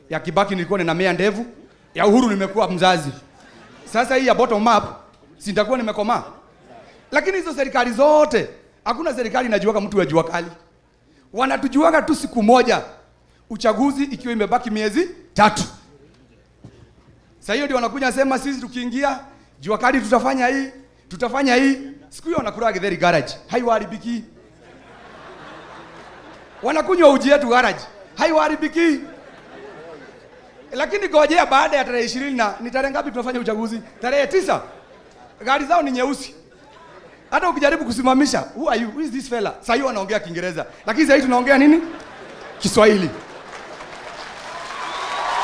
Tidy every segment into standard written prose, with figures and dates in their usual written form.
Ya Kibaki nilikuwa ninamea ndevu, ya Uhuru nimekuwa mzazi. Sasa hii ya bottom up si nitakuwa nimekomaa. Lakini hizo serikali zote, hakuna serikali inajuaga mtu wa Jua Kali. Wanatujuaga tu siku moja. Uchaguzi ikiwa imebaki miezi 3. Sasa hiyo ndio wanakuja sema sisi tukiingia Jua Kali tutafanya hii. Siku hiyo wanakula githeri garage. Haiharibiki. Wanakunywa uji yetu garage. Haiharibiki. Lakini gojea baada ya tarehe 20 na ni tarehe ngapi tunafanya uchaguzi? Tarehe 9. Gari zao ni nyeusi. Hata ukijaribu kusimamisha, who are you? Who is this fella? Sasa hiyo wanaongea Kiingereza. Lakini sasa hivi tunaongea nini? Kiswahili.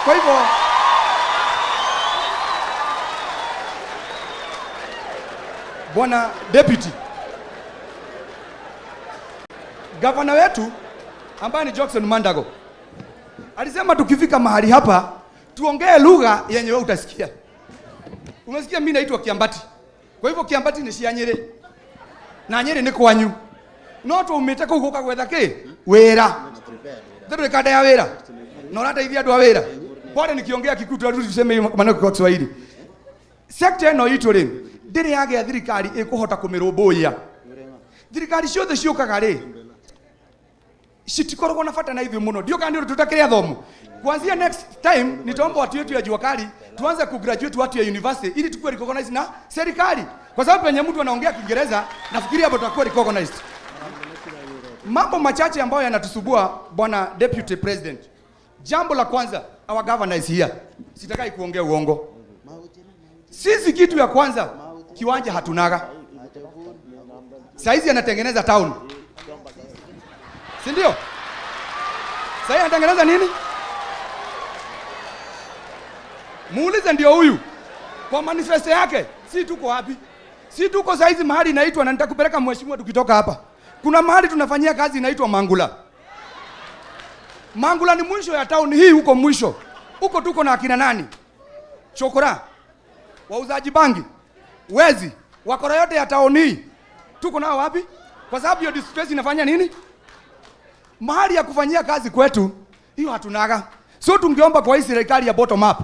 Kwa hivyo Bwana Deputy Gavana wetu ambaye ni Jackson Mandago alisema tukifika mahali hapa tuongee lugha yenye wewe utasikia. Umesikia mimi naitwa Kiambati. Kwa hivyo Kiambati ni Nyeri. Na Nyeri ni kwanyu. No tu umetaka ugoka gwetha ki? Wera. Ndio kada ya wera. Na rata hivi andu a wera. Pole nikiongea Kikuyu tu tuseme maneno kwa Kiswahili. Sekta eno itu ri ndiri yage thirikari ikuhota kumirumbuia. Thirikari ciothe ciukaga ri shitikorwo na fata na hivi muno. Ndio kandi tutakiria thomo. Kuanzia next time nitaomba watu wetu ya Jua Kali tuanze kugraduate watu ya university ili tukue recognized na serikali. Kwa sababu penye mtu anaongea Kiingereza nafikiri hapo tutakuwa recognized. Mambo machache ambayo yanatusubua Bwana Deputy President. Jambo la kwanza, our governor is here. Sitakai kuongea uongo. Sisi kitu ya kwanza, kiwanja hatunaga. Saizi anatengeneza town. Si ndio? Sasa anatengeneza nini? Muulize ndio huyu. Kwa manifesto yake, si tuko wapi? Si tuko saizi mahali inaitwa na nitakupeleka mheshimiwa tukitoka hapa. Kuna mahali tunafanyia kazi inaitwa Mangula. Mangula ni mwisho ya town hii huko mwisho. Huko tuko na akina nani? Chokora. Wauzaji bangi. Wezi. Wakora yote ya town hii. Tuko nao wapi? Kwa sababu hiyo disgrace inafanya nini? Mahali ya kufanyia kazi kwetu hiyo hatunaga. So tungeomba kwa hii serikali ya bottom up.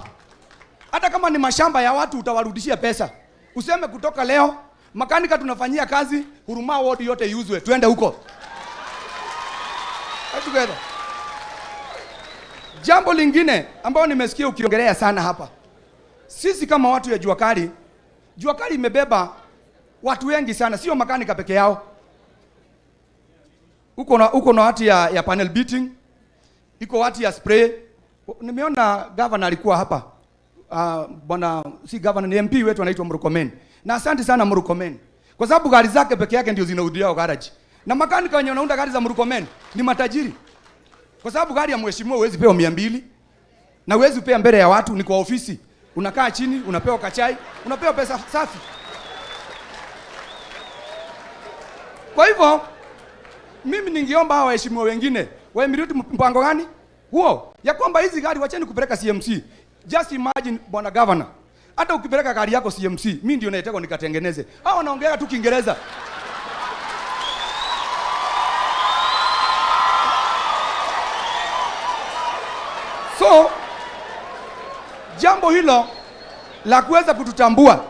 Hata kama ni mashamba ya watu utawarudishia pesa. Useme kutoka leo makanika tunafanyia kazi Huruma ward yote iuzwe. Tuende huko. Together. Jambo lingine ambao nimesikia ukiongelea sana hapa. Sisi kama watu ya Jua Kali, Jua Kali imebeba watu wengi sana, sio makanika peke yao. Uko na watu ya panel beating, iko watu ya spray. Nimeona governor alikuwa hapa. Bwana si governor ni MP wetu anaitwa Murkomen. Na asante sana Murkomen. Kwa sababu gari zake peke yake ndio zinaudhiwa garage. Na makanika wenye wanaunda gari za Murkomen ni matajiri. Kwa sababu gari ya mheshimiwa huwezi pewa 200 na huwezi pea mbele ya watu, ni kwa ofisi. Unakaa chini, unapewa kachai, unapewa pesa safi. Kwa hivyo mimi ningeomba hawa waheshimiwa wengine waemiriti mpango gani huo ya kwamba hizi gari wacheni kupeleka CMC. Just imagine bwana governor, hata ukipeleka gari yako CMC, mimi ndio naitaka nikatengeneze. Hao wanaongea tu Kiingereza. So jambo hilo la kuweza kututambua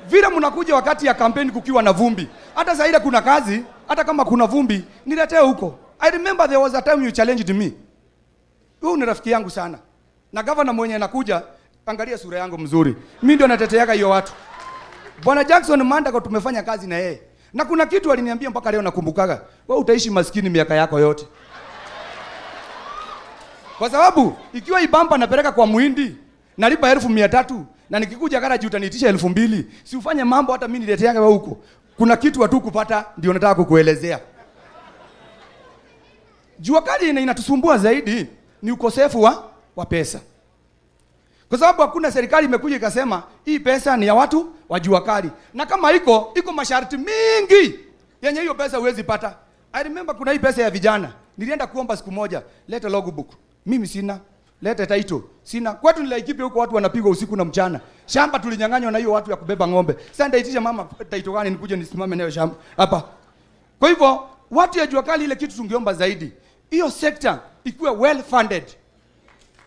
vile mnakuja wakati ya kampeni kukiwa na vumbi. Hata sasa ile kuna kazi, hata kama kuna vumbi, niletee huko. I remember there was a time you challenged me. Wewe ni rafiki yangu sana. Na governor mwenye anakuja, angalia sura yangu mzuri. Mimi ndio nateteaga hiyo watu. Bwana Jackson Mandago tumefanya kazi na yeye. Na kuna kitu aliniambia mpaka leo nakumbukaga. Wewe utaishi maskini miaka yako yote. Kwa sababu ikiwa ibamba napeleka kwa Muhindi nalipa 1300 na nikikuja garage utaniitisha 2000, si ufanye mambo hata mimi nileteanga wewe huko. Kuna kitu watu kupata ndio nataka kukuelezea. Jua Kali inatusumbua zaidi ni ukosefu wa pesa. Kwa sababu hakuna serikali imekuja ikasema hii pesa ni ya watu wa Jua Kali. Na kama iko masharti mingi yenye hiyo pesa huwezi pata. I remember kuna hii pesa ya vijana. Nilienda kuomba siku moja, leta logbook. Mimi sina. Leta title. Sina. Kwetu ni Laikipia huko watu wanapigwa usiku na mchana. Shamba tulinyang'anywa na hiyo watu ya kubeba ng'ombe. Sasa ndaitisha mama title gani nikuje nisimame nayo shamba hapa. Kwa hivyo watu ya Jua Kali ile kitu tungeomba zaidi. Hiyo sector ikuwe well funded.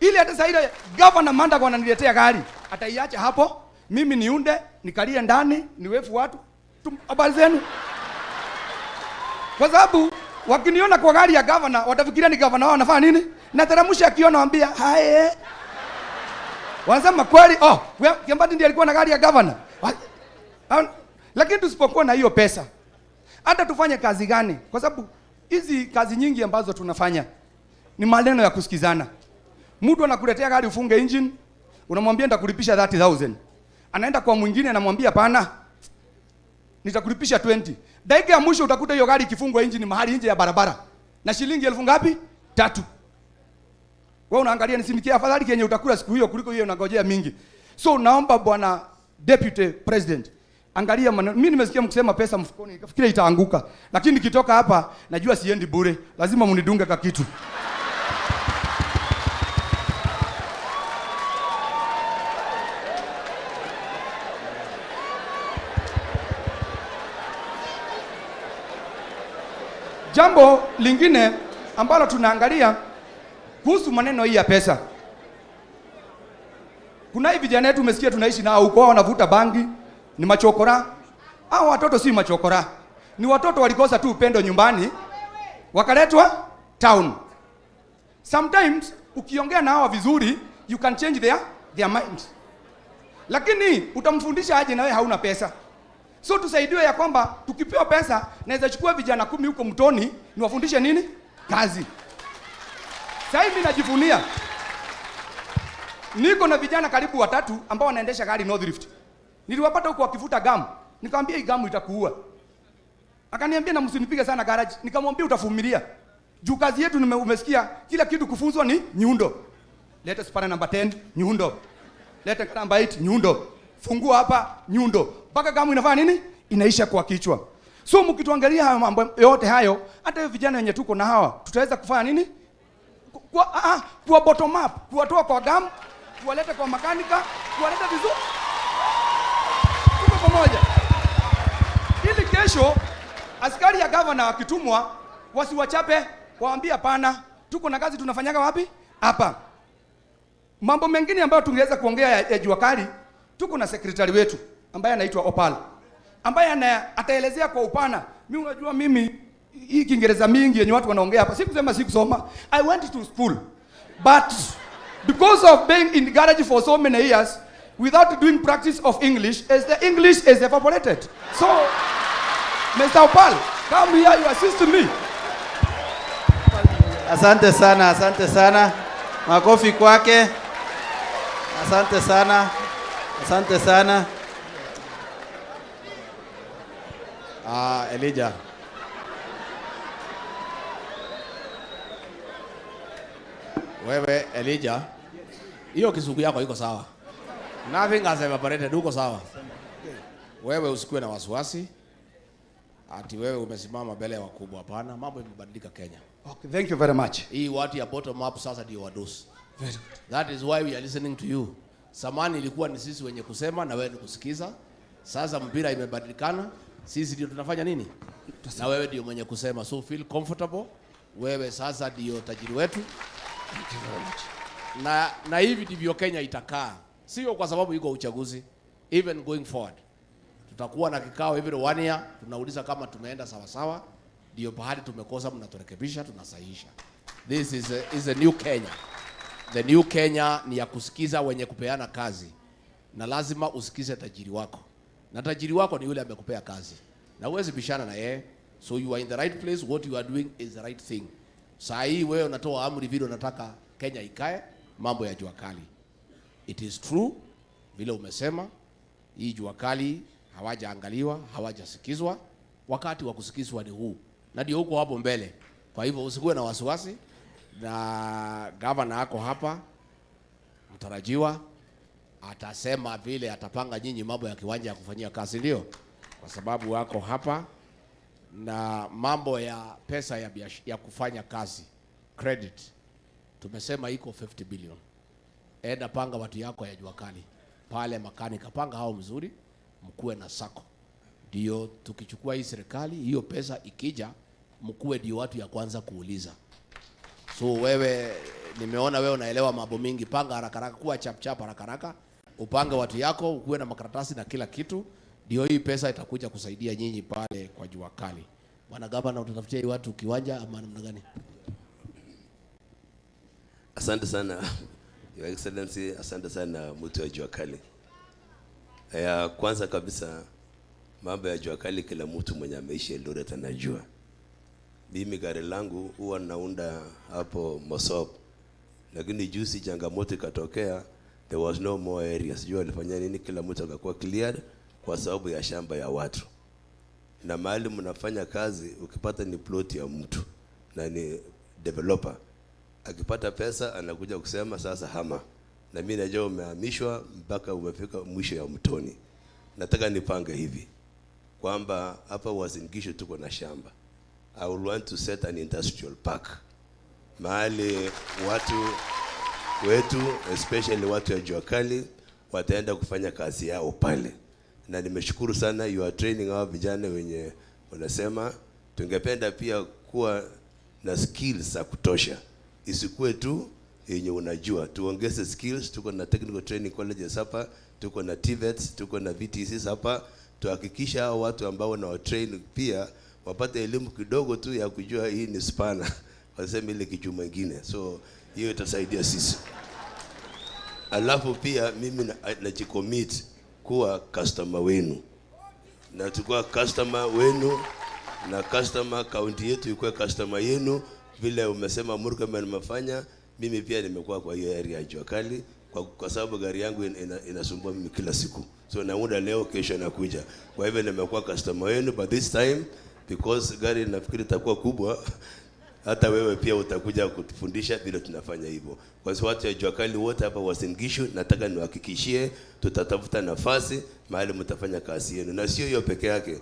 Ili hata sasa ile governor Manda kwa ananiletea gari, ataiacha hapo, mimi niunde, nikalie ndani, niwefu watu, habari zenu. Kwa sababu wakiniona kwa gari ya governor, watafikiria ni governor wao anafanya nini? Na teramusha akiona waambia, "Hae." Wanasema kweli, Kiambati ndiye alikuwa na gari ya governor. Lakini tusipokuwa na hiyo pesa, hata tufanye kazi gani? Kwa sababu hizi kazi nyingi ambazo tunafanya ni maneno ya kusikizana. Mtu anakuletea gari ufunge engine, unamwambia nitakulipisha 30,000. Anaenda kwa mwingine anamwambia pana, nitakulipisha 20. Dakika ya mwisho utakuta hiyo gari ikifungwa engine mahali nje ya barabara. Na shilingi 1000 ngapi? 3. Wewe unaangalia nisimikia afadhali kenye utakula siku hiyo kuliko hiyo unangojea mingi. So naomba bwana Deputy President, angalia mimi nimesikia mkisema pesa mfukoni, nikafikiria itaanguka. Lakini nikitoka hapa najua siendi bure. Lazima mnidunge ka kitu. Jambo lingine ambalo tunaangalia kuhusu maneno hii ya pesa. Kuna hivi vijana wetu umesikia tunaishi nao huko, wanavuta bangi, ni machokora. Hao watoto si machokora. Ni watoto walikosa tu upendo nyumbani, wakaletwa town. Sometimes ukiongea na hawa vizuri, you can change their mind. Lakini utamfundisha aje na wewe hauna pesa? So tusaidiwe ya kwamba tukipewa pesa naweza chukua vijana 10 huko mtoni niwafundishe nini? Kazi. Sasa hivi najivunia. Niko na vijana karibu 3 ambao wanaendesha gari North Rift. Niliwapata huko wakivuta gamu. Nikamwambia hii gamu itakuua. Akaniambia na msinipige sana garage. Nikamwambia utavumilia. Juu kazi yetu umesikia kila kitu kufunzwa ni nyundo. Leta spana number 10, nyundo. Leta number 8, nyundo. Fungua hapa, nyundo. Mpaka gamu inafanya nini? Inaisha kwa kichwa. So mkituangalia hayo mambo yote hayo, hata hiyo vijana wenye tuko na hawa, tutaweza kufanya nini? Kwa bottom up, kuwatoa kwa gamu, kuwaleta kwa makanika, kuwaleta vizuri. Tuko pamoja. Ili kesho askari ya governor wakitumwa wasiwachape, waambie hapana, tuko na kazi tunafanyaga wapi? Hapa. Mambo mengine ambayo tungeweza kuongea ya Jua Kali, tuko na secretary wetu ambaye anaitwa Opal, ambaye ataelezea kwa upana. Mimi unajua mimi hii Kiingereza mingi yenye watu wanaongea hapa, sikusema sikusoma. I went to school. But because of being in the garage for so many years without doing practice of English, as the English is evaporated. So Mr. Opal, come here, you assist me. Asante sana, asante sana. Makofi kwake. Asante sana. Asante sana. Elijah. Wewe Elijah, hiyo kisugu yako iko sawa. Nothing has evaporated, uko sawa. Wewe usikue na wasiwasi. Ati wewe umesimama mbele ya wakubwa, hapana. Mambo yamebadilika Kenya. Okay, thank you very much. Hii watu ya bottom up sasa ndio wadosi. Very good. That is why we are listening to you. Samani ilikuwa ni sisi wenye kusema na wewe ni kusikiza. Sasa mpira imebadilikana. Sisi ndio tunafanya nini? Na wewe ndio mwenye kusema. So feel comfortable. Wewe sasa ndio tajiri wetu. Thank you very much. Na hivi ndivyo Kenya itakaa. Sio kwa sababu iko uchaguzi. Even going forward. Tutakuwa na kikao every 1 year, tunauliza kama tumeenda sawa sawa. Ndio pahali tumekosa mnaturekebisha, tunasahihisha. This is a new Kenya. The new Kenya ni ya kusikiza wenye kupeana kazi. Na lazima usikize tajiri wako. Na tajiri wako ni yule amekupea kazi. Na huwezi bishana na yeye. So you are in the right place, what you are doing is the right thing. Saa hii wewe unatoa amri vile unataka Kenya ikae, mambo ya Jua Kali. It is true vile umesema, hii Jua Kali hawajaangaliwa, hawajasikizwa. Wakati wa kusikizwa ni huu. Na ndio huko hapo mbele. Kwa hivyo usikuwe na wasiwasi. Na gavana yako hapa mtarajiwa atasema vile atapanga nyinyi mambo ya kiwanja ya kufanyia kazi, ndio kwa sababu wako hapa. Na mambo ya pesa ya kufanya kazi credit tumesema iko 50 billion. Enda panga watu yako ya Jua Kali pale makanika, panga hao mzuri, mkuwe na sako, ndio tukichukua hii serikali hiyo pesa ikija mkuwe ndio watu ya kwanza kuuliza. So wewe nimeona wewe unaelewa mambo mingi. Panga haraka haraka, kuwa chap chap haraka haraka, upange watu yako, ukuwe na makaratasi na kila kitu, ndio hii pesa itakuja kusaidia nyinyi pale kwa Jua Kali. Bwana Gavana, utatafutia hii watu kiwanja ama namna gani? Asante sana Your Excellency, asante sana mtu wa Jua Kali. Kwanza kabisa mambo ya Jua Kali kila mtu mwenye ameishi Eldoret anajua. Mimi gari langu huwa naunda hapo Mosop. Lakini juzi changamoto ikatokea, there was no more area. Sijui alifanya nini, kila mtu akakuwa cleared kwa sababu ya shamba ya watu. Na mahali mnafanya kazi ukipata ni plot ya mtu na ni developer, akipata pesa anakuja kusema sasa hama. Na mimi najua umehamishwa mpaka umefika mwisho ya mtoni. Nataka nipange hivi kwamba hapa Uasin-Gishu tuko na shamba. I would want to set an industrial park. Mahali watu wetu, especially watu ya Jua Kali, wataenda kufanya kazi yao pale. Na nimeshukuru sana you are training our vijana wenye wanasema tungependa pia kuwa na skills za kutosha. Isikuwe tu yenye unajua, tuongeze skills. Tuko na technical training colleges hapa, tuko na TVETs, tuko na VTCs hapa. Tuhakikisha hao watu ambao na train pia wapate elimu kidogo tu ya kujua hii ni spana, waseme ile kitu kingine. So hiyo itasaidia sisi. Alafu pia mimi najicommit kuwa customer wenu. Na tukua customer wenu na customer county yetu ikuwe customer yenu. Vile umesema Murkomen mafanya, mimi pia nimekuwa kwa hiyo area ya Jua Kali kwa sababu gari yangu inasumbua mimi kila siku. So naunda leo, kesho nakuja. Kwa hivyo nimekuwa customer wenu, but this time because gari nafikiri itakuwa kubwa, hata wewe pia utakuja kutufundisha vile tunafanya hivyo. Kwa sababu watu ya Jua Kali wote hapa Uasin-Gishu, nataka niwahakikishie tutatafuta nafasi mahali mtafanya kazi yenu. Na sio hiyo peke yake.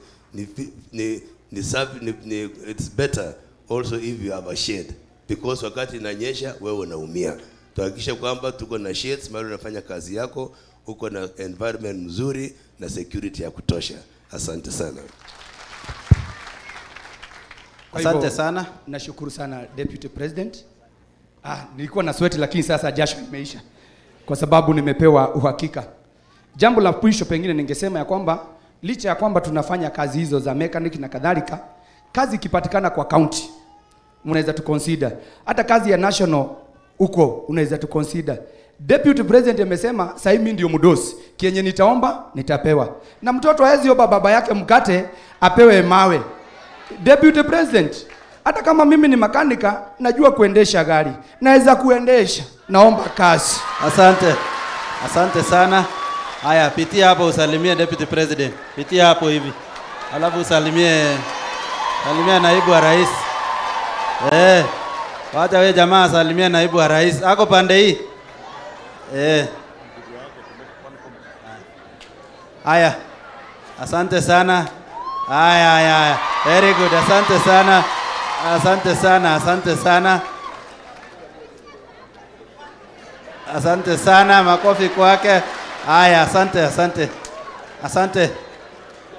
It's better also if you have a shade, because wakati inanyesha wewe unaumia. Tuhakikisha kwamba tuko na shades mahali unafanya kazi yako, uko na environment mzuri na security ya kutosha. Asante sana. Asante sana. Nashukuru sana Deputy President. Nilikuwa na sweat lakini sasa jasho imeisha kwa sababu nimepewa uhakika. Jambo la mwisho pengine ningesema ya kwamba licha ya kwamba tunafanya kazi hizo za mechanic na kadhalika, kazi ikipatikana kwa county unaweza tu consider. Hata kazi ya national huko unaweza tu consider. Deputy President amesema sasa mimi ndio mdosi, kienye nitaomba nitapewa. Na mtoto hawezi omba baba yake mkate apewe mawe. Deputy President, hata kama mimi ni makanika, najua kuendesha gari, naweza kuendesha, naomba kazi. Asante. Asante sana. Haya, pitia hapo usalimie Deputy President. Pitia hapo hivi. Alafu usalimie naibu wa rais. Wacha wewe jamaa salimia naibu wa rais. Ako pande hii. Haya. Asante sana. Haya. Very good. Asante sana. Asante sana. Makofi kwake. Haya, asante.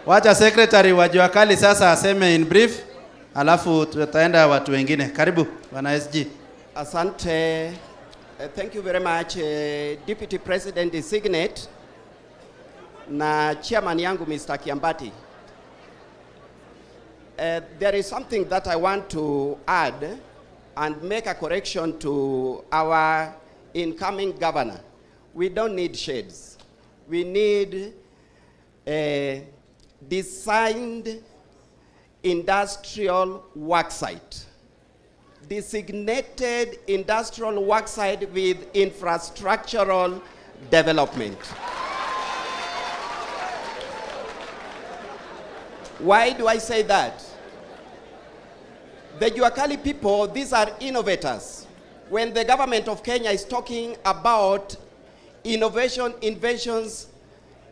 Wacha secretary wa Jua Kali sasa aseme in brief, alafu tutaenda watu wengine. Karibu bwana SG. Asante. Thank you very much Deputy President Designate na chairman yangu Mr. Kiambati. There is something that I want to add and make a correction to our incoming governor. We don't need shades. We need a designed industrial worksite. Designated industrial worksite with infrastructural development. Why do I say that? The Jua Kali people, these are innovators. When the government of Kenya is talking about inventions,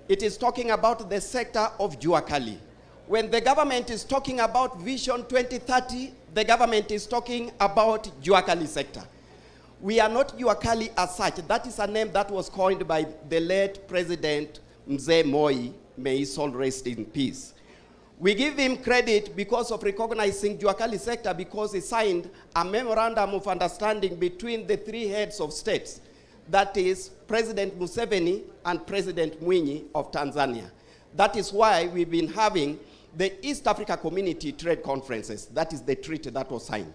it is talking about the sector of Jua Kali. When the government is talking about Vision 2030, the government is talking about Jua Kali sector. We are not Jua Kali as such. That is a name that was coined by the late President Mzee Moi, may his soul rest in peace. We give him credit because of recognizing Jua Kali sector, because he signed a memorandum of understanding between the three heads of states, that is President Museveni and President Mwinyi of Tanzania. That is why we've been having the East Africa Community Trade Conferences. That is the treaty that was signed.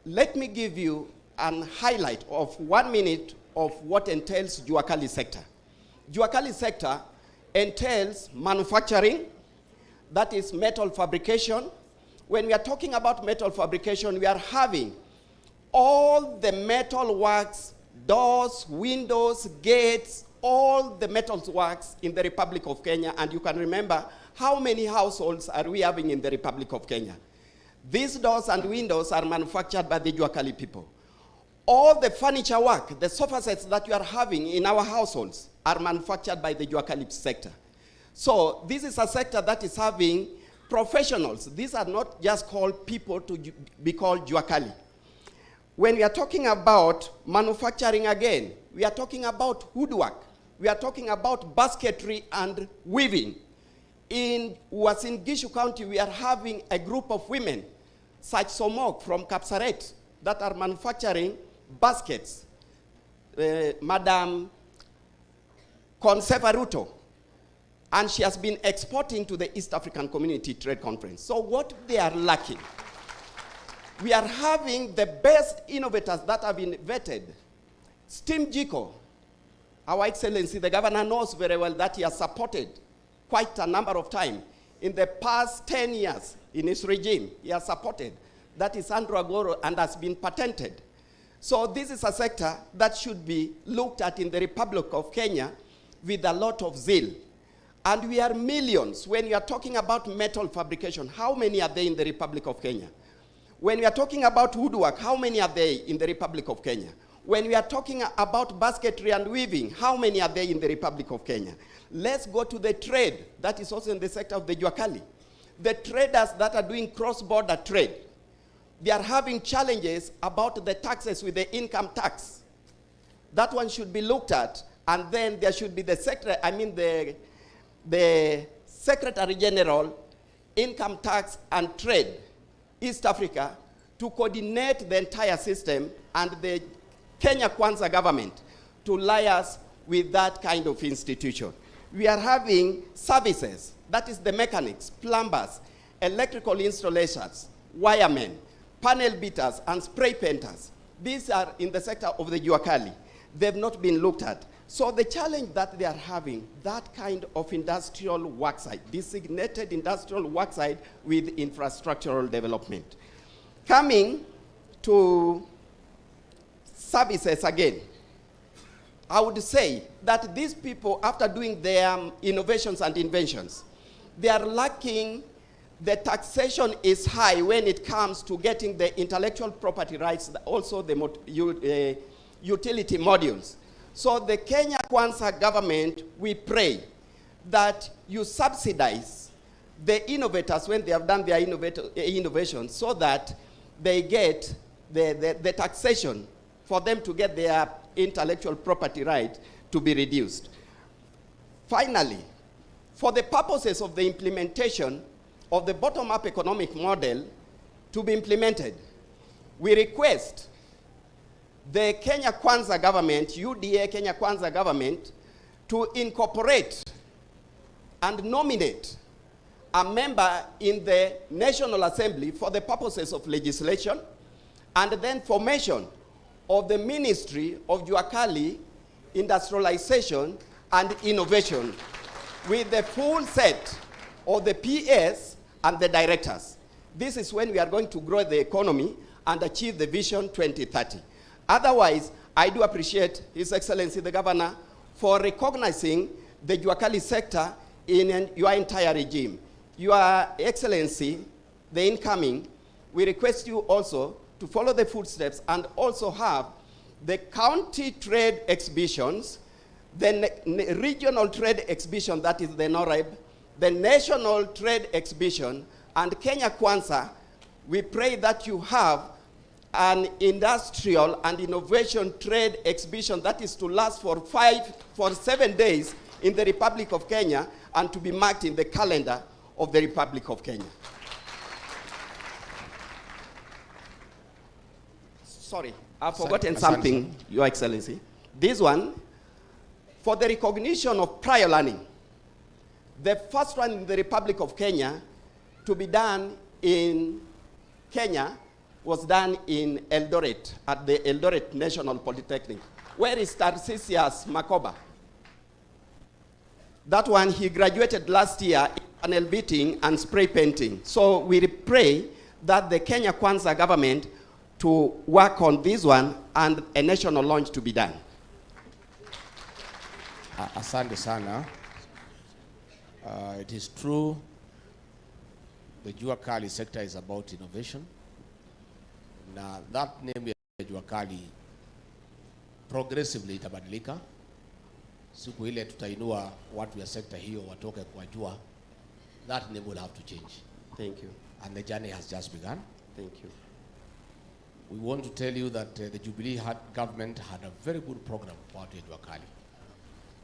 Let me give you a highlight of 1 minute of what entails Jua Kali sector. Jua Kali sector entails manufacturing, that is metal fabrication. When we are talking about metal fabrication, we are having all the metal works, doors, windows, gates, all the metal works in the Republic of Kenya. And you can remember how many households are we having in the Republic of Kenya. These doors and windows are manufactured by the Jua Kali people. All the furniture work, the sofa sets that you are having in our households are manufactured by the Jua Kali sector. So this is a sector that is having professionals. These are not just called people to be called Jua Kali. When we are talking about manufacturing again, we are talking about woodwork. We are talking about basketry and weaving. In Uasin-Gishu County, we are having a group of women, such Somok from Kapsaret, that are manufacturing baskets. Madam Conseva Ruto, and she has been exporting to the East African Community Trade Conference. So what they are lacking, we are having the best innovators that have been vetted. Steam Jiko, Our Excellency, the governor knows very well that he has supported quite a number of times. In the past 10 years in his regime, he has supported. That is Andrew Agoro and has been patented. So this is a sector that should be looked at in the Republic of Kenya with a lot of zeal. And we are millions. When we are talking about metal fabrication, how many are there in the Republic of Kenya? When we are talking about woodwork, how many are there in the Republic of Kenya? When we are talking about basketry and weaving, how many are there in the Republic of Kenya? Let's go to the trade. That is also in the sector of the Jua Kali. The traders that are doing cross-border trade, they are having challenges about the taxes with the income tax. That one should be looked at, and then there should be the Secretary General, Income Tax and Trade, East Africa, to coordinate the entire system, and the Kenya Kwanza government to liaise with that kind of institution. We are having services, that is the mechanics, plumbers, electrical installations, wiremen, panel beaters, and spray painters. These are in the sector of the Jua Kali. They've not been looked at. So the challenge that they are having, that kind of industrial worksite, designated industrial worksite with infrastructural development. Coming to services again, I would say that these people, after doing their innovations and inventions, they are lacking. The taxation is high when it comes to getting the intellectual property rights, also the utility modules. So the Kenya Kwanza government, we pray that you subsidize the innovators when they have done their innovations, so that they get the taxation for them to get their intellectual property right to be reduced. Finally, for the purposes of the implementation of the bottom-up economic model to be implemented, we request the Kenya Kwanza government, UDA Kenya Kwanza government, to incorporate and nominate a member in the National Assembly for the purposes of legislation, and then formation of the Ministry of Jua Kali, Industrialization and Innovation, with the full set of the PS and the directors. This is when we are going to grow the economy and achieve the Vision 2030. Otherwise, I do appreciate His Excellency the Governor for recognizing the Jua Kali sector in your entire regime. Your Excellency, the incoming, we request you also to follow the footsteps and also have the county trade exhibitions, the regional trade exhibition, that is the NOREB, the national trade exhibition, and Kenya Kwanza. We pray that you have an industrial and innovation trade exhibition that is to last for 7 days in the Republic of Kenya and to be marked in the calendar of the Republic of Kenya. Sorry, I've forgotten something, Your Excellency. This one, for the recognition of prior learning, the first one in the Republic of Kenya to be done in Kenya was done in Eldoret, at the Eldoret National Polytechnic. Where is Tarcisius Makoba? That one, he graduated last year in panel beating and spray painting. So we pray that the Kenya Kwanza government to work on this one and a national launch to be done. Asante sana. It is true, the Jua Kali sector is about innovation. Now that name ya Jua Kali progressively itabadilika. Siku ile tutainua watu ya sekta hiyo watoke kwa jua. That name will have to change. Thank you. And the journey has just begun. Thank you. We want to tell you that the Jubilee government had a very good program for watu ya Jua Kali.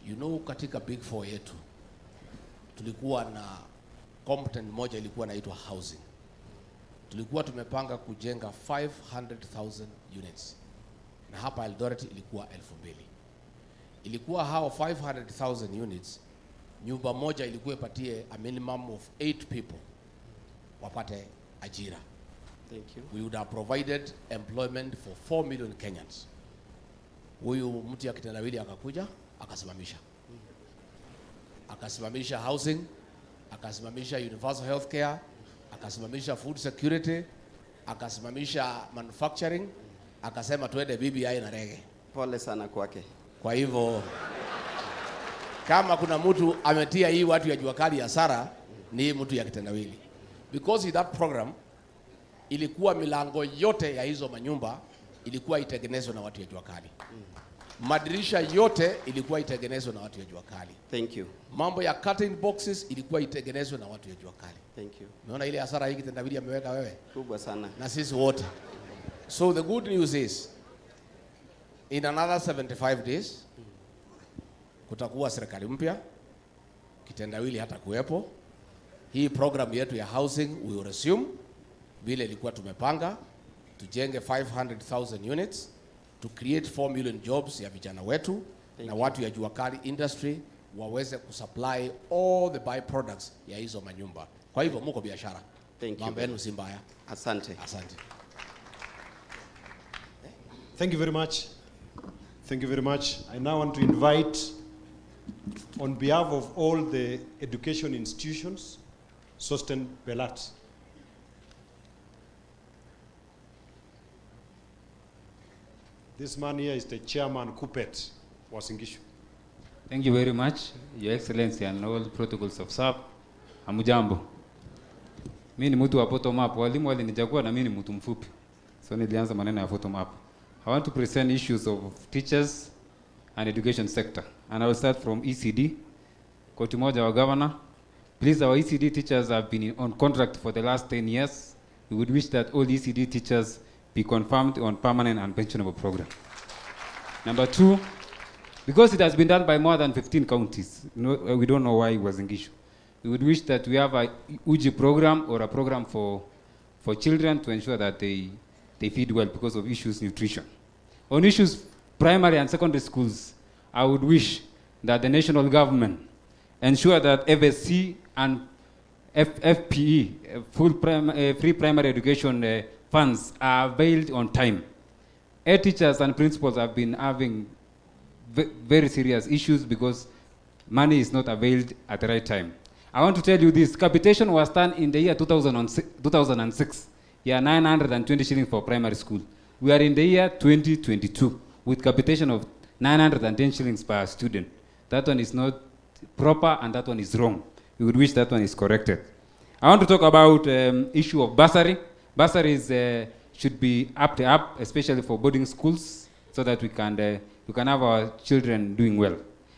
You know, katika Big Four yetu tulikuwa na component moja ilikuwa inaitwa housing. Tulikuwa tumepanga kujenga 500,000 units. Na hapa Eldoret ilikuwa 2,000. Ilikuwa hao 500,000 units, nyumba moja ilikuwa ipatie a minimum of 8 people wapate ajira. Thank you. We would have provided employment for 4 million Kenyans. Huyu mtu ya kitendawili akakuja, akasimamisha. Akasimamisha housing, akasimamisha universal health care, akasimamisha food security, akasimamisha manufacturing, akasema tuende BBI na rege. Pole sana kwake. Kwa hivyo kama kuna mtu ametia hii watu ya Jua Kali hasara ni mtu ya kitendawili. Because in that program ilikuwa milango yote ya hizo manyumba ilikuwa itengenezwa na watu ya Jua Kali. Madirisha yote ilikuwa itengenezwa na watu ya Jua Kali. Thank you. Mambo ya cutting boxes ilikuwa itengenezwa na watu ya Jua Kali. Thank you. Umeona ile hasara hii kitendawili ameweka wewe? Kubwa sana. Na sisi wote. So the good news is in another 75 days kutakuwa serikali mpya, kitendawili hata kuwepo. Hii program yetu ya housing we will resume vile ilikuwa tumepanga, tujenge 500,000 units to create 4 million jobs ya vijana wetu na watu ya Jua Kali industry waweze kusupply all the byproducts ya hizo manyumba. Kwa hivyo muko biashara. Thank you. Mambo yenu si mbaya. Asante. Asante. Thank you very much. Thank you very much. I now want to invite, on behalf of all the education institutions, Sosten Belat. This man here is the chairman, Kupet, Uasin-Gishu. Thank you very much, Your Excellency, and all protocols of SAP. Hamujambo. Mimi ni mtu wa bottom up. Walimu walinichagua na mimi ni mtu mfupi. So nilianza maneno ya bottom up. I want to present issues of teachers and education sector. And I will start from ECD. Koti moja wa governor. Please, our ECD teachers have been on contract for the last 10 years. We would wish that all ECD teachers be confirmed on permanent and pensionable program. Number 2, because it has been done by more than 15 counties, we don't know why it was in Gishu. We would wish that we have a UJI program or a program for children to ensure that they feed well because of issues nutrition. On issues primary and secondary schools, I would wish that the national government ensure that FSC and FPE, free primary education funds are availed on time. Head teachers and principals have been having very serious issues because money is not availed at the right time. I want to tell you this, capitation was done in the year 2006. Yeah, 920 shillings for primary school. We are in the year 2022 with capitation of 910 shillings per student. That one is not proper and that one is wrong. We would wish that one is corrected. I want to talk about issue of bursary. Bursaries should be up, especially for boarding schools, so that we can have our children doing well.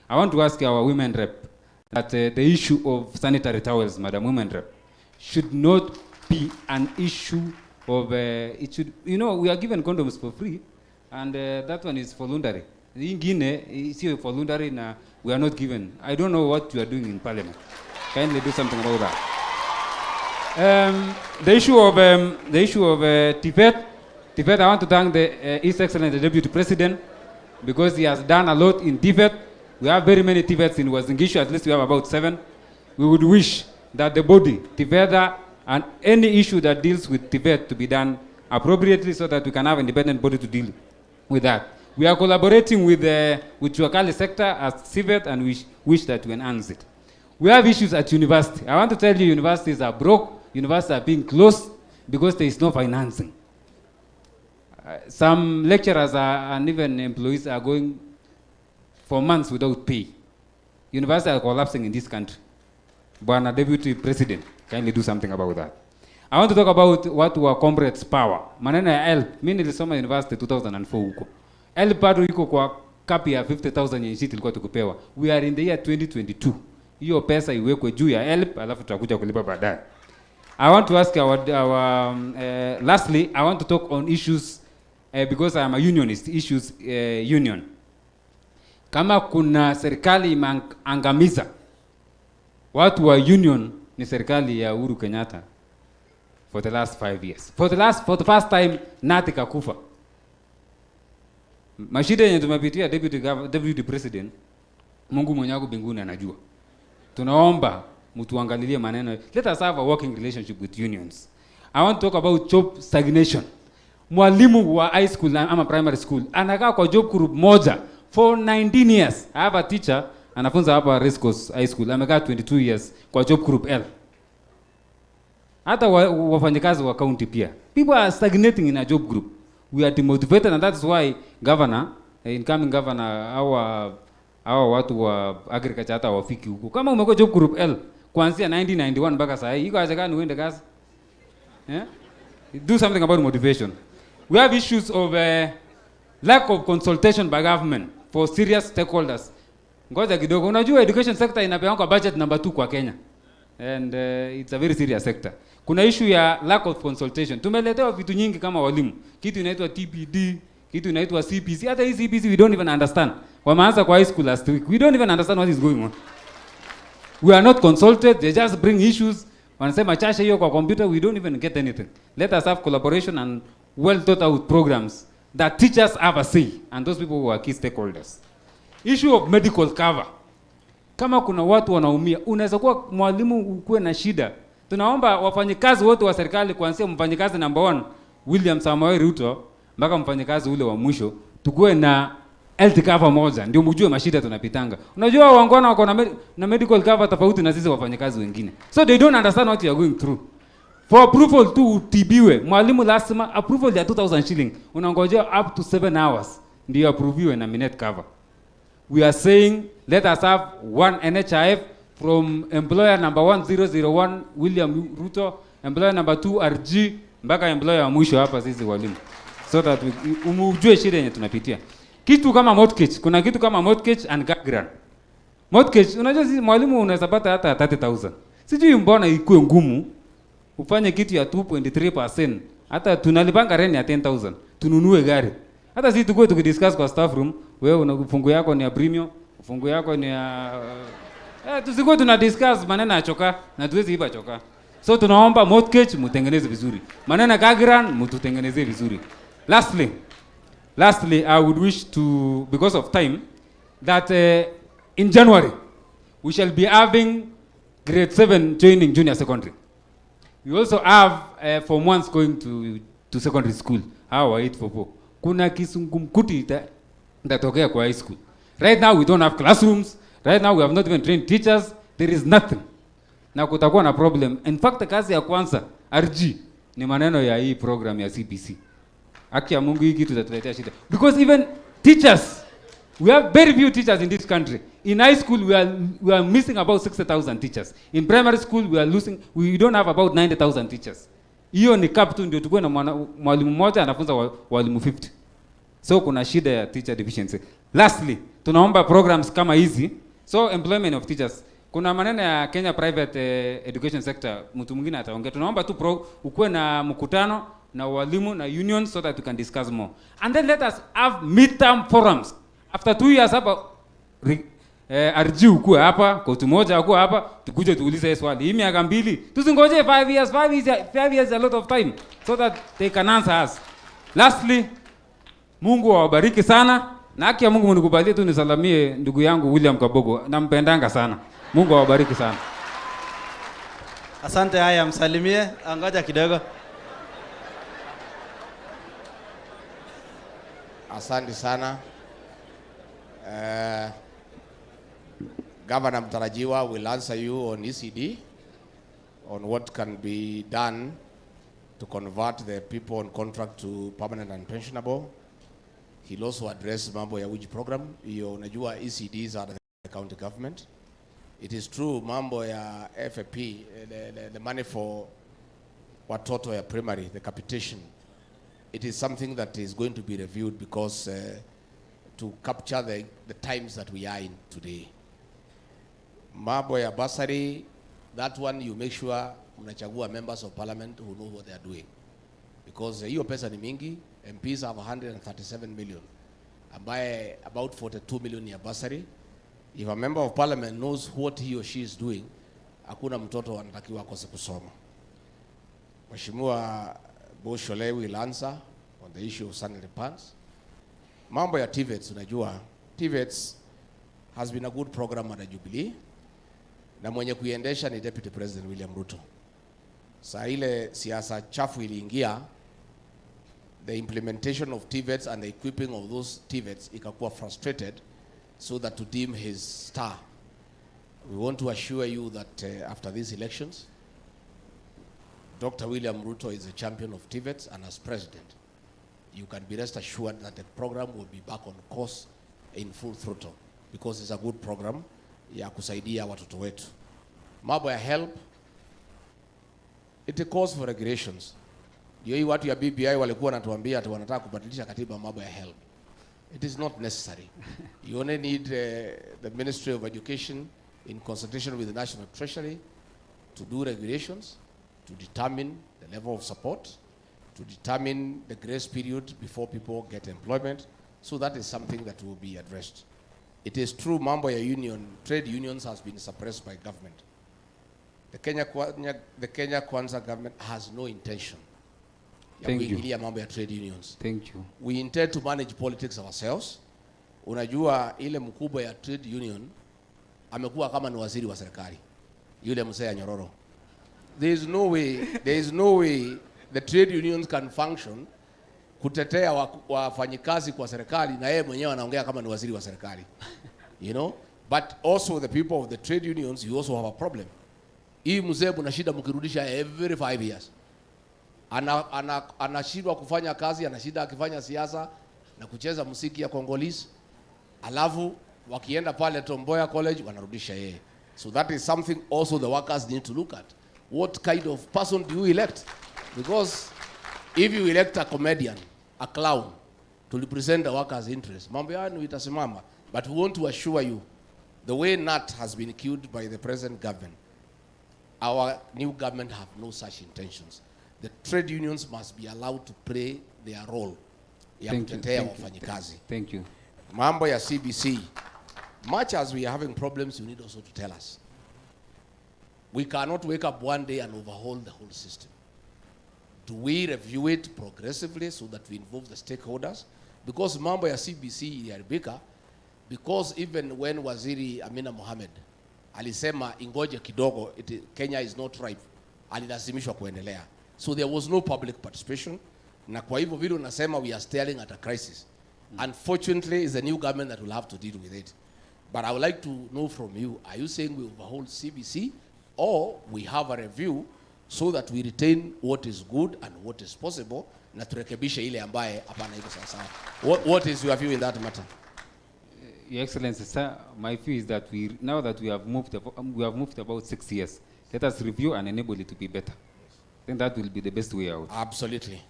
I want to ask our women rep that the issue of sanitary towels, Madam Women Rep, should not be an issue of, it should, you know, we are given condoms for free, and that one is voluntary. Ingine is voluntary, we are not given. I don't know what you are doing in Parliament. Kindly do something about that. The issue of Tibet, I want to thank the His Excellency the Deputy President because he has done a lot in Tibet. We have very many Tibets in Uasin-Gishu, at least we have about 7. We would wish that the body, Tibet, and any issue that deals with Tibet to be done appropriately so that we can have an independent body to deal with that. We are collaborating with Jua Kali sector as Tibet, and we wish that we enhance it. We have issues at university. I want to tell you, universities are broke. Universities are being closed because there is no financing. Some lecturers and even employees are going for months without pay. Universities are collapsing in this country. Bwana Deputy President, kindly do something about that. I want to talk about what were comrades' power. Maneno ya help. Mimi nilisoma university 2004 huko. Help bado iko kwa kapi ya 50,000 yenye sisi tulikuwa tukupewa. We are in the year 2022. Hiyo pesa iwekwe juu ya help alafu tutakuja kulipa baadaye. I want to ask lastly, I want to talk on issues because I am a unionist, issues union. Kama kuna serikali imeangamiza watu wa union ni serikali ya Uhuru Kenyatta for the last 5 years. For the first time Nati kakufa. Mashida yenye tumepitia deputy president, Mungu mwenye ako mbinguni anajua. Tunaomba mtuangalilie maneno. Let us have a working relationship with unions. I want to talk about job stagnation. Mwalimu wa high school ama primary school anakaa kwa job group moja for 19 years. I have a teacher anafunza hapa Race Course High School. Amekaa 22 years kwa job group L. Hata wafanyikazi wa county pia. People are stagnating in a job group. We are demotivated, and that's why governor, incoming governor, our watu wa agriculture hata wafiki huko. Kama umekuwa job group L kuanzia 1991 mpaka sasa hii, iko haja gani uende kazi? Yeah? Do something about motivation. We have issues of lack of consultation by government for serious stakeholders. Ngoja kidogo, unajua education sector inapewa kwa budget number 2 kwa Kenya. And it's a very serious sector. Kuna issue ya lack of consultation. Tumeletewa vitu nyingi kama walimu. Kitu inaitwa TPD, kitu inaitwa CPC. Hata hii CPC we don't even understand. Wameanza kwa high school last week. We don't even understand what is going on. We are not consulted. They just bring issues. Wanasema chache hiyo kwa computer. We don't even get anything. Let us have collaboration and well thought out programs that teachers have a say, and those people who are key stakeholders. Issue of medical cover. Kama kuna watu wanaumia, unaweza kuwa mwalimu ukuwe na shida. Tunaomba wafanyikazi wote wa serikali kuanzia mfanyikazi number 1 William Samoei Ruto mpaka mfanyikazi ule wa mwisho tukue na health cover moja ndio mjue mashida tunapitanga. Unajua wangona wako na medical cover tofauti na sisi wafanyikazi wengine. So they don't understand what you are going through. For approval to utibiwe, mwalimu lazima approval ya 2000 shilling. Unangojea up to 7 hours ndio approviwe na minute cover. We are saying let us have one NHIF from employer number 1001 William Ruto, employer number 2 RG mpaka employer wa mwisho hapa sisi walimu. So that umujue shida yenye tunapitia. Kitu kama mortgage, kuna kitu kama mortgage and gap grant. Mortgage, unajua sisi mwalimu unaweza pata hata 30,000. Sijui mbona ikuwe ngumu ufanye kitu ya 2.3%. Hata tunalipanga rent ya 10,000. Tununue gari. Hata sisi tukue tukidiscuss kwa staff room, wewe una fungu yako ni ya premium, fungu yako ni ya tusikuwe tunadiscuss maneno ya choka na tuwezi iba choka. So tunaomba mortgage mtengeneze vizuri. Maneno ya gagran mtutengeneze vizuri. Lastly, I would wish to, because of time, that in January we shall be having grade 7 joining junior secondary. We also have form 1s going to secondary school. How 844. Kuna kisungumkuti itatokea kwa high school. Right now we don't have classrooms. Right now we have not even trained teachers. There is nothing. Na kutakuwa na problem. In fact, kazi ya kwanza RG ni maneno ya hii program ya CPC. Haki ya Mungu hii kitu tutatuletea shida. Because even teachers, we have very few teachers in this country. In high school we are missing about 60,000 teachers. In primary school we don't have about 90,000 teachers. Hiyo ni cap tu ndio tukue na mwalimu mmoja anafunza walimu 50. So kuna shida ya teacher deficiency. Lastly, tunaomba programs kama hizi. So employment of teachers. Kuna maneno ya Kenya private education sector, mtu mwingine ataongea. Tunaomba tu ukue na mkutano na walimu na unions so that we can discuss more. And then let us have midterm forums. After 2 years hapa RG ukue hapa, koti moja ukue hapa, tukuje tuulize swali. Hii miaka 2, tusingoje 5 years. 5 years a lot of time so that they can answer us. Lastly, Mungu awabariki sana. Na haki ya Mungu mnikubalie tu nisalamie ndugu yangu William Kabogo. Nampendanga sana. Mungu awabariki sana. Asante. Haya, msalimie. Angoja kidogo. Asante sana. Governor mtarajiwa will answer you on ECD, on what can be done to convert the people on contract to permanent and pensionable. He'll also address mambo ya wage program. Hiyo unajua ECDs are the county government. It is true mambo ya FAP, the money for watoto ya primary, the capitation. It is something that is going to be reviewed because to capture the times that we are in today. Mambo ya bursary, that one you make sure mnachagua members of parliament who know what they are doing. Because hiyo pesa ni mingi. MPs have 137 million. Ambaye about 42 million ya bursary. If a member of parliament knows what he or she is doing, hakuna mtoto anatakiwa akose kusoma. Mheshimiwa Boshole will answer on the issue of sanitary pads. Mambo ya TVETs, unajua TVETs has been a good program at Jubilee, na mwenye kuiendesha ni Deputy President William Ruto. Saa ile siasa chafu iliingia, the implementation of TVETs and the equipping of those TVETs ikakuwa frustrated, so that to dim his star. We want to assure you that after these elections, Dr. William Ruto is a champion of TVETs, and as president, you can be rest assured that the program will be back on course in full throttle, because it's a good program ya kusaidia watoto wetu. Mambo ya help, it calls for regulations. Hii watu ya BBI walikuwa wanatuambia ati wanataka kubadilisha katiba mambo ya help. It is not necessary. You only need the Ministry of Education in consultation with the National Treasury to do regulations, to determine the level of support, to determine the grace period before people get employment. So that is something that will be addressed. It is true mambo ya union, trade unions has been suppressed by government. The Kenya Kwanza government has no intention ya kuingilia mambo ya trade unions. Thank you. We intend to manage politics ourselves. Unajua ile mkubwa ya trade union amekuwa kama ni waziri wa serikali, yule mzee Nyororo. There is no way the trade unions can function kutetea wafanyikazi kwa serikali na yeye mwenyewe anaongea kama ni waziri wa serikali. You know, but also the people of the trade unions, you also have a problem. Hii mzee mna shida mkirudisha every 5 years. Anashindwa kufanya kazi, anashida akifanya siasa na kucheza muziki ya Congolese. Alafu wakienda pale Tomboya College wanarudisha yeye. So that is something also the workers need to look at. What kind of person do you elect? Because if you elect a comedian, a clown, to represent the workers' interests, mambo yanu itasimama. But we want to assure you, the way NAT has been killed by the present government, our new government have no such intentions. The trade unions must be allowed to play their role ya kutetea wafanyikazi. Thank you. Mambo ya CBC, much as we are having problems, you need also to tell us. We cannot wake up one day and overhaul the whole system. Do we review it progressively so that we involve the stakeholders? Because mambo ya CBC iliharibika, because even when Waziri Amina Mohamed alisema ingoje kidogo, Kenya is not ripe, alilazimishwa kuendelea. So there was no public participation. Na kwa hivyo vile unasema we are staring at a crisis. Unfortunately, it's the new government that will have to deal with it. But I would like to know from you, are you saying we overhaul CBC, or we have a review so that we retain what is good and what is possible, na turekebishe ile ambaye hapana iko sawa sawa? What is your view in that matter? Your Excellency, sir, my view is that now that we have moved about 6 years, let us review and enable it to be better. I think that will be the best way out. Absolutely.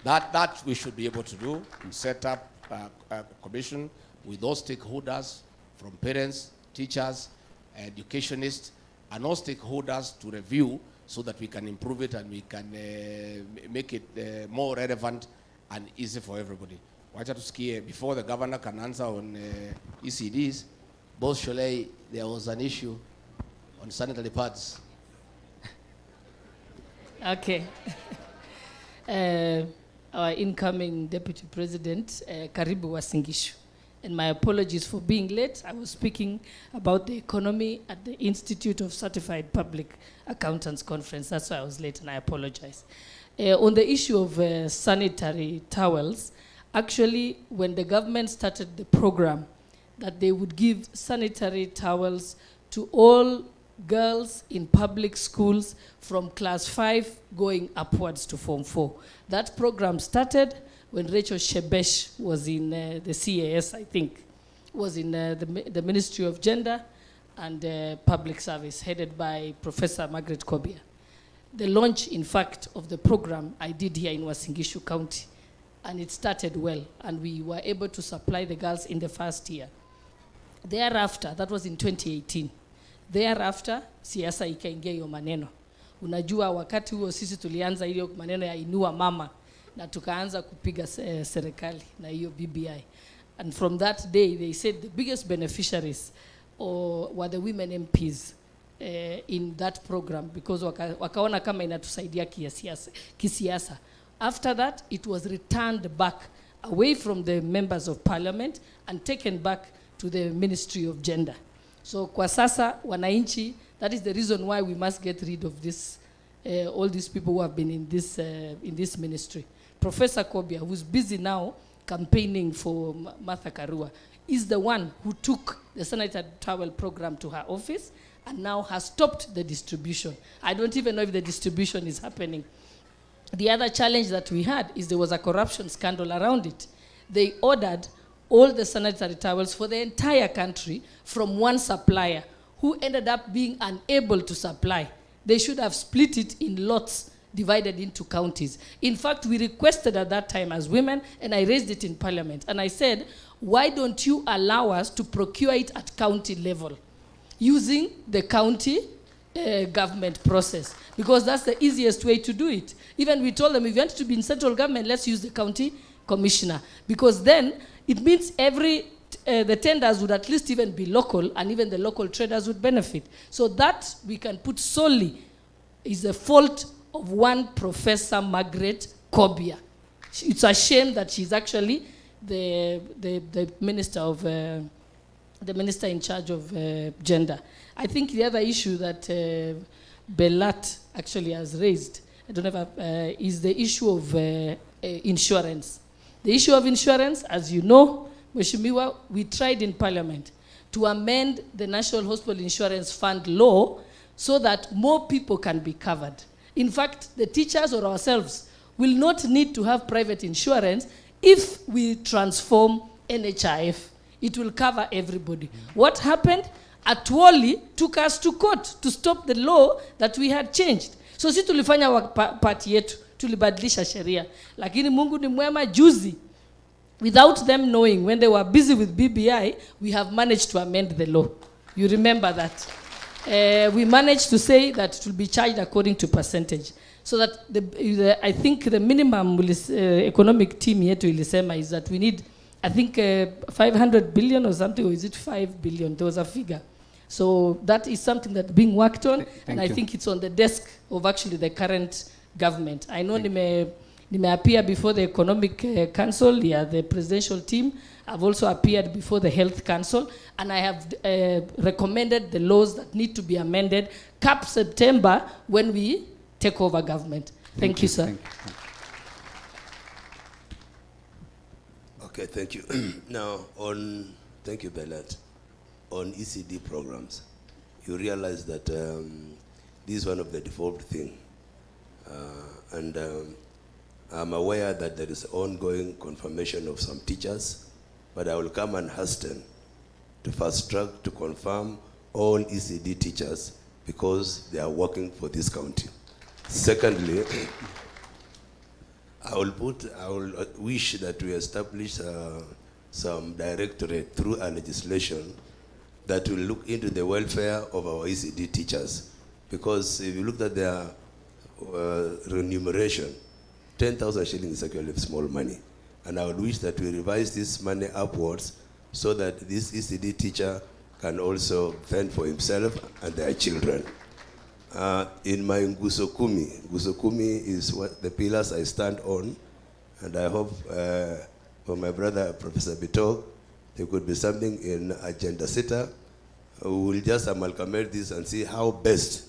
That we should be able to do. Set up a commission with those stakeholders, from parents, teachers, educationists, and all stakeholders to review so that we can improve it and we can make it more relevant and easy for everybody. Wacha tusikie, before the governor can answer on ECDs, Both Sholei, there was an issue on sanitary pads. Okay. Our incoming Deputy President, Karibu Uasin-Gishu. And my apologies for being late. I was speaking about the economy at the Institute of Certified Public Accountants Conference. That's why I was late, and I apologize. On the issue of sanitary towels, actually, when the government started the program, that they would give sanitary towels to all girls in public schools from class 5 going upwards to Form 4. That program started when Rachel Shebesh was in the CAS, I think, was in the Ministry of Gender and Public Service, headed by Professor Margaret Kobia. The launch, in fact, of the program I did here in Uasin-Gishu County, and it started well, and we were able to supply the girls in the first year. Thereafter, that was in 2018. Thereafter, siasa ikaingia hiyo maneno. Unajua wakati huo sisi tulianza hiyo maneno ya inua mama, na tukaanza kupiga serikali na hiyo BBI. And from that day, they said the biggest beneficiaries were the women MPs in that program, because wakaona kama inatusaidia kisiasa. After that, it was returned back away from the members of parliament and taken back to the Ministry of Gender. So kwa sasa wananchi, that is the reason why we must get rid of this, all these people who have been in this ministry. Professor Kobia, who's busy now campaigning for Martha Karua, is the one who took the sanitary towel program to her office and now has stopped the distribution. I don't even know if the distribution is happening. The other challenge that we had is there was a corruption scandal around it. They ordered all the sanitary towels for the entire country from one supplier who ended up being unable to supply. They should have split it in lots, divided into counties. In fact, we requested at that time as women, and I raised it in parliament, and I said, why don't you allow us to procure it at county level using the county government process? Because that's the easiest way to do it. Even we told them, if you want to be in central government, let's use the county commissioner. Because then it means the tenders would at least even be local, and even the local traders would benefit. So that we can put solely is the fault of one Professor Margaret Kobia. It's a shame that she's actually the minister of the minister in charge of gender. I think the other issue that Belat actually has raised, I don't know if, is the issue of insurance. The issue of insurance, as you know, Mheshimiwa, we tried in Parliament to amend the National Hospital Insurance Fund law so that more people can be covered. In fact, the teachers or ourselves will not need to have private insurance if we transform NHIF. It will cover everybody. What happened? Atwoli took us to court to stop the law that we had changed. So si tulifanya party yetu, tulibadilisha sheria. Lakini Mungu ni mwema, juzi, without them knowing, when they were busy with BBI, we have managed to amend the law. You remember that. We managed to say that it will be charged according to percentage. So that I think the minimum economic team yetu ilisema is that we need, I think 500 billion or something, or is it 5 billion? There was a figure. So that is something that's being worked on, and I think it's on the desk of actually the current government. I know nime appear before the Economic Council, the presidential team. I've also appeared before the Health Council, and I have recommended the laws that need to be amended cap September when we take over government. Thank you, sir. Thank you. Okay, thank you. Now, thank you, Belat. On ECD programs, you realize that this is one of the default thing. And I'm aware that there is ongoing confirmation of some teachers, but I will come and hasten to fast track to confirm all ECD teachers because they are working for this county. Secondly, I will wish that we establish some directorate through a legislation that will look into the welfare of our ECD teachers. Because if you look at their remuneration, 10,000 shillings is actually small money. And I would wish that we revise this money upwards so that this ECD teacher can also fend for himself and their children. In my Nguzo Kumi is what the pillars I stand on, and I hope for my brother Professor Bito, there could be something in agenda sitter. We will just amalgamate this and see how best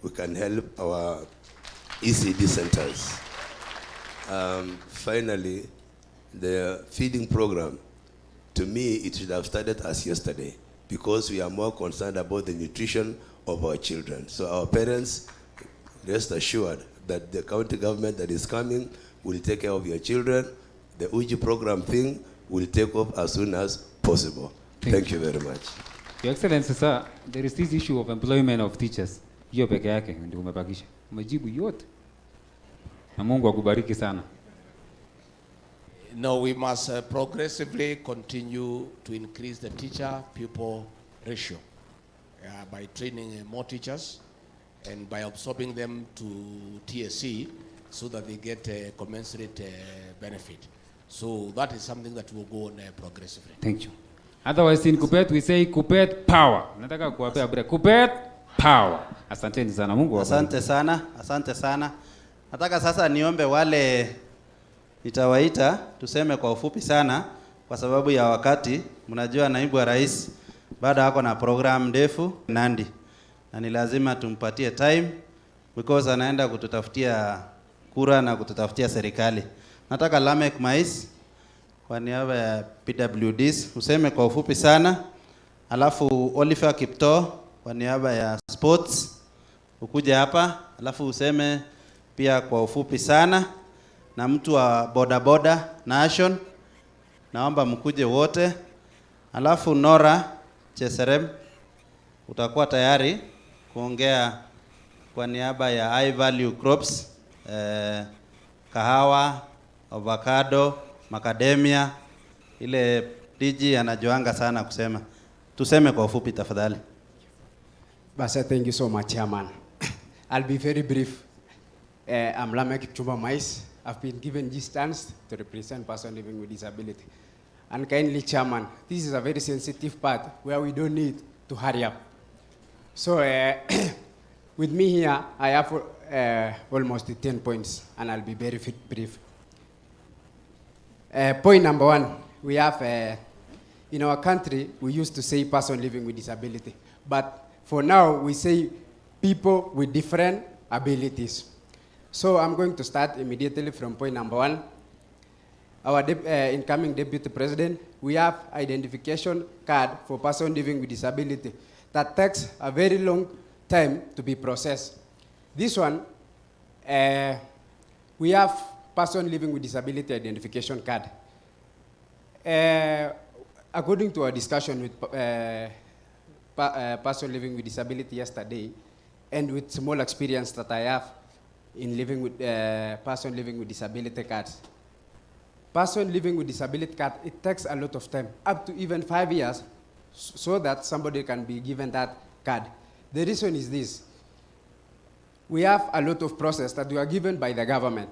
we can help our ECD centers. Finally, the feeding program, to me, it should have started as yesterday, because we are more concerned about the nutrition of our children. So our parents, rest assured that the county government that is coming will take care of your children. The Uji program thing will take off as soon as possible. Thank you very much. Your Excellency, sir, there is this issue of employment of teachers. Hiyo peke yake ndio umebakisha. Umejibu yote. Na Mungu akubariki sana. No, we must progressively continue to increase the teacher-pupil ratio by training more teachers and by absorbing them to TSC so that they get a commensurate benefit. So that is something that will go on progressively. Thank you. Otherwise in Kupet we say Kupet power. Nataka kuwapea break. Kupet power. Asanteni sana. Mungu Asante sana. Asante sana. Nataka sasa niombe wale nitawaita tuseme kwa ufupi sana kwa sababu ya wakati. Mnajua naibu wa rais baada hako na program ndefu Nandi. Na ni lazima tumpatie time because anaenda kututafutia kura na kututafutia serikali. Nataka Lamek Mais kwa niaba ya PWDs useme kwa ufupi sana. Alafu Oliver Kipto kwa niaba ya sports ukuje hapa. Alafu useme pia kwa ufupi sana. Na mtu wa boda boda nation naomba mkuje wote. Alafu Nora Cheserem utakuwa tayari kuongea kwa niaba ya high value crops, kahawa, avocado, macadamia. Ile DG anajuanga sana kusema. Tuseme kwa ufupi tafadhali. Basa, thank you so much, Chairman. I'll be very brief. I'm Lamek Kipchumba Mais. I've been given this chance to represent person living with disability. And kindly, Chairman, this is a very sensitive part where we don't need to hurry up. So with me here, I have almost 10 points, and I'll be very brief. Point number one, we have, in our country, we used to say person living with disability. But for now, we say people with different abilities. So I'm going to start immediately from point number one. Our incoming Deputy President, we have identification card for person living with disability that takes a very long time to be processed. This one, we have person living with disability identification card. According to our discussion with person living with disability yesterday, and with small experience that I have in living with person living with disability cards. Person living with disability card, it takes a lot of time, up to even 5 years, so that somebody can be given that card. The reason is this. We have a lot of process that we are given by the government.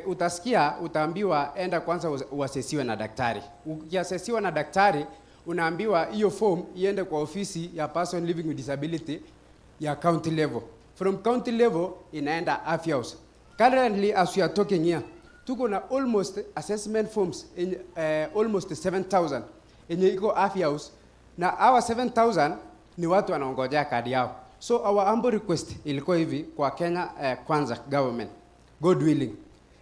Utasikia, utaambiwa, enda kwanza uasesiwe na daktari. Ukiasesiwa na daktari, unaambiwa hiyo form iende kwa ofisi ya person living with disability ya county level. From county level, inaenda Afya House. Currently, as we are talking here, tuko na almost assessment forms in almost 7,000 yenye iko Afya House, na our 7,000 ni watu wanaongojea kadi yao. So our humble request ilikuwa hivi kwa Kenya Kwanza government, God willing,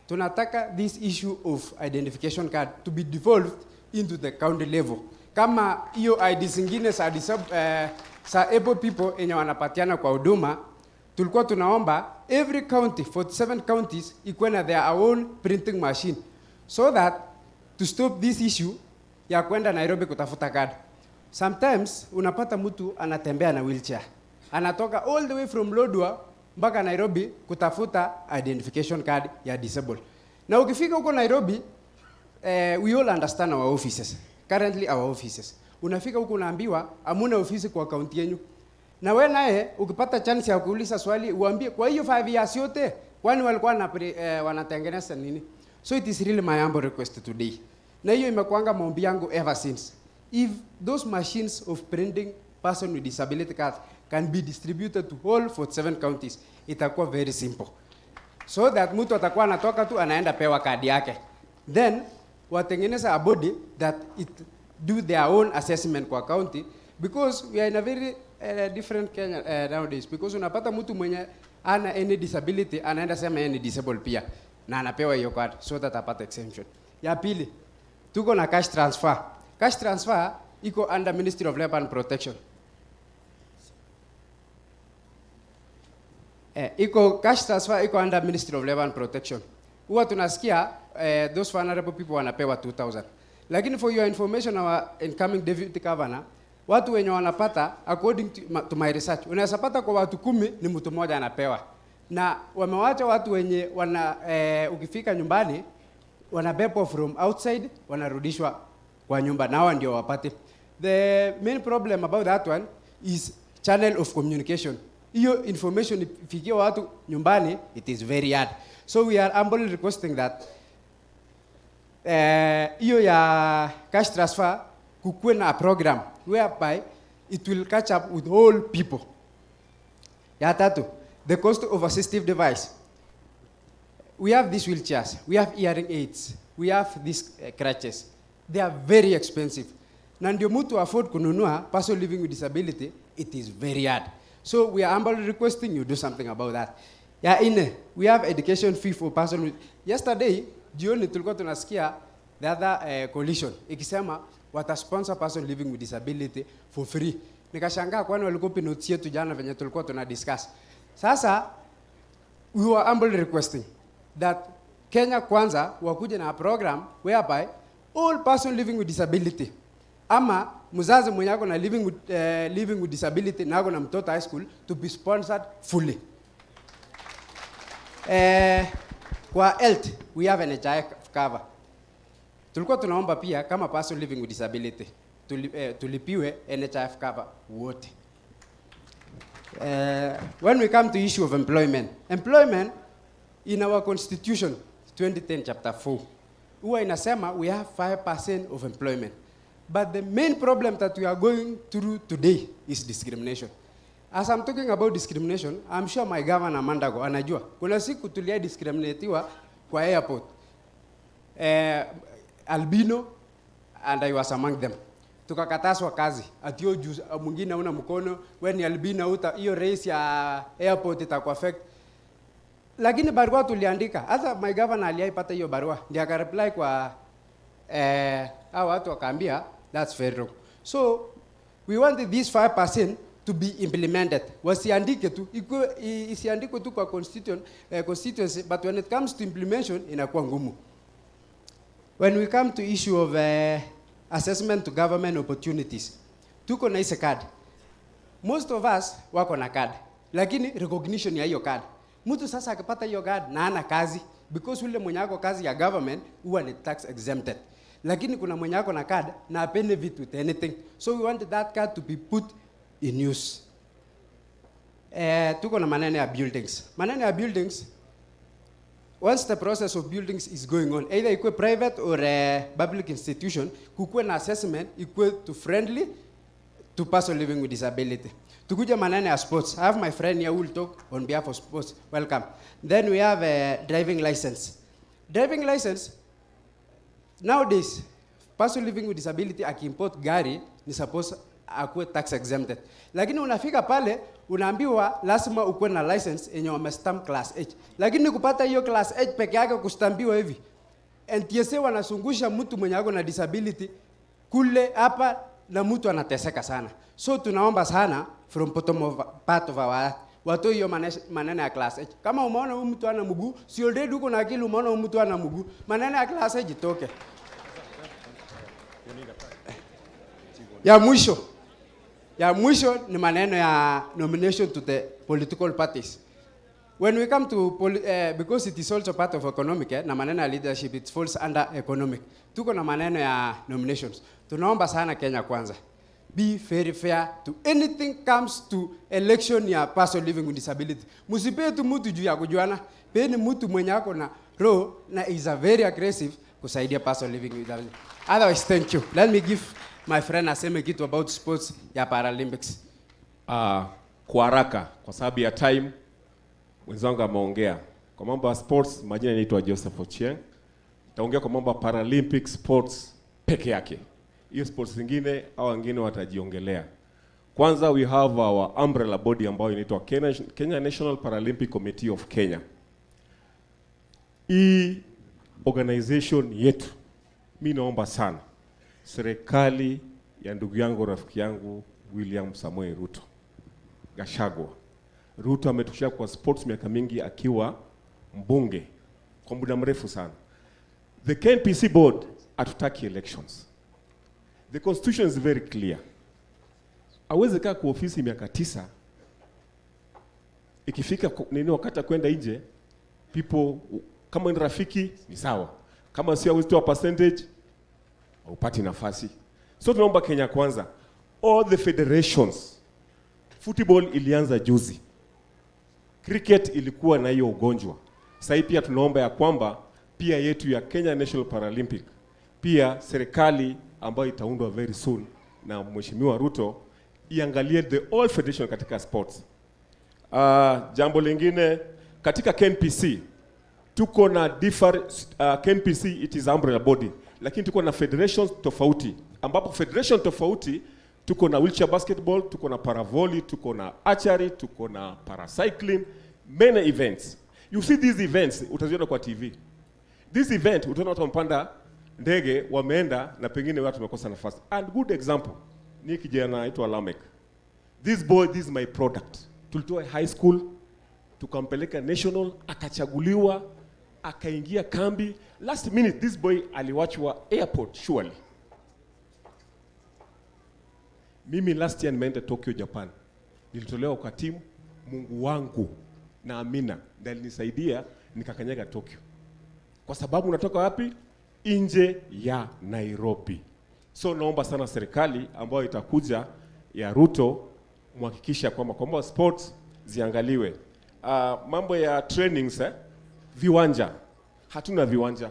tunataka this issue of identification card to be devolved into the county level. Kama hiyo ID zingine sa able people yenye wanapatiana kwa huduma, tulikuwa tunaomba every county, 47 counties, ikuwe na their own printing machine, so that to stop this issue ya kwenda Nairobi kutafuta card. Sometimes unapata mtu anatembea na wheelchair, anatoka all the way from Lodwar mpaka Nairobi kutafuta identification card ya disabled. Na ukifika huko Nairobi, we all understand our offices, currently our offices. Unafika huko unaambiwa hamuna ofisi kwa county yenu. Na wewe naye ukipata chance ya kuuliza swali uambie kwa hiyo 5 years yote kwani walikuwa wanatengeneza nini? So it is really my humble request today. Na hiyo imekuanga maombi yangu ever since. If those machines of printing person with disability cards can be distributed to all 47 counties. Itakuwa very simple. So that mtu atakuwa anatoka tu anaenda pewa kadi yake. Then watengeneza a body that it do their own assessment kwa county, because we are in a very different Kenya nowadays, because unapata mtu mwenye ana any disability anaenda sema yeye ni disabled pia na anapewa hiyo card so that apata exemption. Ya pili, tuko na cash transfer. Cash transfer iko under Ministry of Labor and Protection. Cash transfer iko under Ministry of Labor and Protection. Huwa tunasikia those vulnerable people wanapewa 2,000. Lakini for your information, our incoming deputy governor, watu wenye wanapata according to my research, unaweza pata kwa watu 10 ni mtu mmoja anapewa. Na wamewacha watu wenye wana ukifika nyumbani wanabebwa from outside wanarudishwa kwa nyumba na hao ndio wapate. The main problem about that one is channel of communication. Hiyo information ifikie watu nyumbani, it is very hard. So we are humbly requesting that hiyo ya cash transfer kukuwe na program whereby it will catch up with all people. Ya tatu, the cost of assistive device. We have these wheelchairs, we have hearing aids, we have these crutches. They are very expensive. Na ndio mtu afford kununua person living with disability, it is very hard. So we are humbly requesting you do something about that. Ya ine, we have education fee for person with... Yesterday, jioni tulikuwa tunasikia the other coalition ikisema watasponsor person living with disability for free. Nikashangaa kwani walikuwa notes yetu jana venye tulikuwa tunadiscuss. Sasa we were humbly requesting that Kenya Kwanza wakuje na program whereby all person living with disability ama mzazi mwenye ako na living with disability na ako na mtoto high school to be sponsored fully. Kwa health we have NHIF cover. Tulikuwa tunaomba pia kama person living with disability tulipiwe NHIF cover wote. When we come to issue of employment in our constitution 2010 chapter 4 huwa inasema we have 5% of employment, but the main problem that we are going through today is discrimination. As I'm talking about discrimination, I'm sure my governor Mandago anajua kuna siku tulia discriminatiwa kwa airport, albino, and I was among them. Tukakataswa kazi atio mwingine una mkono, when ni albino uta hiyo race ya airport itakuwa affect. Lakini barua tuliandika, hata my governor aliyaipata hiyo barua ndio akareply kwa hao watu wakaambia that's very wrong. So we wanted this 5% to be implemented. Wasiandike tu, isiandike tu kwa constituency, but when it comes to implementation inakuwa ngumu. When we come to issue of assessment to government opportunities, tuko na hizo card. Most of us wako na card, lakini recognition ya hiyo card. Mtu sasa akipata hiyo card na ana kazi, because ule mwenye ako kazi ya government huwa ni tax exempted. Lakini kuna mwenye ako na card na benefit with anything. So we want that card to be put in use. Tuko na maneno ya buildings. Maneno ya buildings, once the process of buildings is going on, either ikwe private or public institution, kukuwe na assessment ikwe to friendly to person living with disability. Tukuja maneno ya sports. I have my friend here who will talk on behalf of sports. Welcome. Then we have a driving license. Driving license, nowadays, person living with disability akiimport gari ni suppose akuwe tax exempted. Lakini unafika pale unaambiwa lazima ukuwe na license yenye wamestamp class H. Lakini kupata hiyo class H peke yake kustambiwa hivi, NTSA wanasungusha mtu mwenye ako na disability kule hapa na mtu anateseka sana. So tunaomba sana from bottom of part of our watu hiyo maneno ya class H. Kama umeona huyu mtu ana mguu, si already uko na akili umeona huyu mtu ana mguu, maneno ya class H itoke. Ya mwisho ni maneno ya nomination to the political parties. When we come to because it is also part of economic, na maneno ya leadership, it falls under economic. Tuko na maneno ya nominations. Tunaomba sana Kenya Kwanza, be very fair to anything comes to election ya person living with disability. Musipe tu mtu juu ya kujuana, peni mtu mwenye ako na roho na is a very aggressive kusaidia person living with disability. Otherwise, thank you. Let me give my friend aseme kitu about sports ya Paralympics. Kwa haraka kwa sababu ya time wenzangu ameongea. Kwa mambo ya sports majina naitwa Joseph Ochieng. Taongea kwa mambo ya Paralympic sports peke yake. Hiyo sports zingine au wengine watajiongelea. Kwanza we have our umbrella body ambayo inaitwa Kenya National Paralympic Committee of Kenya. Hii organization yetu, mimi naomba sana serikali ya ndugu yangu rafiki yangu William Samoei Ruto, Gachagua. Ruto ametushia kwa sports miaka mingi akiwa mbunge kwa muda mrefu sana. The KNPC board hatutaki elections. The constitution is very clear. Hawezi kaa kwa ofisi miaka 9. Ikifika nini wakati kwenda nje, people kama ni rafiki ni sawa. Kama sio hawezi toa percentage, haupati nafasi. So tunaomba Kenya kwanza. All the federations. Football ilianza juzi. Cricket ilikuwa na hiyo ugonjwa. Sasa pia tunaomba ya kwamba pia yetu ya Kenya National Paralympic, pia serikali ambayo itaundwa very soon na Mheshimiwa Ruto iangalie the all federation katika sports. Jambo lingine katika KNPC tuko na KNPC it is umbrella body, lakini tuko na federations tofauti, ambapo federation tofauti tuko na wheelchair basketball, tuko na paravolley, tuko na archery, tuko na paracycling, many events. You see these events utaziona kwa TV. This event utaona watu wampanda ndege wameenda na pengine watu wamekosa nafasi. And good example ni kijana anaitwa Lamek. This boy, this is my product. Tulitoa high school tukampeleka national, akachaguliwa, akaingia kambi. Last minute this boy aliwachwa airport surely. Mimi last year nimeenda Tokyo, Japan. Nilitolewa kwa timu, Mungu wangu na Amina ndiye alinisaidia nikakanyaga Tokyo. Kwa sababu unatoka wapi? Nje ya Nairobi. So naomba sana serikali ambayo itakuja ya Ruto muhakikisha kwamba sports ziangaliwe. Mambo ya trainings, viwanja. Hatuna viwanja.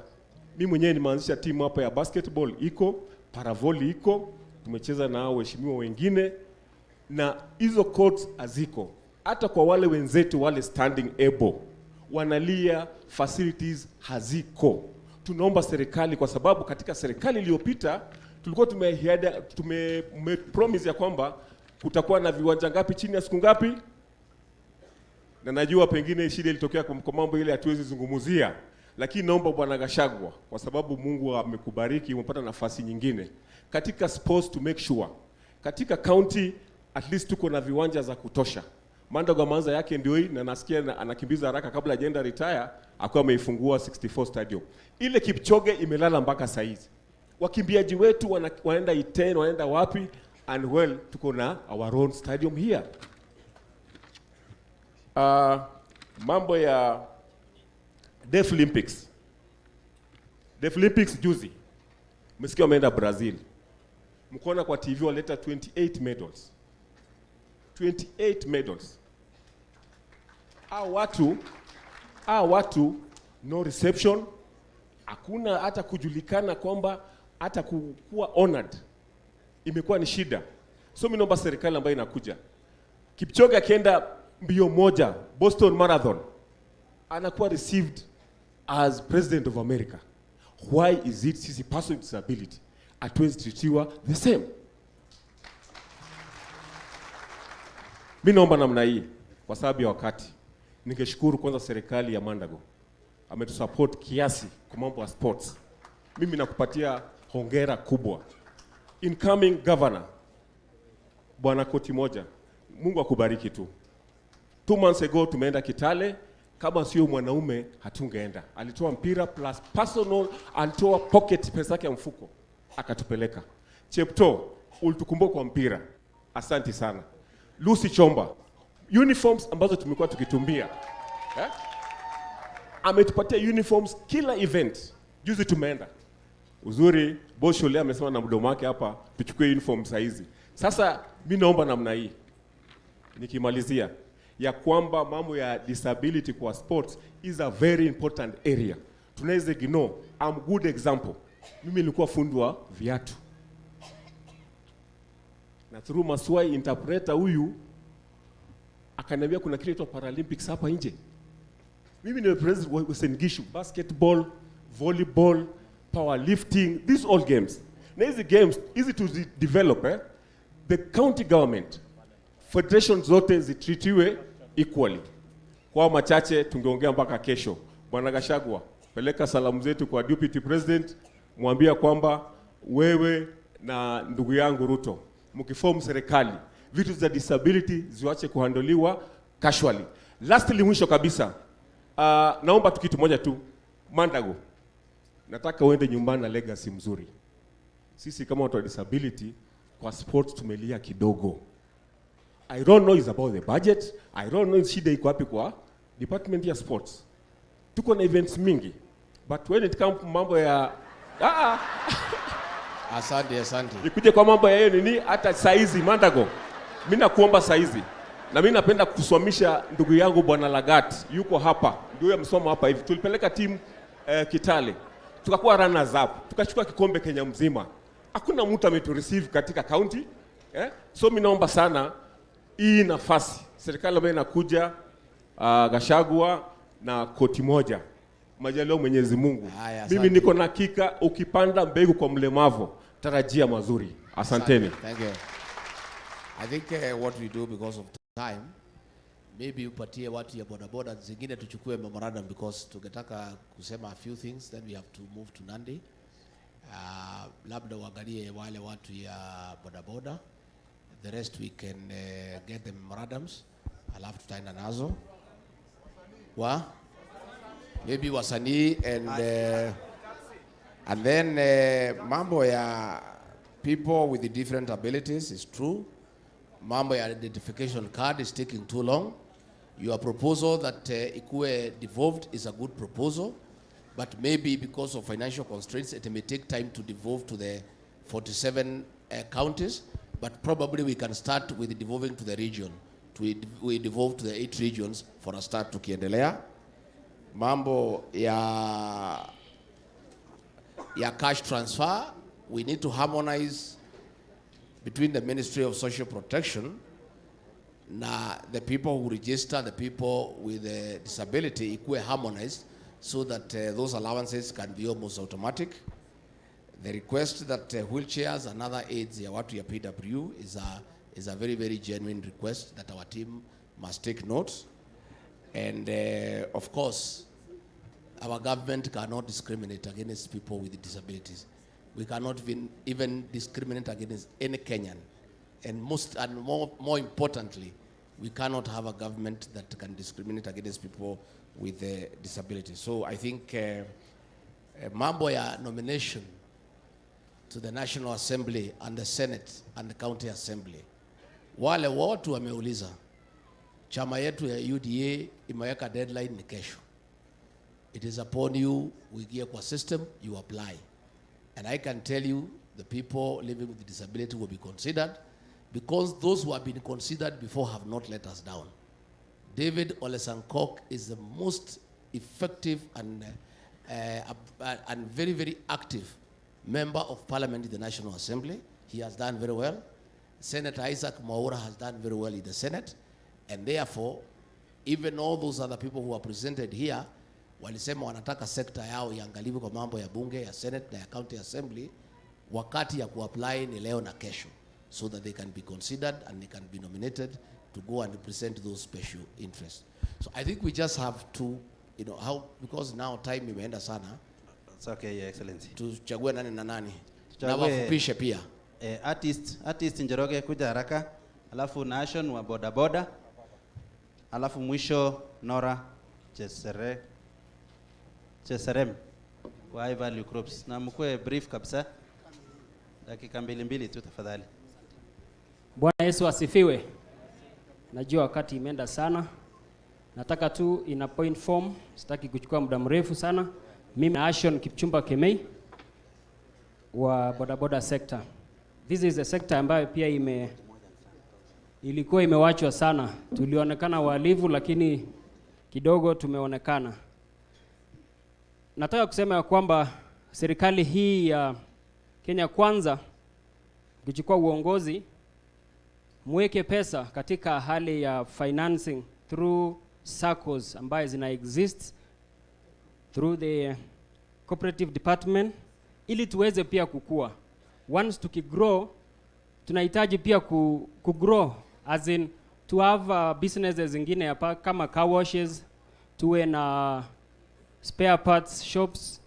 Mimi mwenyewe nimeanzisha timu hapa ya basketball iko, paravolley iko, tumecheza na waheshimiwa wengine na hizo courts haziko. Hata kwa wale wenzetu wale standing able wanalia facilities haziko. Tunaomba serikali, kwa sababu katika serikali iliyopita tulikuwa tumepromise ya kwamba kutakuwa na viwanja ngapi chini ya siku ngapi, na najua pengine shida ilitokea kwa mambo ile hatuwezi zungumzia, lakini naomba Bwana Gachagua, kwa sababu Mungu amekubariki umepata nafasi nyingine katika sports, to make sure katika county at least tuko na viwanja za kutosha. Mandago manza yake ndio hii, na nasikia anakimbiza haraka kabla agenda retire akawa ameifungua 64 stadium. Ile Kipchoge imelala mpaka saa hizi. Wakimbiaji wetu wanaenda Iten, wanaenda wapi? And well, tuko na our own stadium here. Mambo ya Deaf Olympics. Deaf Olympics juzi. Msikia wameenda Brazil. Mkoona kwa TV waleta 28 medals. 28 medals. Watu no reception, hakuna hata kujulikana kwamba hata kuwa honored. Imekuwa ni shida. So mimi naomba serikali ambayo inakuja, Kipchoge akienda mbio moja Boston Marathon anakuwa received as president of America. Why is it sisi person with disability hatuwezi treatiwa the same? Mimi naomba namna hii kwa sababu ya wakati. Ningeshukuru kwanza serikali ya Mandago ametusupport kiasi kwa mambo ya sports. Mimi nakupatia hongera kubwa. Incoming governor Bwana Koti moja, Mungu akubariki tu. 2 months ago tumeenda Kitale, kama sio mwanaume hatungeenda. Alitoa mpira plus personal, alitoa pocket pesa yake ya mfuko akatupeleka. Chepto ulitukumbuka kwa mpira. Asante sana. Lucy Chomba, uniforms ambazo tumekuwa tukitumia. Ametupatia uniforms kila event. Juzi tumeenda. Uzuri Bosho leo amesema na mdomo wake hapa tuchukue uniforms hizi. Sasa mimi naomba namna hii. Nikimalizia ya kwamba mambo ya disability kwa sports is a very important area. Tunaweza ignore. I'm good example. Mimi nilikuwa fundi wa viatu. na through Maswai interpreter huyu akaniambia kuna kitu inaitwa Paralympics hapa nje. Mimi ni president wa Uasin-Gishu, basketball, volleyball, powerlifting, these all games. Na hizi games easy to develop, the county government, federation zote zitritiwe equally. Kwa machache tungeongea mpaka kesho. Bwana Gachagua, peleka salamu zetu kwa deputy president, mwambia kwamba wewe na ndugu yangu Ruto mkiform serikali, vitu za disability ziwache kuhandoliwa casually. Lastly, mwisho kabisa, naomba tu kitu moja tu, Mandago, nataka uende nyumbani na legacy mzuri. Sisi kama watu wa disability kwa sports tumelia kidogo. I don't know is about the budget. I don't know shida iko wapi kwa department ya sports. Tuko na events mingi, but when it comes mambo ya Asante. Nikuje kwa mambo ya yeye nini, hata saizi Mandago, mimi nakuomba saizi, na mimi napenda kuswamisha ndugu yangu Bwana Lagat, yuko hapa, ndio amesoma hapa hivi. Tulipeleka timu Kitale, tukakuwa runners up, tukachukua kikombe Kenya mzima. Hakuna mtu ametureceive katika county, so mimi naomba sana hii nafasi serikali ambayo inakuja, Gachagua na koti moja, majaliwa Mwenyezi Mungu. Mimi niko na hakika ukipanda mbegu kwa mlemavu tarajia mazuri. Asanteni. Thank you. I think what we do because of time, maybe upatie watu ya bodaboda zingine tuchukue memorandum, because tungetaka kusema a few things, then we have to move to Nandi. Labda uangalie wale watu ya bodaboda, the rest we can get the memorandums, alafu tutaenda nazo maybe wasanii and then mambo ya people with the different abilities is true. Mambo ya identification card is taking too long. Your proposal that ikue devolved is a good proposal, but maybe because of financial constraints it may take time to devolve to the 47 counties, but probably we can start with devolving to the region. We devolve to the 8 regions for a start tukiendelea. Mambo ya cash transfer, we need to harmonize between the Ministry of Social Protection na the people who register the people with a disability, ikuwe harmonized so that those allowances can be almost automatic. The request that wheelchairs and other aids ya watu ya PW is a very, very genuine request that our team must take note. And of course, our government cannot discriminate against people with disabilities. We cannot even discriminate against any Kenyan. And more importantly, we cannot have a government that can discriminate against people with disabilities. So I think mambo ya nomination to the National Assembly and the Senate and the County Assembly, wale watu wameuliza, chama yetu ya UDA imeweka deadline ni kesho. It is upon you, uingie kwa system, you apply. And I can tell you, the people living with disability will be considered, because those who have been considered before have not let us down. David Olesankok is the most effective and very, very active member of Parliament in the National Assembly. He has done very well. Senator Isaac Mwaura has done very well in the Senate. And therefore, even all those other people who are presented here, walisema wanataka sekta yao iangaliwe kwa mambo ya bunge, ya Senate na ya County Assembly, wakati ya kuapply ni leo na kesho, so that they can be considered and they can be nominated to go and represent those special interests. So I think we just have to, because now time imeenda sana. It's okay, Your Excellency. Tuchague nani na nani. Na wafupishe pia. Artist Njoroge kuja haraka, alafu Nation wa boda boda, alafu mwisho Nora Cheserem wa High Value Crops. Na mkue brief kabisa, dakika mbili tu tafadhali. Bwana Yesu asifiwe. Najua wakati imeenda sana. Nataka tu ina point form, sitaki kuchukua muda mrefu sana. Mimi Nation Kipchumba Kemei wa bodaboda sector. This is a sector ambayo pia ilikuwa imewachwa sana. Tulionekana walivu, lakini kidogo tumeonekana. Nataka kusema ya kwamba serikali hii ya Kenya Kwanza kuchukua uongozi muweke pesa katika hali ya financing through SACCOs ambaye zina exist through the cooperative department, ili tuweze pia kukua. Once tukigrow, tunahitaji pia kugrow as in to have businesses zingine hapa kama car washes, tuwe na spare parts shops,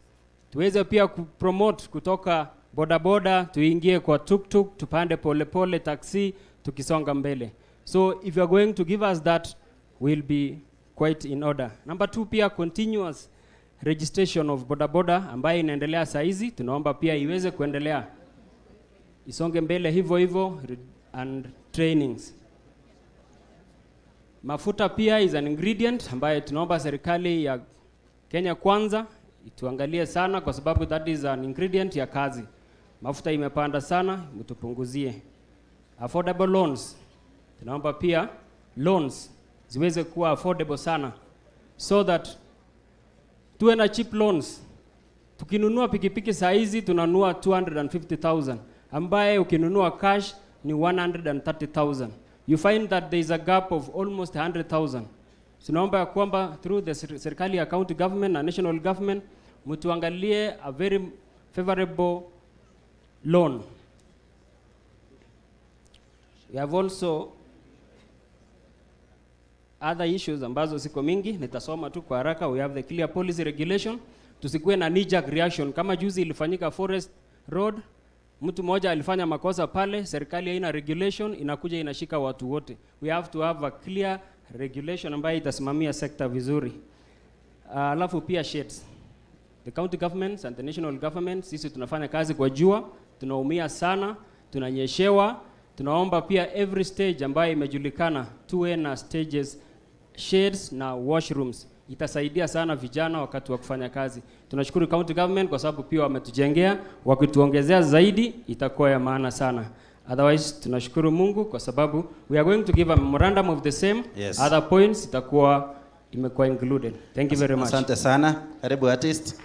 tuweze pia kupromote kutoka bodaboda tuingie kwa tuk-tuk, tupande pole taxi tukisonga mbele. So if you are going to give us that, we'll be quite in order. Number 2, pia continuous registration of bodaboda ambayo inaendelea saizi, tunaomba pia iweze kuendelea, isonge mbele hivyo and trainings. Mafuta pia is an ingredient ambaye tunaomba serikali ya Kenya Kwanza ituangalie sana, kwa sababu that is an ingredient ya kazi. Mafuta imepanda sana, mtupunguzie. Affordable loans, tunaomba pia loans ziweze kuwa affordable sana, so that tuwe na cheap loans. Tukinunua pikipiki saa hizi tunanunua 250,000 ambaye ukinunua cash ni 130,000. You find that there is a gap of almost 100,000. Tunaomba ya kwamba through the serikali ya county government na national government mtuangalie a very favorable loan. We have also other issues ambazo siko mingi, nitasoma tu kwa haraka. We have the clear policy regulation. Tusikuwe na knee-jerk reaction kama juzi ilifanyika Forest Road. Mtu mmoja alifanya makosa pale, serikali haina regulation, inakuja inashika watu wote. We have to have a clear regulation ambayo itasimamia sekta vizuri. Alafu pia sheds. The county governments and the national government, sisi tunafanya kazi kwa jua, tunaumia sana, tunanyeshewa. Tunaomba pia every stage ambayo imejulikana tuwe na stages, sheds na washrooms. Itasaidia sana vijana wakati wa kufanya kazi. Tunashukuru county government kwa sababu pia wametujengea, wakituongezea zaidi itakuwa ya maana sana. Otherwise tunashukuru Mungu kwa sababu we are going to give a memorandum of the same. Yes. Other points itakuwa imekuwa included. Thank you very much. Asante sana. Karibu artist.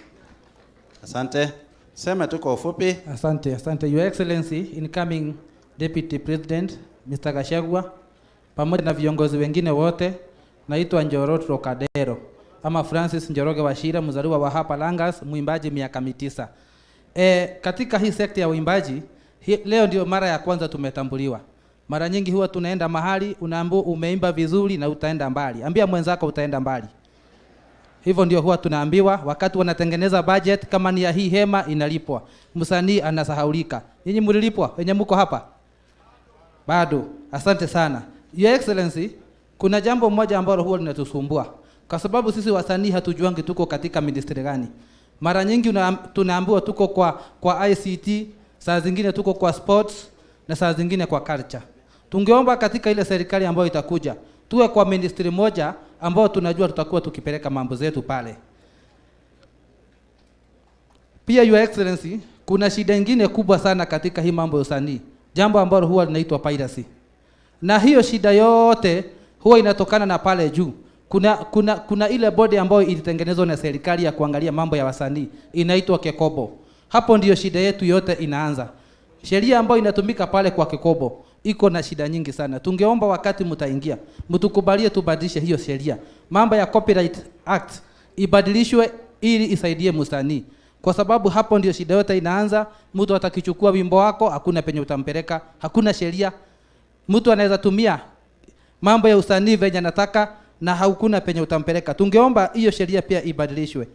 Asante. Sema tu kwa ufupi. Asante. Your Excellency, incoming Deputy President Mr. Gachagua, pamoja na viongozi wengine wote, naitwa Njoroge Rokadero ama Francis Njoroge Wachira, mzaliwa wa hapa Langas, muimbaji miaka 9. Katika hii sekta ya uimbaji, leo ndio mara ya kwanza tumetambuliwa. Mara nyingi huwa tunaenda mahali unaambiwa umeimba vizuri na utaenda mbali. Ambia mwenzako utaenda mbali. Hivyo ndio huwa tunaambiwa wakati wanatengeneza budget, kama ni ya hii hema inalipwa. Msanii anasahaulika. Nyinyi mlilipwa wenye mko hapa? Bado. Asante sana. Your Excellency, kuna jambo moja ambalo huwa linatusumbua. Kwa sababu sisi wasanii hatujuangi tuko katika ministry gani. Mara nyingi tunaambiwa tuko kwa ICT, saa zingine tuko kwa sports na saa zingine kwa culture. Tungeomba katika ile serikali ambayo itakuja tuwe kwa ministry moja ambao tunajua tutakuwa tukipeleka mambo zetu pale. Pia Your Excellency, kuna shida nyingine kubwa sana katika hii mambo ya usanii. Jambo ambalo huwa linaitwa piracy. Na hiyo shida yote huwa inatokana na pale juu. Kuna ile bodi ambayo ilitengenezwa na serikali ya kuangalia mambo ya wasanii, inaitwa Kekobo. Hapo ndiyo shida yetu yote inaanza. Sheria ambayo inatumika pale kwa Kekobo iko na shida nyingi sana. Tungeomba wakati mtaingia, mtukubalie tubadilishe hiyo sheria. Mambo ya Copyright Act ibadilishwe ili isaidie msanii. Kwa sababu hapo ndio shida yote inaanza. Mtu atakichukua wimbo wako, hakuna penye utampeleka, hakuna sheria. Mtu anaweza tumia mambo ya usanii venye anataka na hakuna penye utampeleka. Tungeomba hiyo sheria pia ibadilishwe.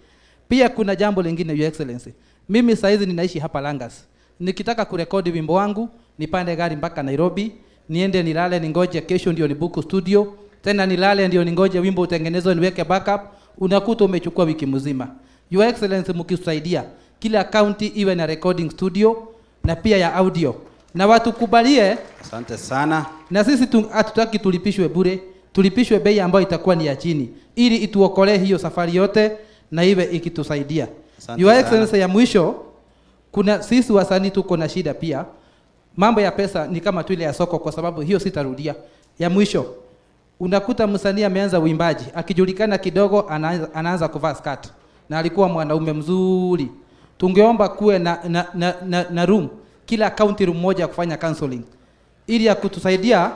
Pia kuna jambo lingine, Your Excellency. Mimi saizi ninaishi hapa Langas. Nikitaka kurekodi wimbo wangu, nipande gari mpaka Nairobi, niende nilale ningoje kesho ndio nibuku studio, tena nilale ndio ningoje wimbo utengenezwe niweke backup, unakuta umechukua wiki mzima. Your Excellency, mkisaidia kila county iwe na recording studio na pia ya audio. Na watu kubalie. Asante sana. Na sisi hatutaki tulipishwe bure, tulipishwe bei ambayo itakuwa ni ya chini ili ituokolee hiyo safari yote na iwe ikitusaidia. Your Excellency, ya mwisho, kuna sisi wasanii tuko na shida pia. Mambo ya pesa ni kama tu ile ya soko, kwa sababu hiyo sitarudia. Ya mwisho, unakuta msanii ameanza uimbaji, akijulikana kidogo anaanza kuvaa skirt na alikuwa mwanaume mzuri. Tungeomba kuwe na room, kila county room moja kufanya counseling. ili ya kutusaidia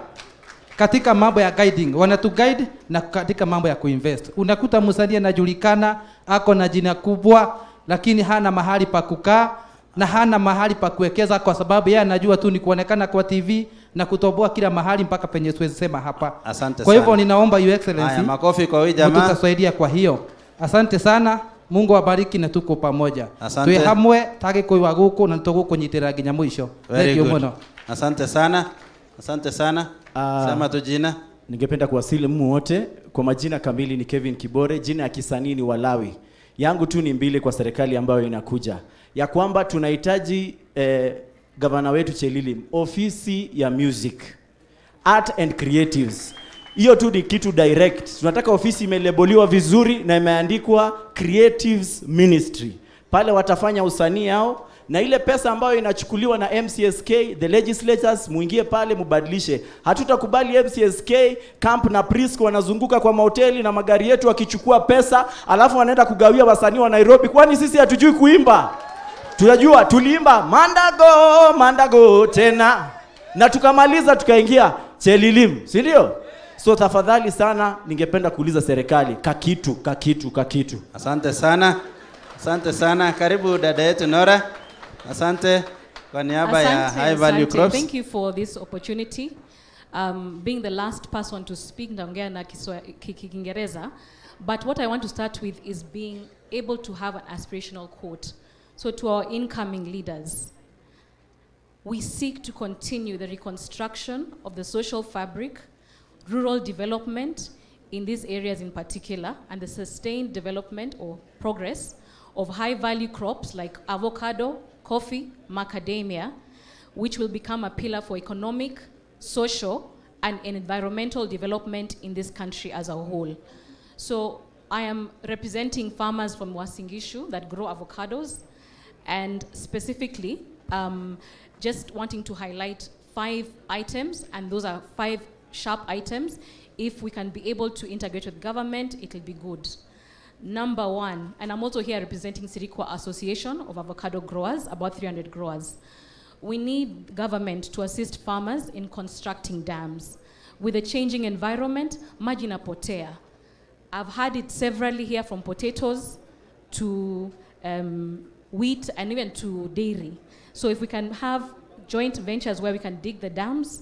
katika mambo ya guiding. Wanatu guide na katika mambo ya kuinvest. Unakuta msanii anajulikana, ako na jina kubwa, lakini hana mahali pa kukaa na hana mahali pa kuwekeza, kwa sababu yeye anajua tu ni kuonekana kwa TV na kutoboa kila mahali mpaka penye siwezi sema hapa. Asante kwa hivyo sana. ninaomba Your Excellency. Haya, makofi kwa huyu jamaa. Tutasaidia kwa hiyo. Asante sana. Mungu awabariki na tuko pamoja. Asante. Tui hamwe tage kuiwa guku na tugukunyitira nginya mwisho. Very good. Asante sana. Asante sana. Sema tu jina. Ningependa kuwasilimu wote. Kwa majina kamili ni Kevin Kibore, jina ya kisanii ni Walawi. Yangu tu ni mbili kwa serikali ambayo inakuja. Ya kwamba tunahitaji gavana wetu Chelili, ofisi ya music, art and creatives. Hiyo tu ni kitu direct. Tunataka ofisi imeleboliwa vizuri na imeandikwa Creatives Ministry. Pale watafanya usanii yao, na ile pesa ambayo inachukuliwa na MCSK, the legislators, muingie pale mubadilishe. Hatutakubali MCSK, Camp na Prisco wanazunguka kwa mahoteli na magari yetu wakichukua pesa, alafu wanaenda kugawia wasanii wa Nairobi. Kwani sisi hatujui kuimba? Tunajua, tuliimba mandago tena, na tukamaliza tukaingia Chelilim, si ndio? So tafadhali sana ningependa kuuliza serikali kakitu. Asante sana. Asante sana. Karibu dada yetu Nora. Asante kwa niaba ya High Value Crops. Thank you for this opportunity. Being the last person to speak naongea na Kiingereza, but what I want to start with is being able to have an aspirational quote. So to our incoming leaders, we seek to continue the reconstruction of the social fabric, rural development in these areas in particular, and the sustained development or progress of high-value crops like avocado, coffee, macadamia, which will become a pillar for economic, social, and environmental development in this country as a whole. So I am representing farmers from Uasin-Gishu that grow avocados, and specifically just wanting to highlight 5 items, and those are 5 sharp items. If we can be able to integrate with government, it will be good. Number 1, and I'm also here representing Sirikwa Association of Avocado Growers, about 300 growers. We need government to assist farmers in constructing dams. With the changing environment, maji inapotea. I've had it severally here, from potatoes to wheat and even to dairy. So if we can have joint ventures where we can dig the dams,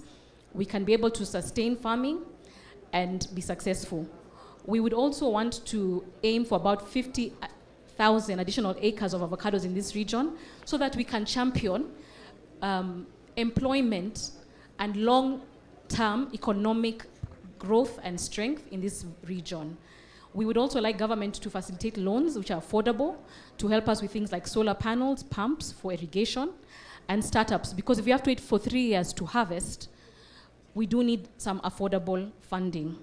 we can be able to sustain farming and be successful. We would also want to aim for about 50,000 additional acres of avocados in this region, so that we can champion employment and long-term economic growth and strength in this region. We would also like government to facilitate loans which are affordable to help us with things like solar panels, pumps for irrigation, and startups, because if we have to wait for 3 years to harvest, we do need some affordable funding.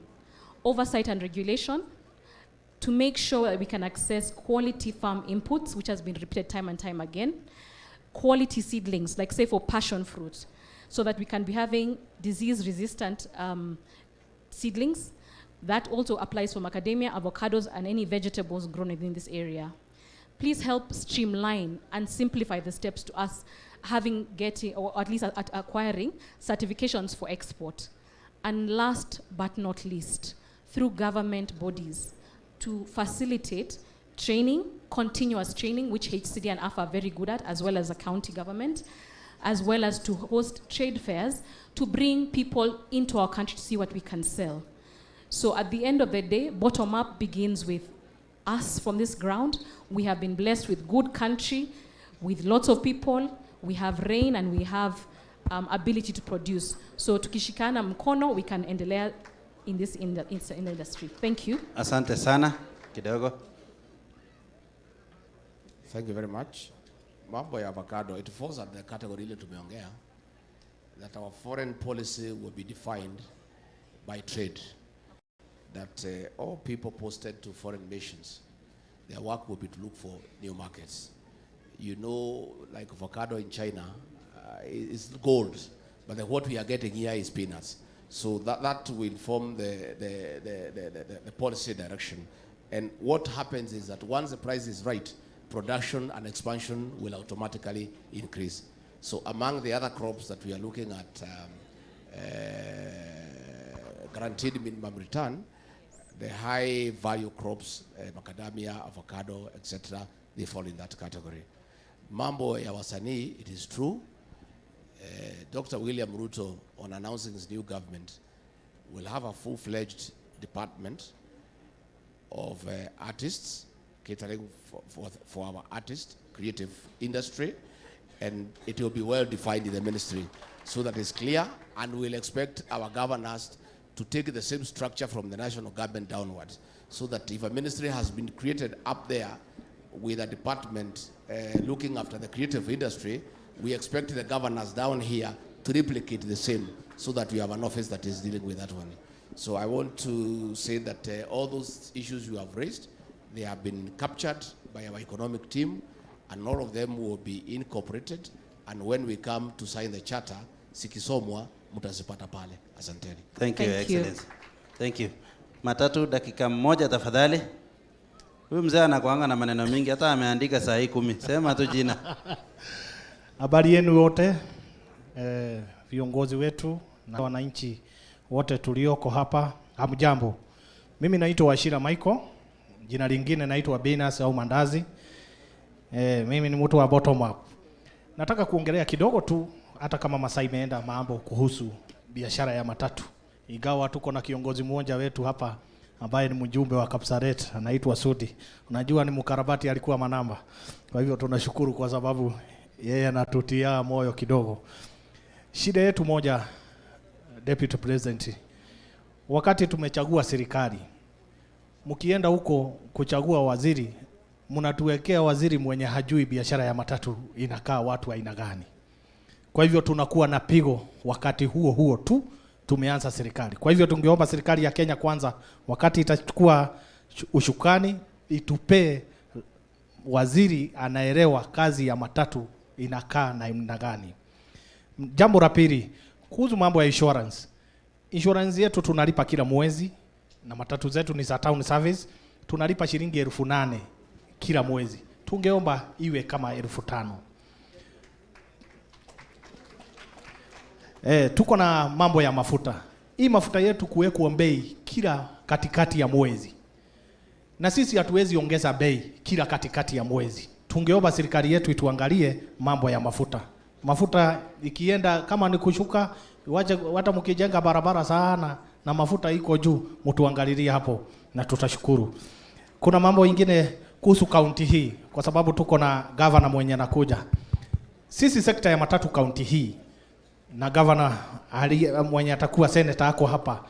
Oversight and regulation to make sure that we can access quality farm inputs, which has been repeated time and time again. Quality seedlings, like say for passion fruit, so that we can be having disease-resistant seedlings. That also applies for macadamia, avocados, and any vegetables grown within this area. Please help streamline and simplify the steps to us getting, or at least acquiring certifications for export. And last but not least, through government bodies, to facilitate training, continuous training, which HCD and AFA are very good at, as well as the county government, as well as to host trade fairs to bring people into our country to see what we can sell. So at the end of the day, bottom up begins with us from this ground. We have been blessed with good country, with lots of people. We have rain and we have ability to produce. So tukishikana mkono, we can endelea in this in the industry. Thank you. Asante sana. Kidogo. Thank you very much. Mambo ya avocado, it falls at the category ile tumeongea, that our foreign policy will be defined by trade. That all people posted to foreign nations, their work will be to look for new markets. You know, like avocado in China is gold, but what we are getting here is peanuts. So that will form the policy direction. And what happens is that once the price is right, production and expansion will automatically increase. So among the other crops that we are looking at guaranteed minimum return, the high value crops, macadamia, avocado, etc., they fall in that category. Mambo ya wasanii, it is true. Dr. William Ruto, on announcing his new government, will have a full-fledged department of artists, catering for our artist, creative industry, and it will be well defined in the ministry so that it's clear, and we'll expect our governors to take the same structure from the national government downwards, so that if a ministry has been created up there with a department looking after the creative industry, we expect the governors down here to replicate the same, so that we have an office that is dealing with that one. So I want to say that all those issues you have raised, they have been captured by our economic team, and all of them will be incorporated, and when we come to sign the charter, sikisomwa mutazipata pale. Asanteni. Thank you, Excellency. Thank you. Matatu, dakika moja tafadhali. Huyu mzee anakuanga na maneno mingi, hata ameandika saa hii 10. Sema tu jina. Habari yenu wote, viongozi wetu na wananchi wote tulioko hapa, hamjambo. Mimi naitwa Washira Michael, jina lingine naitwa Benas au Mandazi. Mimi ni mtu wa bottom up. Nataka kuongelea kidogo tu, hata kama masaa imeenda, mambo kuhusu biashara ya matatu. Ingawa tuko na kiongozi mmoja wetu hapa ambaye ni mjumbe wa Kapsaret, anaitwa Sudi. Unajua ni mkarabati, alikuwa manamba. Kwa hivyo tunashukuru kwa sababu yeye anatutia moyo kidogo. Shida yetu moja, Deputy President, wakati tumechagua serikali, mkienda huko kuchagua waziri, mnatuwekea waziri mwenye hajui biashara ya matatu inakaa watu aina gani. Kwa hivyo tunakuwa na pigo wakati huo tu tumeanza serikali. Kwa hivyo tungeomba serikali ya Kenya kwanza, wakati itachukua ushukani, itupe waziri anaelewa kazi ya matatu inakaa na namna gani. Jambo la pili, kuhusu mambo ya insurance. Insurance yetu tunalipa kila mwezi, na matatu zetu ni za town service, tunalipa shilingi 8,000 kila mwezi. Tungeomba iwe kama 5,000. Tuko na mambo ya mafuta. Hii mafuta yetu kuwekwa bei kila katikati ya mwezi, na sisi hatuwezi ongeza bei kila katikati ya mwezi. Tungeomba serikali yetu ituangalie mambo ya mafuta. Mafuta ikienda kama ni kushuka, hata mkijenga barabara sana na mafuta iko juu, mtuangalilie hapo na tutashukuru. Kuna mambo ingine kuhusu kaunti hii, kwa sababu tuko na governor mwenye anakuja. Sisi sekta ya matatu kaunti hii, na governor mwenye atakuwa senator ako hapa,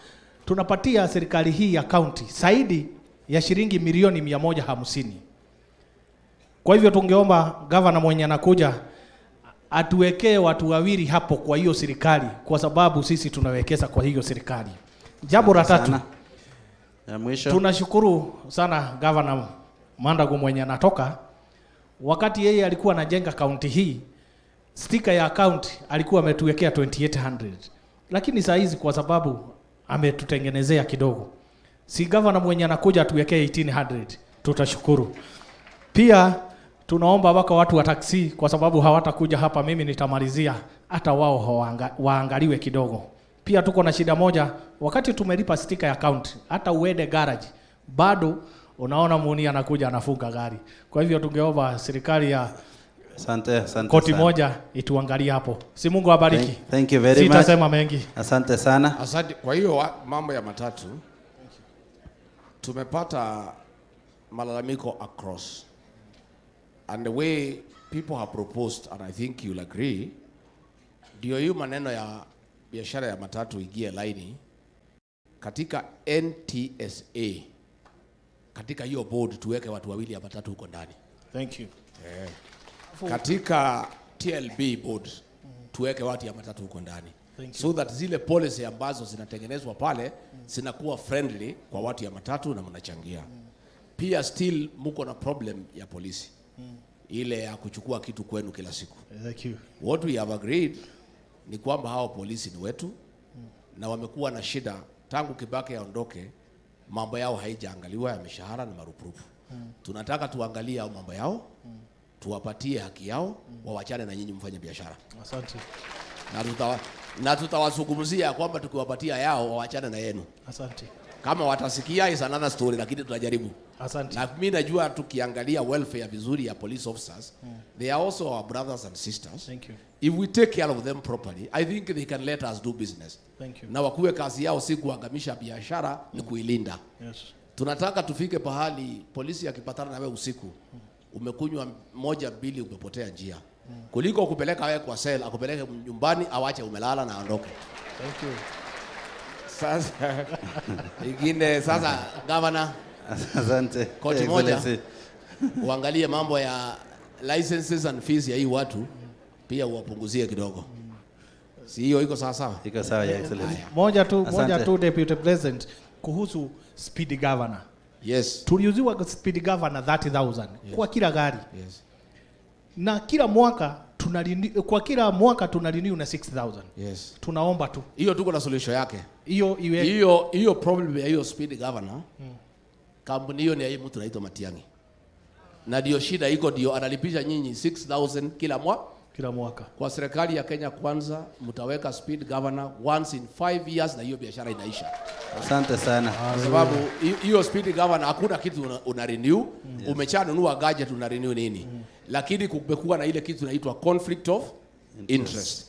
tunapatia serikali hii ya county zaidi ya shilingi milioni 150. Kwa hivyo tungeomba governor mwenye anakuja atuwekee watu wawili hapo kwa hiyo serikali, kwa sababu sisi tunawekeza kwa hiyo serikali. Jambo la tatu, ya mwisho, tunashukuru sana governor Mandago mwenye anatoka. Wakati yeye alikuwa anajenga county hii, sticker ya account alikuwa ametuwekea 2800, lakini saa hizi kwa sababu ametutengenezea kidogo, si governor mwenye anakuja atuwekee 1800, tutashukuru. Pia tunaomba watu wa taxi, kwa sababu hawatakuja hapa, mimi nitamalizia, hata wao waangaliwe kidogo. Pia tuko na shida moja, wakati tumelipa sticker ya account, hata uende garage bado unaona muni anakuja anafunga gari. Kwa hivyo tungeomba serikali ya Asante koti sana. Moja ituangalie hapo. Si Mungu abariki. Thank you very much. Sitasema mengi. Asante sana. Asante. Kwa hiyo mambo ya matatu tumepata malalamiko across, and the way people have proposed, and I think you'll agree, ndio hiyo maneno ya biashara ya matatu igie laini katika NTSA, katika hiyo board tuweke watu wawili ya matatu huko ndani. Thank you. Katika TLB board tuweke watu ya matatu huko ndani, so that zile policy ambazo zinatengenezwa pale zinakuwa friendly kwa watu ya matatu na mnachangia. Pia still muko na problem ya polisi ile ya kuchukua kitu kwenu kila siku. Thank you. What we have agreed ni kwamba hao polisi ni wetu na wamekuwa na shida tangu Kibaki aondoke, mambo yao haijaangaliwa ya mishahara na marupurupu. Tunataka tuangalie hao mambo yao, tuwapatie haki yao, wawachane na nyinyi mfanye biashara. Asante. Na Na tutawazungumzia kwamba tukiwapatia yao waachane na yenu. Asante. Kama watasikia is another story, lakini tutajaribu. Asante. Na mimi najua tukiangalia welfare vizuri ya police officers, they are also our brothers and sisters. Thank you. If we take care of them properly, I think they can let us do business. Thank you. Na wakuwe kazi yao si kuangamisha biashara, ni kuilinda. Yes. Tunataka tufike pahali polisi akipatana na wewe usiku, umekunywa 1 2 umepotea njia. Kuliko kupeleka wewe kwa cell, akupeleke nyumbani awache umelala na aondoke. Thank you. Sasa ingine sasa governor, asante. Koti moja uangalie mambo ya licenses and fees ya hii watu pia uwapunguzie kidogo. Si hiyo iko sawa sawa? Iko sawa ya excellent. Moja tu Deputy President kuhusu speed governor. Yes. Tuliuziwa speed governor 30,000 kwa kila gari. Yes. Na kila mwaka kwa kila mwaka tunarenew na 6,000. Yes. Tunaomba tu. Hiyo tuko na solution yake. Hiyo problem ya hiyo speed governor. Kampuni hiyo ni ya mtu anaitwa Matiang'i. Na ndio shida iko, ndio analipisha nyinyi 6,000 kila mwaka. Kwa serikali ya Kenya Kwanza mtaweka speed governor once in 5 years na hiyo biashara inaisha. Asante sana. Kwa sababu hiyo speed governor hakuna kitu una renew, umechanunua gadget una renew nini? Lakini kumekuwa na ile kitu inaitwa conflict of interest.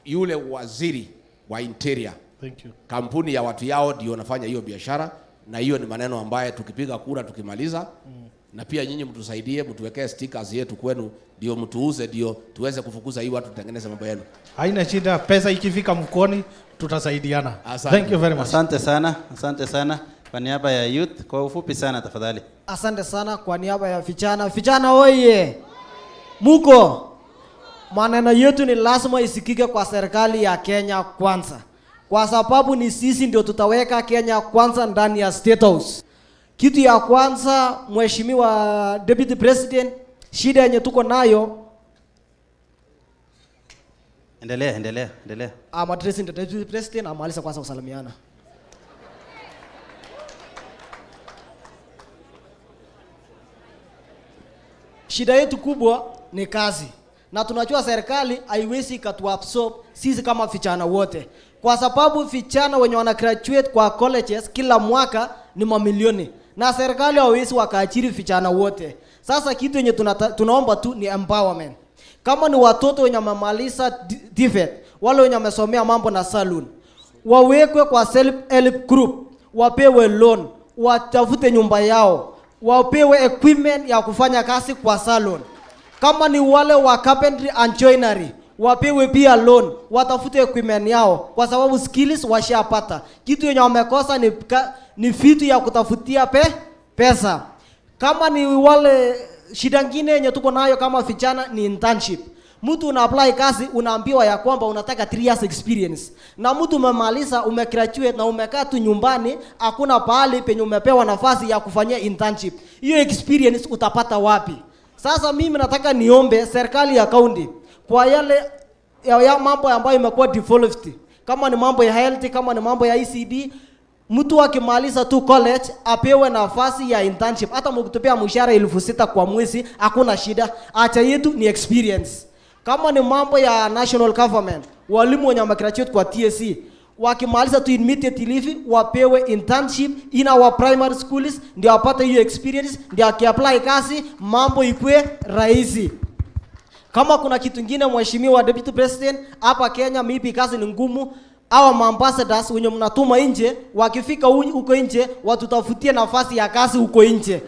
Yule waziri wa interior, thank you, kampuni ya watu yao ndio wanafanya hiyo biashara, na hiyo ni maneno ambaye tukipiga kura tukimaliza, na pia nyinyi mtusaidie, mtuwekee stickers yetu kwenu, ndio mtuuze, ndio tuweze kufukuza hii watu, tutengeneze mambo yenu. Haina shida, pesa ikifika mkoni tutasaidiana. Thank you very much. Asante sana, asante sana. Kwa niaba ya youth, kwa ufupi sana tafadhali. Asante sana kwa niaba ya vijana. Vijana oye! Muko! Maneno yetu ni lazima isikike kwa serikali ya Kenya Kwanza. Kwa sababu ni sisi ndio tutaweka Kenya Kwanza ndani ya State House. Kitu ya kwanza, Mheshimiwa Deputy President, shida yenye tuko nayo. Endelea. I'm addressing the Deputy President, amaliza kwanza kusalimiana. Shida yetu kubwa ni kazi. Na tunajua serikali haiwezi katuabsorb sisi kama vijana wote. Kwa sababu vijana wenye wana graduate kwa colleges kila mwaka ni mamilioni. Na serikali haiwezi wakaajiri vijana wote. Sasa kitu yenye tunaomba tu ni empowerment. Kama ni watoto wenye wamemaliza TVET, wale wenye wamesomea mambo na saloon, wawekwe kwa self-help group, wapewe loan, watafute nyumba yao, wapewe equipment ya kufanya kazi kwa salon. Kama ni wale wa carpentry and joinery, wapewe pia loan, watafute equipment yao kwa sababu skills washapata. Kitu yenye wamekosa ni vitu ya kutafutia pesa. Kama ni wale shida nyingine yenye tuko nayo kama vijana ni internship. Mtu una apply kazi unaambiwa ya kwamba unataka 3 years experience. Na mtu umemaliza umegraduate na umekaa tu nyumbani, hakuna pahali penye umepewa nafasi ya kufanyia internship. Hiyo experience utapata wapi? Sasa mimi nataka niombe serikali ya county kwa yale ya mambo ambayo imekuwa developed. Kama ni mambo ya health, kama ni mambo ya ECD, mtu akimaliza tu college apewe nafasi ya internship. Hata mkitupea mshahara 6,000 kwa mwezi hakuna shida. Acha yetu ni experience. Kama ni mambo ya national government, walimu wenye wamegraduate kwa TSC wakimaliza tu immediate leave wapewe internship in our primary schools, ndio apate hiyo experience, ndio akiapply kazi mambo ikue rahisi. Kama kuna kitu kingine Mheshimiwa Deputy President, hapa Kenya mipi kazi ni ngumu. Hawa ambassadors wenye mnatuma nje, wakifika huko nje watutafutie nafasi ya kazi huko nje.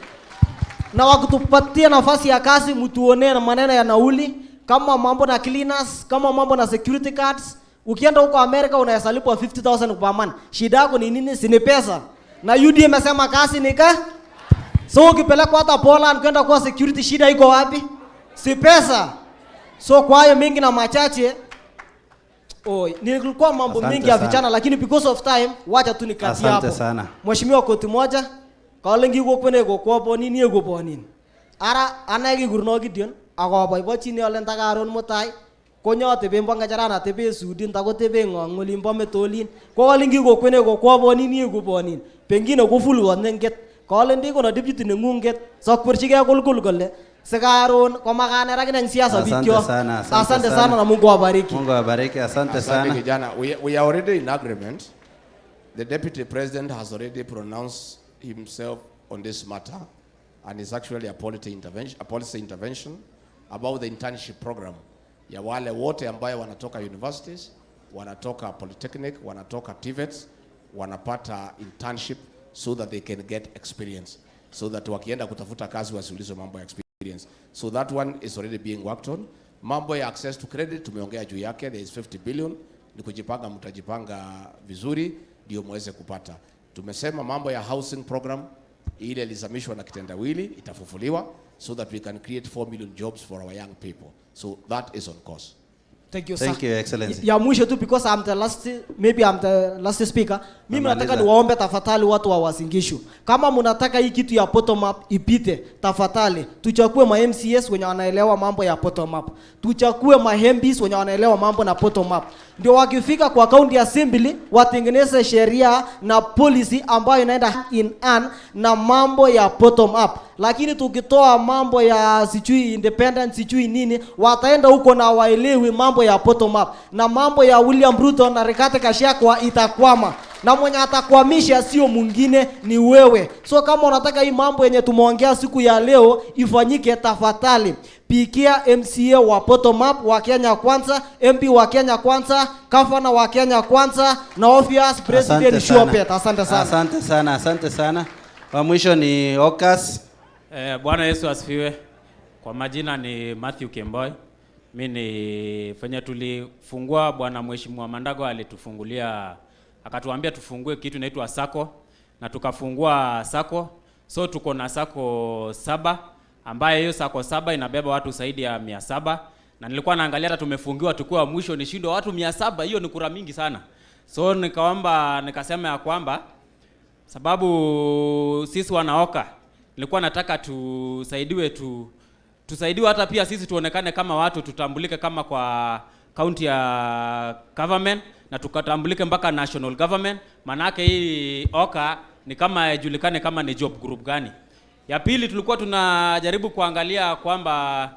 Na wakutupatia nafasi ya kazi mtuonee na maneno ya nauli, kama mambo na cleaners, kama mambo na security cards. Ukienda huko Amerika unaweza lipwa 50,000 per month. Shida yako ni nini? Si ni pesa. Na UD imesema kazi nika. So ukipeleka hata Poland kwenda kwa security, shida iko wapi? Si pesa. So kwa hiyo mingi na machache, nilikuwa mambo mingi ya vijana, lakini because of time wacha tu nikati hapo. Mheshimiwa koti moja, kalengi go kwene go kwa bonini ego bonin. Ara anagi gurno gideon, ako boibochini olen tagaron mutai. Konyote bembo ngajarana tebe sudin tago tebe ngolimbo metolin. Ko kalengi go kwene go kwa bonini ego bonin. Pengine go fulu wanenget. Kalendi ko na deputy nengunget, sakwerchige kulkul kole. Sikaron kwa makane rakina siasa bityo. Asante sana na Mungu awabariki. Mungu awabariki. Asante sana. Kijana, we are already in agreement. The Deputy President has already pronounced himself on this matter, and it's actually a policy intervention about the internship program. Ya wale wote ambayo wanatoka universities, wanatoka polytechnic, wanatoka TVETs, wanapata internship so that they can get experience, so that wakienda kutafuta kazi wasiulizwe mambo ya experience. So that one is already being worked on. Mambo ya access to credit tumeongea juu yake, there is 50 billion. Ni kujipanga, mtajipanga vizuri ndio muweze kupata. Tumesema mambo ya housing program ile ilizamishwa na kitendawili itafufuliwa so that we can create 4 million jobs for our young people. So that is on course. Thank you, sir. Thank you, Excellency. Ya mwisho tu because I'm the last speaker. Mimi nataka niwaombe tafadhali watu wa Uasin-Gishu. Kama mnataka hii kitu ya bottom up ipite, tafadhali tuchakue ma MCS wenye wanaelewa mambo ya bottom up. Tuchakue ma MPs wenye wanaelewa mambo na bottom up. Ndio wakifika kwa county assembly watengeneze sheria na policy ambayo inaenda in an na mambo ya bottom up. Lakini tukitoa mambo ya sijui independent sijui nini, wataenda huko na waelewi mambo ya bottom up. Na mambo ya William Ruto na Rigathi Gachagua itakwama. Na mwenye atakwamisha sio mwingine ni wewe. So kama unataka hii mambo yenye tumeongea siku ya leo ifanyike, tafadhali pikia MCA wa bottom up wa Kenya Kwanza, MP wa Kenya Kwanza, Governor wa Kenya Kwanza na obvious President Shopet. Asante sana. Asante sana, asante sana. Wa mwisho ni Okas. Bwana Yesu asifiwe. Kwa majina ni Matthew Kemboy. Mimi ni fanya tulifungua Bwana Mheshimiwa Mandago alitufungulia, akatuambia tufungue kitu inaitwa sako, na tukafungua sako. So tuko na sako 7 ambaye hiyo sako 7 inabeba watu zaidi ya 700, na nilikuwa naangalia hata tumefungiwa tukua mwisho ni shindo watu 700, hiyo ni kura mingi sana. So nikasema ya kwamba sababu sisi wanaoka nilikuwa nataka tusaidiwe hata pia sisi tuonekane kama watu, tutambulike kama kwa county ya government na tukatambulike mpaka national government. Manake hii oka ni kama ijulikane kama ni job group gani. Ya pili tulikuwa tunajaribu kuangalia kwamba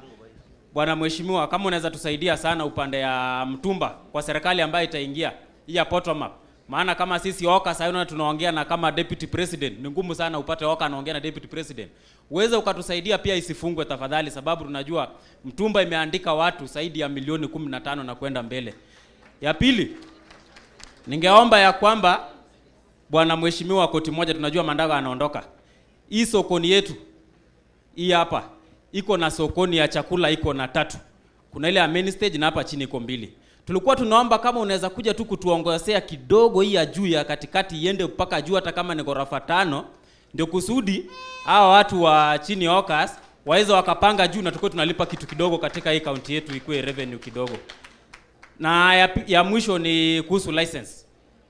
Bwana Mheshimiwa, kama unaweza tusaidia sana upande ya mtumba kwa serikali ambayo itaingia hii ya bottom up. Maana kama sisi oka sasa tunaongea na kama deputy president, ni ngumu sana upate oka anaongea na deputy president. Uweze ukatusaidia pia isifungwe tafadhali, sababu tunajua mtumba imeandika watu zaidi ya milioni 15 na kwenda mbele. Ya pili, ningeomba ya kwamba Bwana Mheshimiwa, koti moja tunajua Mandago anaondoka. Hii sokoni yetu hii hapa iko na sokoni ya chakula iko na 3. Kuna ile ya main stage na hapa chini iko 2. Tulikuwa tunaomba kama unaweza kuja tu kutuongezea kidogo hii ya juu ya katikati iende mpaka juu hata kama ni ghorofa 5, ndio kusudi hawa watu wa chini Okas waweza wakapanga juu na tukao tunalipa kitu kidogo katika hii county yetu ikuwe revenue kidogo. Na ya mwisho ni kuhusu license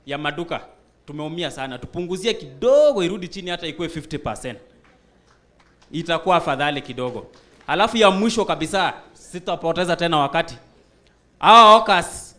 ya maduka. Tumeumia sana, tupunguzie kidogo irudi chini hata ikuwe 50%. Itakuwa afadhali kidogo. Halafu ya mwisho kabisa, sitapoteza tena wakati. Hawa Okas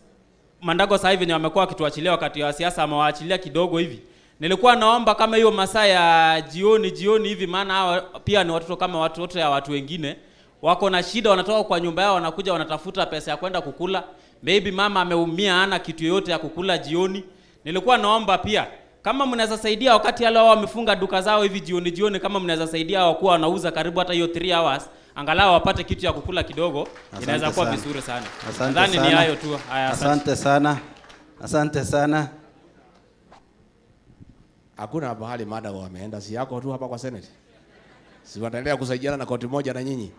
Mandago sasa hivi wamekuwa wakituachilia wakati wa siasa, amewaachilia kidogo hivi. Nilikuwa naomba kama hiyo masaa ya jioni hivi, maana hawa pia ni watoto kama watoto ya watu wengine. Wako na shida, wanatoka kwa nyumba yao wanakuja wanatafuta pesa ya kwenda kukula. Maybe mama ameumia hana kitu yoyote ya kukula jioni. Nilikuwa naomba pia kama mnaweza saidia wakati wale wao wamefunga duka zao hivi jioni, kama mnaweza saidia hao kuwa wanauza karibu hata hiyo 3 hours, angalau wapate kitu ya kukula kidogo, inaweza kuwa vizuri sana. Nadhani ni hayo tu. Asante sana. Asante sana. Hakuna bahali Mandago wameenda, si yako tu hapa kwa Senate. Si wataendelea kusaidiana na koti moja na nyinyi.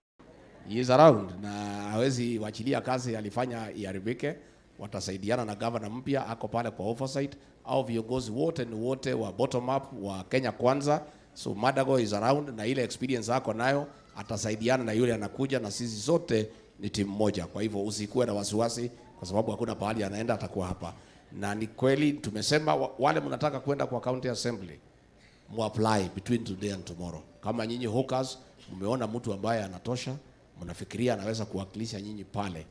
He is around na hawezi wachilia kazi alifanya iharibike. Watasaidiana na governor mpya ako pale kwa oversight, au viongozi wote wa bottom up wa Kenya Kwanza. So Mandago is around na ile experience ako nayo atasaidiana na yule anakuja, na sisi zote ni timu moja. Kwa hivyo usikuwe na wasiwasi kwa sababu hakuna pahali anaenda, atakuwa hapa. Na ni kweli tumesema wale mnataka kwenda kwa county assembly mu-apply between today and tomorrow. Kama nyinyi hawkers mmeona mtu ambaye anatosha, mnafikiria anaweza kuwakilisha nyinyi pale,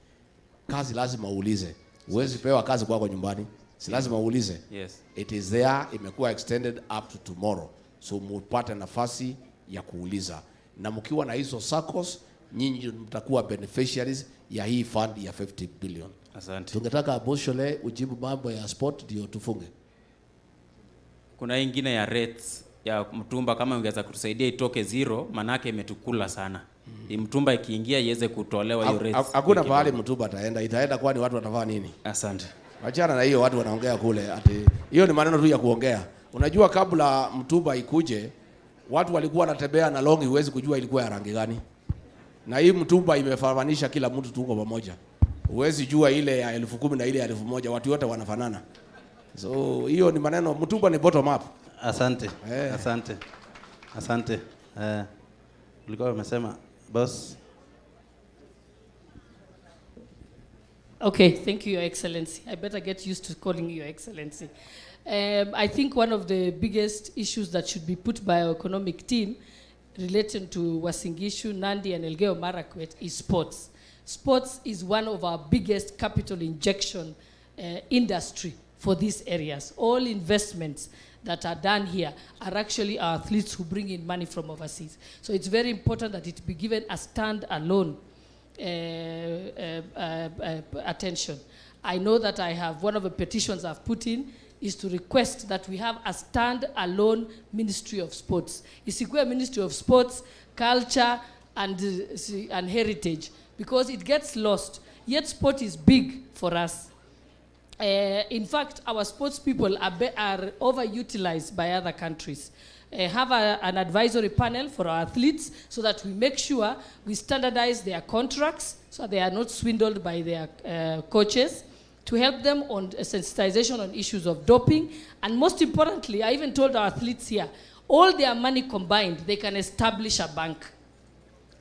kazi lazima uulize. Huwezi pewa kazi kwako nyumbani, si lazima uulize. Yes. It is there, imekuwa extended up to tomorrow. So mupate nafasi ya kuuliza. Na mkiwa na hizo circles, nyinyi mtakuwa beneficiaries ya hii fund ya 50 billion. Asante. Tungetaka Boshole ujibu mambo ya sport ndio tufunge. Kuna ingine ya rates ya mtumba, kama ungeweza kutusaidia itoke zero, manake imetukula sana. Mtumba ikiingia iweze kutolewa hiyo rates. Hakuna pahali mtumba itaenda kwani watu watafanya nini? Asante. Wachana na hiyo, watu wanaongea kule ati hiyo ni maneno tu ya kuongea. Unajua kabla mtumba ikuje watu walikuwa wanatembea na longi, huwezi kujua ilikuwa ya rangi gani. Na hii mtumba imefananisha kila mtu tuko pamoja. Huwezi jua ile ya 10,000 na ile ya 1,000, watu wote wanafanana. So hiyo ni maneno, mtumba ni bottom up. Asante. Asante. Asante. Ulikuwa umesema boss. Okay, thank you, Your Excellency. I better get used to calling you Your Excellency. I think one of the biggest issues that should be put by our economic team relating to Uasin-Gishu, Nandi, and Elgeyo Marakwet is sports. Sports is one of our biggest capital injection industry for these areas. All investments that are done here are actually our athletes who bring in money from overseas. So it's very important that it be given a stand-alone attention. I know that I have, one of the petitions I've put in is to request that we have a stand-alone Ministry of Sports. Isikuwe Ministry of Sports, Culture, and Heritage, because it gets lost. Yet sport is big for us. In fact, our sports people are overutilized by other countries. Have an advisory panel for our athletes so that we make sure we standardize their contracts so they are not swindled by their coaches, to help them on sensitization on issues of doping. And most importantly, I even told our athletes here, all their money combined, they can establish a bank.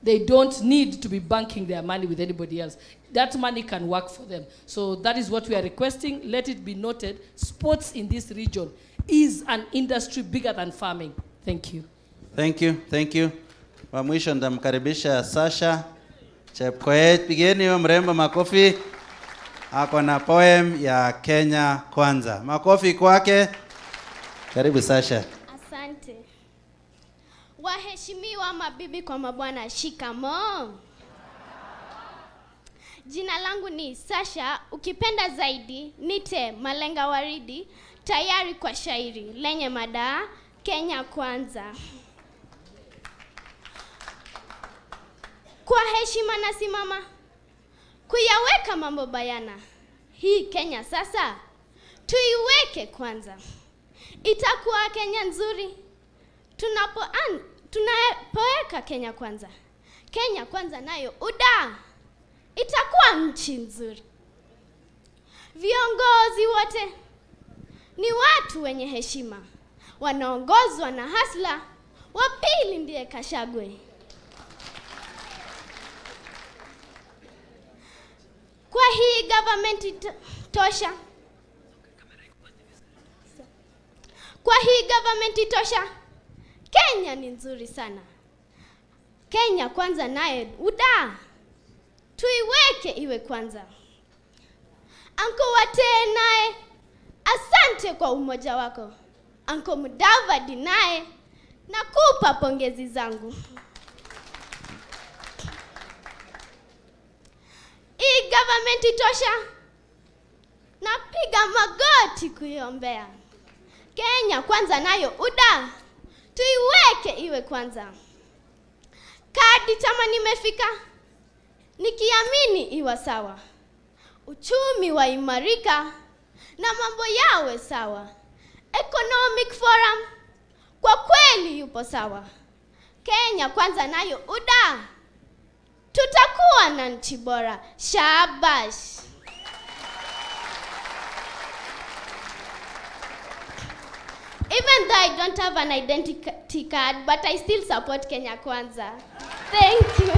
They don't need to be banking their money with anybody else. That money can work for them. So that is what we are requesting. Let it be noted, sports in this region is an industry bigger than farming. Thank you. Thank you. Thank you. Wa mwisho ndamkaribisha Sasha Chepkoech. Pigeni huyo mrembo makofi. Ako na poem ya Kenya Kwanza. Makofi kwake. Karibu Sasha. Asante. Waheshimiwa mabibi kwa mabwana, shikamoo. Jina langu ni Sasha, ukipenda zaidi nite Malenga Waridi, tayari kwa shairi lenye mada Kenya Kwanza. Kwa heshima nasimama kuyaweka mambo bayana. Hii Kenya sasa tuiweke kwanza. Itakuwa Kenya nzuri tunapoweka Kenya Kwanza. Kenya Kwanza nayo itakuwa nchi nzuri. Viongozi wote ni watu wenye heshima, wanaongozwa na hasla. Wa pili ndiye Gachagua. Kwa hii government tosha. Kwa hii government tosha. Kenya ni nzuri sana. Kenya Kwanza naye tuiweke iwe kwanza. Anko Wate naye, asante kwa umoja wako. Anko Mudavadi naye, nakupa pongezi zangu. Hii government tosha, napiga magoti kuiombea. Kenya Kwanza nayo tuiweke iwe kwanza. Kadi chama nimefika, nikiamini iwa sawa. Uchumi wa imarika na mambo yawe sawa. Economic Forum kwa kweli yupo sawa. Kenya Kwanza nayo tutakuwa na nchi bora. Shabash. Even though I don't have an identity card, but I still support Kenya Kwanza. Thank you.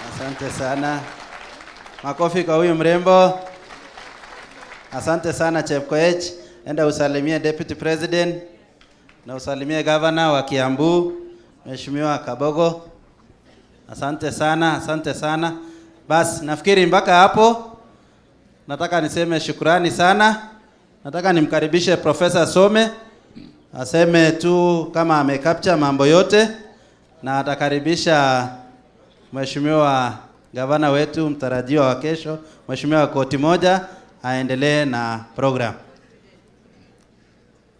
Asante sana. Makofi kwa huyu mrembo. Asante sana Chepkoech. Enda usalimie Deputy President na usalimie Governor wa Kiambu, Mheshimiwa Kabogo. Asante sana, asante sana. Bas, nafikiri mpaka hapo nataka niseme shukrani sana. Nataka nimkaribishe Professor Some aseme tu kama amecapture mambo yote, na atakaribisha Mheshimiwa gavana wetu mtarajiwa wa kesho, Mheshimiwa Koti Moja, aendelee na program.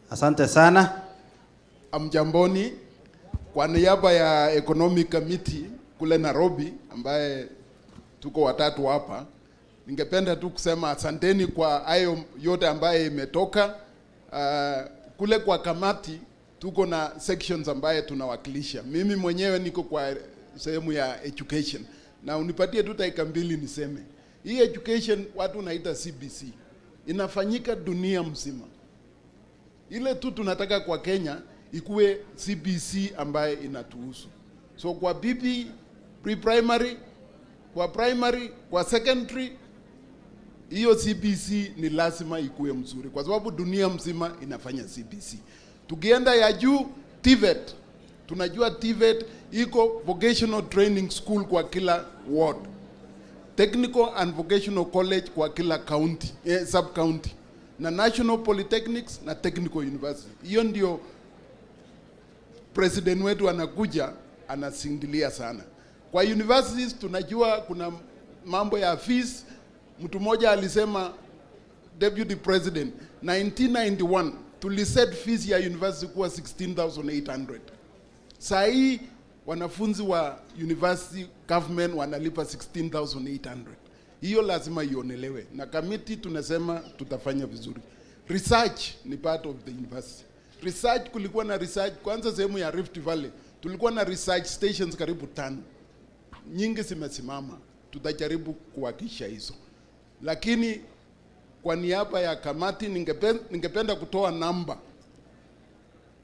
Asante sana. Amjamboni, kwa niaba ya Economic Committee kule Nairobi ambaye tuko watatu hapa, ningependa tu kusema asanteni kwa hayo yote ambaye imetoka. Kule kwa kamati tuko na sections ambaye tunawakilisha. Mimi mwenyewe niko kwa sehemu ya education. Na unipatie tu dakika mbili niseme. Hii education watu naita CBC. Inafanyika dunia mzima. Ile tu tunataka kwa Kenya ikuwe CBC ambaye inatuhusu. So kwa pre-primary, kwa primary, kwa secondary, hiyo CBC ni lazima ikuwe mzuri kwa sababu dunia mzima inafanya CBC. Tukienda ya juu, TVET. Tunajua TVET iko vocational training school kwa kila ward. Technical and vocational college kwa kila county, sub county. Na national polytechnics na technical university. Hiyo ndio president wetu anakuja anasindilia sana. Kwa universities tunajua kuna mambo ya fees. Mtu mmoja alisema, deputy president, 1991 tuliset fees ya university kuwa 16,800. Saa hii wanafunzi wa university government wanalipa 16,800. Hiyo lazima ionelewe. Na committee tunasema tutafanya vizuri. Research ni part of the university. Research, kulikuwa na research kwanza sehemu ya Rift Valley. Tulikuwa na research stations karibu 5. Nyingi zimesimama. Tutajaribu kuhakikisha hizo. Lakini kwa niaba ya kamati ningependa kutoa namba,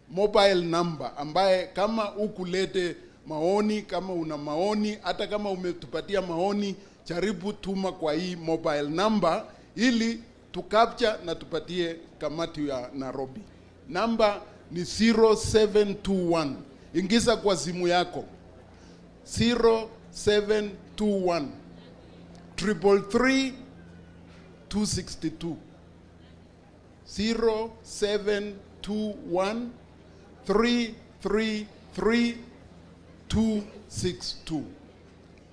mobile number, ambaye kama ukulete maoni, kama una maoni, hata kama umetupatia maoni, jaribu tuma kwa hii mobile number ili tukapcha na tupatie kamati ya Nairobi. Namba ni 0721. Ingiza kwa simu yako. 0721 333 262. 0721 333 262.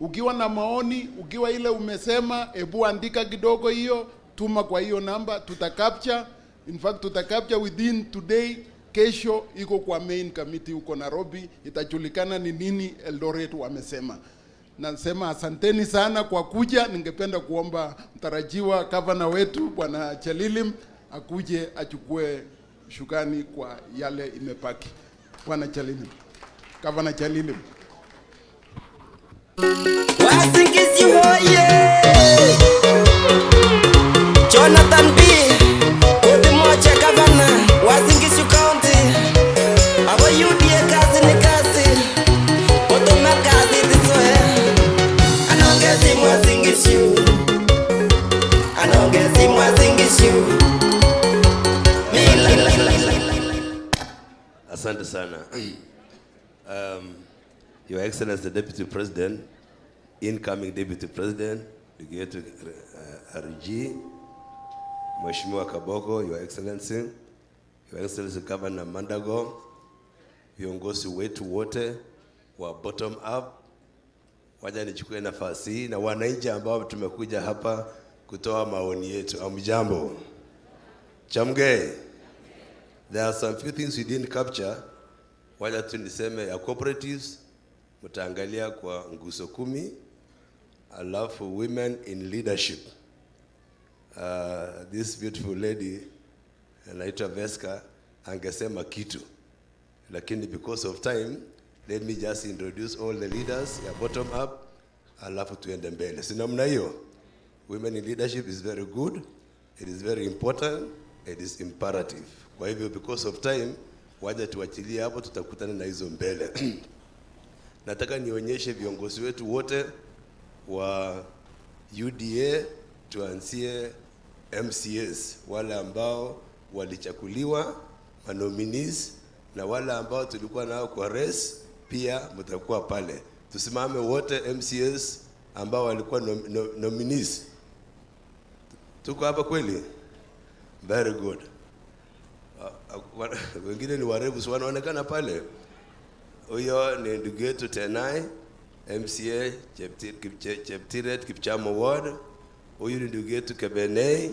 Ukiwa na maoni, ukiwa ile umesema, ebu andika kidogo hiyo, tuma kwa hiyo namba, tutacapture. In fact, tutacapture within today. Kesho iko kwa main committee huko Nairobi, itajulikana ni nini Eldoret wamesema. Nasema asanteni sana kwa kuja. Ningependa kuomba mtarajiwa governor wetu Bwana Chalilim akuje achukue shukani kwa yale imepaki. Bwana Chalilim. Governor Chalilim. Uasin-Gishu hoye! Jonathan B. Koti Moja Governor, Uasin-Gishu County. Abo UDA kazi ni kazi. Otoma kazi tisoe. Anaongezi Uasin-Gishu. Anaongezi Uasin-Gishu. Asante sana. Your Excellency the Deputy President, incoming Deputy President, Rigathi RG, Mheshimiwa Kaboko, Your Excellency, Your Excellency Governor Mandago, viongozi wetu wote wa bottom up, waja nichukue nafasi hii na wananchi ambao tumekuja hapa kutoa maoni yetu. Amjambo. Chamge. There are some few things we didn't capture. Waja tu niseme ya cooperatives, mtaangalia kwa nguzo 10, alafu women in leadership. This beautiful lady, anaitwa Veska, angesema kitu. Lakini because of time, let me just introduce all the leaders ya bottom up, alafu tuende mbele. Si namna hiyo? Women in leadership is very good. It is very important. It is imperative. Kwa hivyo because of time, waja tuachilie hapo, tutakutana na hizo mbele. Nataka nionyeshe viongozi wetu wote wa UDA, tuanzie MCS, wale ambao walichakuliwa, nominees, na wale ambao tulikuwa nao kwa race, pia mtakuwa pale. Tusimame wote MCS ambao walikuwa nominees. Tuko hapa kweli? Very good. Wengine ni warefu wanaonekana pale. Huyo ni ndugu yetu Tenai, MCA Cheptiret Kipchamo Ward. Huyu ni ndugu yetu Kebene.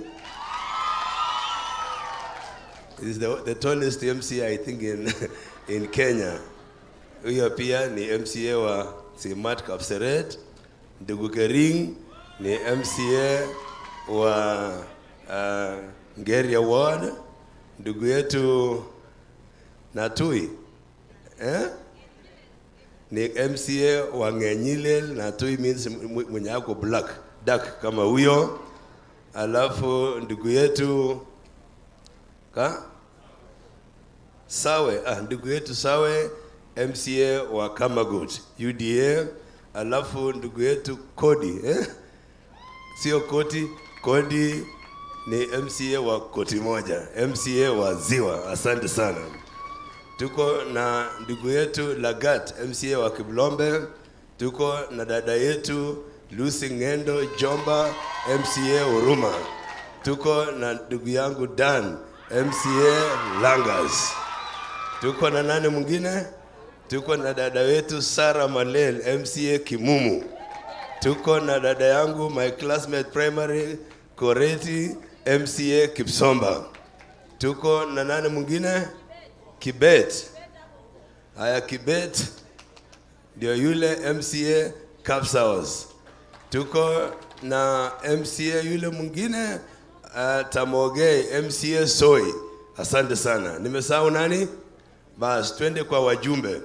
Is the tallest MCA I think in Kenya. Huyo pia ni MCA wa Simat Kapseret. Ndugu Kering ni MCA wa Ngeria Ward. Ndugu yetu Natui ni MCA wa Ngenyile. Natui means mwenye ako black duck kama huyo. Alafu ndugu yetu Sawe, ndugu yetu Sawe MCA wa Kamagut UDA. Alafu ndugu yetu Kodi sio Koti, Kodi ni MCA wa Koti moja, MCA wa Ziwa. Asante sana. Tuko na ndugu yetu Lagat MCA wa Kiblombe. Tuko na dada yetu Lucy Ngendo Jomba MCA Uruma. Tuko na ndugu yangu Dan MCA Langas. Tuko na nani mwingine? Tuko na dada wetu Sara Malel MCA Kimumu. Tuko na dada yangu my classmate primary Koreti MCA Kipsomba. Tuko na nani mwingine? Kibet. Haya, Kibet ndio yule MCA Kapsaos. Tuko na MCA yule mwingine Tamogei MCA Soi. Asante sana. Nimesahau nani? Bas, twende kwa wajumbe.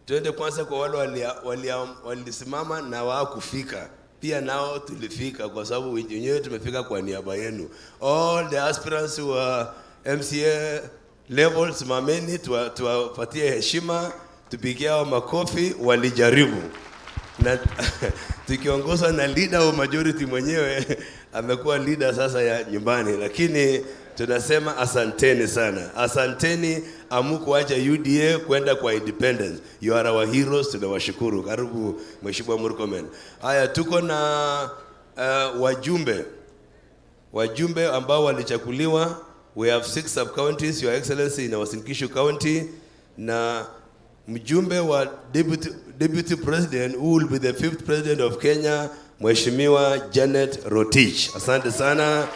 Twende kwanza kwa wale walisimama na hawakufika. Pia nao tulifika kwa sababu wenyewe tumefika kwa niaba yenu. All the aspirants who are MCA levels, mameni tuwapatie heshima, tupigie hao makofi. Walijaribu na tukiongozwa na leader wa majority mwenyewe amekuwa leader sasa ya nyumbani, lakini tunasema asanteni sana. Asanteni amukuacha UDA kwenda kwa independence. You are our heroes, tunawashukuru. Karibu Mheshimiwa Murkomen. Haya, tuko na wajumbe ambao walichakuliwa. We have 6 sub-counties, Your Excellency, in Uasin-Gishu County. Na mjumbe wa deputy president who will be the 5th president of Kenya, Mheshimiwa Janet Rotich. Asante sana.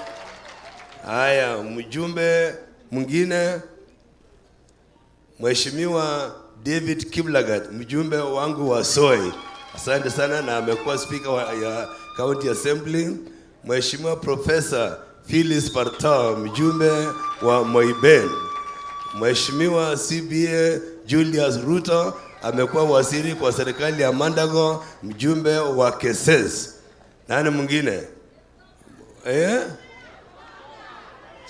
Haya, mjumbe mwingine Mheshimiwa David Kiblagat, mjumbe wangu wa Soi. Asante sana, na amekuwa speaker ya County Assembly. Mheshimiwa Professor Phyllis Parta, mjumbe wa Moiben. Mheshimiwa CBA Julius Ruto amekuwa waziri kwa serikali ya Mandago, mjumbe wa Keses. Nani mwingine?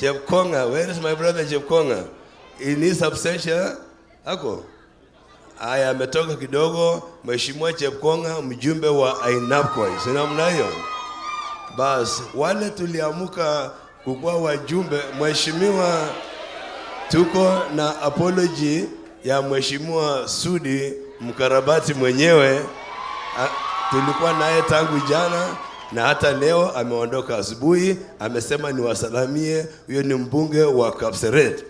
Chepkonga, where is my brother Chepkonga? In his absentia, ako? Aya, ametoka kidogo. Mheshimiwa Chepkonga, mjumbe wa Ainapkoi. Sina mnayo? Bas, wale tuliamuka kukua wajumbe. Mheshimiwa, tuko na apology ya Mheshimiwa Sudi mkarabati mwenyewe. Tulikuwa naye tangu jana na hata leo ameondoka asubuhi. Amesema ni wasalamie, huyo ni mbunge wa Kapseret.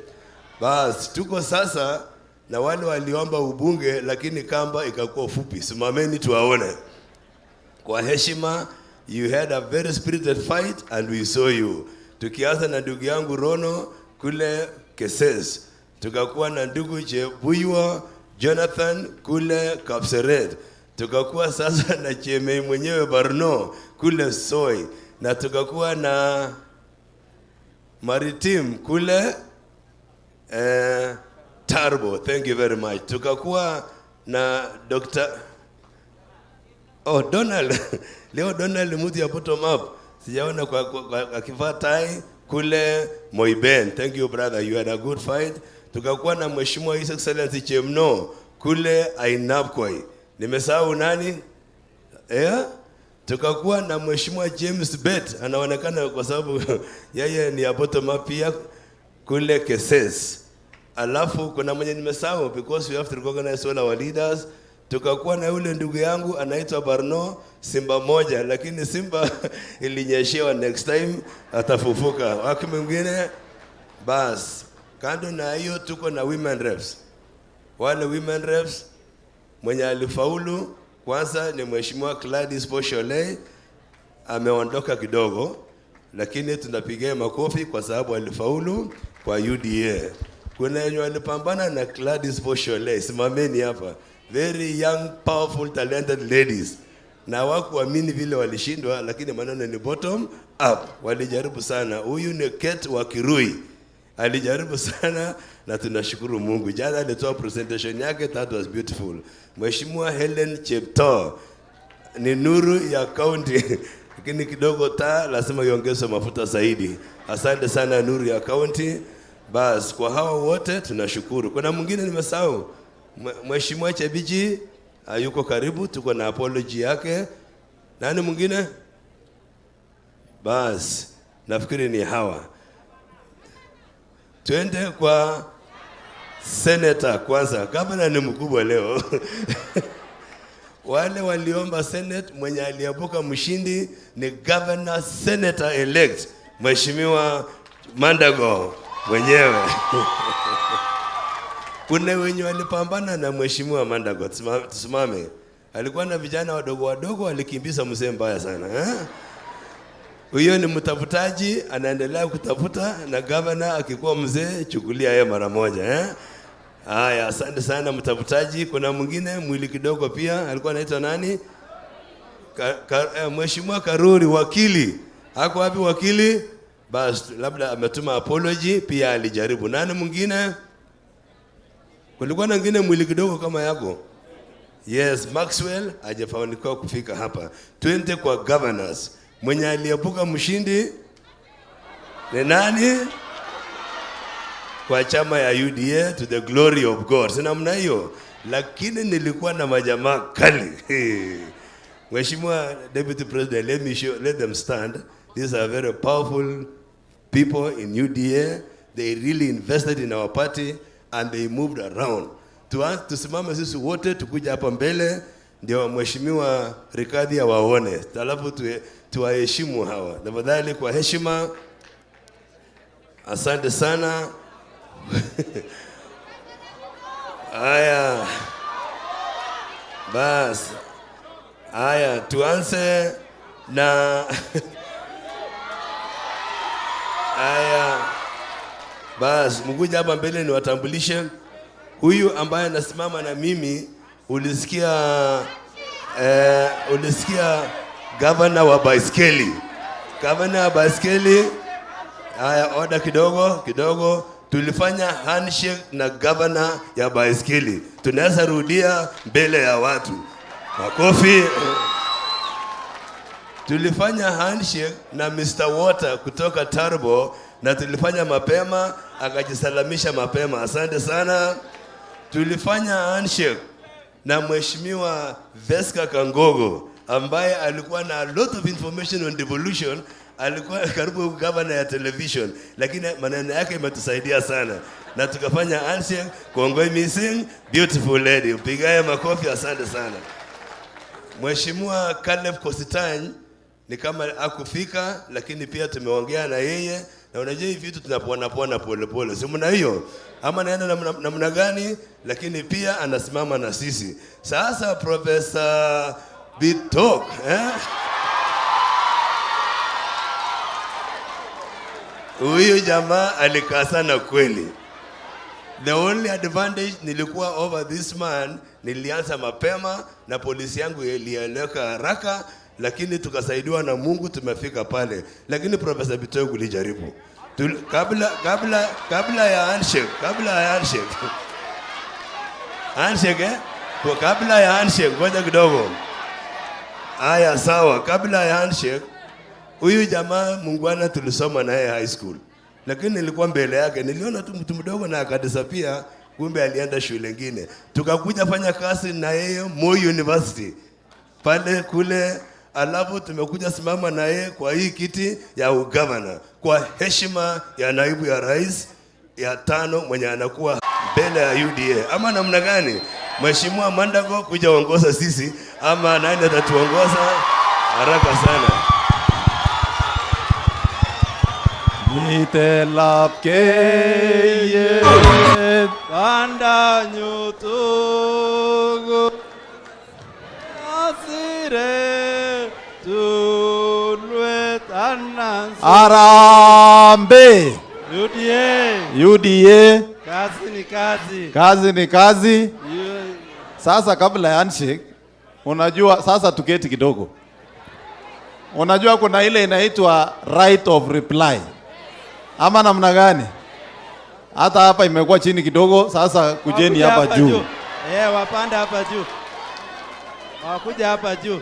Bas, tuko sasa na wale waliomba ubunge lakini kamba ikakuwa fupi. Simameni tuwaone. Kwa heshima, you had a very spirited fight and we saw you. Tukianza na ndugu yangu Rono kule Keses. Tukakuwa na ndugu Chebuywa Jonathan kule Kapseret. Tukakuwa sasa na Chemei mwenyewe Barno kule Soi. Na tukakuwa na Maritim kule Tarbo. Thank you very much. Tukakuwa na Dr. Donald. Leo Donald muti ya bottom up. Sijaona kwa kifaa tai kule Moiben. Thank you brother, you had a good fight. Tukakuwa na Mheshimiwa His Excellency Chemno kule Ainapkoi. Nimesahau nani? Tukakuwa na Mheshimiwa James Bet, anaonekana kwa sababu yeye ni ya bottom up pia kule Keses. Alafu kuna mwenye nimesahau because we have to recognize all our leaders. Tukakuwa na yule ndugu yangu anaitwa Barno, Simba moja, lakini Simba ilinyeshewa, next time atafufuka. Waki mwingine bas. Kando na hiyo tuko na women reps. Wale women reps Mwenye alifaulu kwanza ni Mheshimiwa Gladys Boshole, ameondoka kidogo, lakini tunapigia makofi kwa sababu alifaulu kwa UDA. Kuna wenye walipambana na Gladys Boshole, simameni hapa. Very young, powerful, talented ladies. Na hawakuamini vile walishindwa, lakini maneno ni bottom up. Walijaribu sana. Huyu ni Kate wa Kirui. Alijaribu sana na tunashukuru Mungu. Jana alitoa presentation yake, that was beautiful. Mheshimiwa Helen Chepto ni nuru ya county. Lakini kidogo lazima iongezwe mafuta zaidi. Asante sana nuru ya county. Bas, kwa hawa wote tunashukuru. Kuna mwingine nimesahau. Mheshimiwa Chebiji yuko karibu, tuko na apology yake. Nani mwingine? Bas, nafikiri ni hawa. Twende kwa senator kwanza. Gavana ni mkubwa leo. Wale waliomba Senate, mwenye aliabuka mshindi ni Governor Senator elect Mheshimiwa Mandago mwenyewe. Kuna wenye walipambana na Mheshimiwa Mandago, tusimame. Alikuwa na vijana wadogo wadogo, alikimbiza mzee mbaya sana. Huyo ni mtafutaji, anaendelea kutafuta, na governor akikuwa mzee chukulia yeye mara moja. Haya, asante sana mtafutaji. Kuna mwingine mwili kidogo pia, alikuwa anaitwa nani? Mheshimiwa Karuri, wakili. Hako wapi wakili? Bas, labda ametuma apology, pia alijaribu. Nani mwingine? Kulikuwa na mwingine mwili kidogo kama yako? Yes, Maxwell hajafanikiwa kufika hapa. Twende kwa governors. Mwenye aliepuka mshindi ni nani? Kwa chama ya UDA, to the glory of God. Sina mna hiyo. Lakini nilikuwa na majamaa kali. Mheshimiwa Deputy President, let them stand. These are very powerful people in UDA. They really invested in our party and they moved around. Tusimame sisi wote tukuja hapa mbele ndio Mheshimiwa Rigathi waone. Alafu tuwaheshimu hawa. Tafadhali kwa heshima. Asante sana. Aya. Bas. Aya, tuanze na aya. Bas, mkuja hapa mbele ni watambulishe. Huyu ambaye anasimama na mimi, ulisikia governor wa baiskeli. Governor wa baiskeli. Haya, oda kidogo. Tulifanya handshake na governor ya baiskeli. Tunaweza rudia mbele ya watu. Makofi. Tulifanya handshake na Mr. Water kutoka Turbo na tulifanya mapema, akajisalamisha mapema. Asante sana. Tulifanya handshake na Mheshimiwa Veska Kangogo ambaye alikuwa na a lot of information on devolution, alikuwa karibu governor ya television, lakini maneno yake imetusaidia sana. Na tukafanya handshake. Kongoi missing, beautiful lady. Upigaye makofi, asante sana. Mheshimiwa Caleb Kositany ni kama hakufika, lakini pia tumeongea na yeye. Na unajua hivi vitu tunapona pole. Si mna hiyo? Ama naenda namna gani? Lakini pia anasimama na sisi. Sasa Professor Bitok, huyu jamaa alikaa sana kweli. The only advantage nilikuwa over this man, nilianza mapema na polisi yangu ilieleka haraka, lakini tukasaidiwa na Mungu tumefika pale. Lakini Professor Bitok ulijaribu. Kabla ya handshake. Handshake Kwa kabla ya handshake, ngoja kidogo. Aya, sawa. Kabla ya handshake, huyu jamaa Mungwana tulisoma naye high school. Lakini nilikuwa mbele yake, niliona tu mtu mdogo na akadisappear, kumbe alienda shule nyingine. Tukakuja fanya kazi na yeye Moi University. Pale kule, alafu tumekuja simama na yeye kwa hii kiti ya ugavana kwa heshima ya naibu ya rais ya 5 mwenye anakuwa mbele ya UDA. Ama namna gani? Mheshimiwa Mandago kuja uongoza sisi, ama nani atatuongoza? Haraka sana. Nitelapkeye anda nyutugu Ire tulwet anansi. Arambe. UDA. Kazi ni kazi. Kazi ni kazi. Sasa kabla ya handshake, unajua sasa tuketi kidogo. Unajua kuna ile inaitwa right of reply. Ama namna gani? Hata hapa imekuwa chini kidogo, sasa kujeni hapa juu. Wapande hapa juu. Wakuja hapa juu.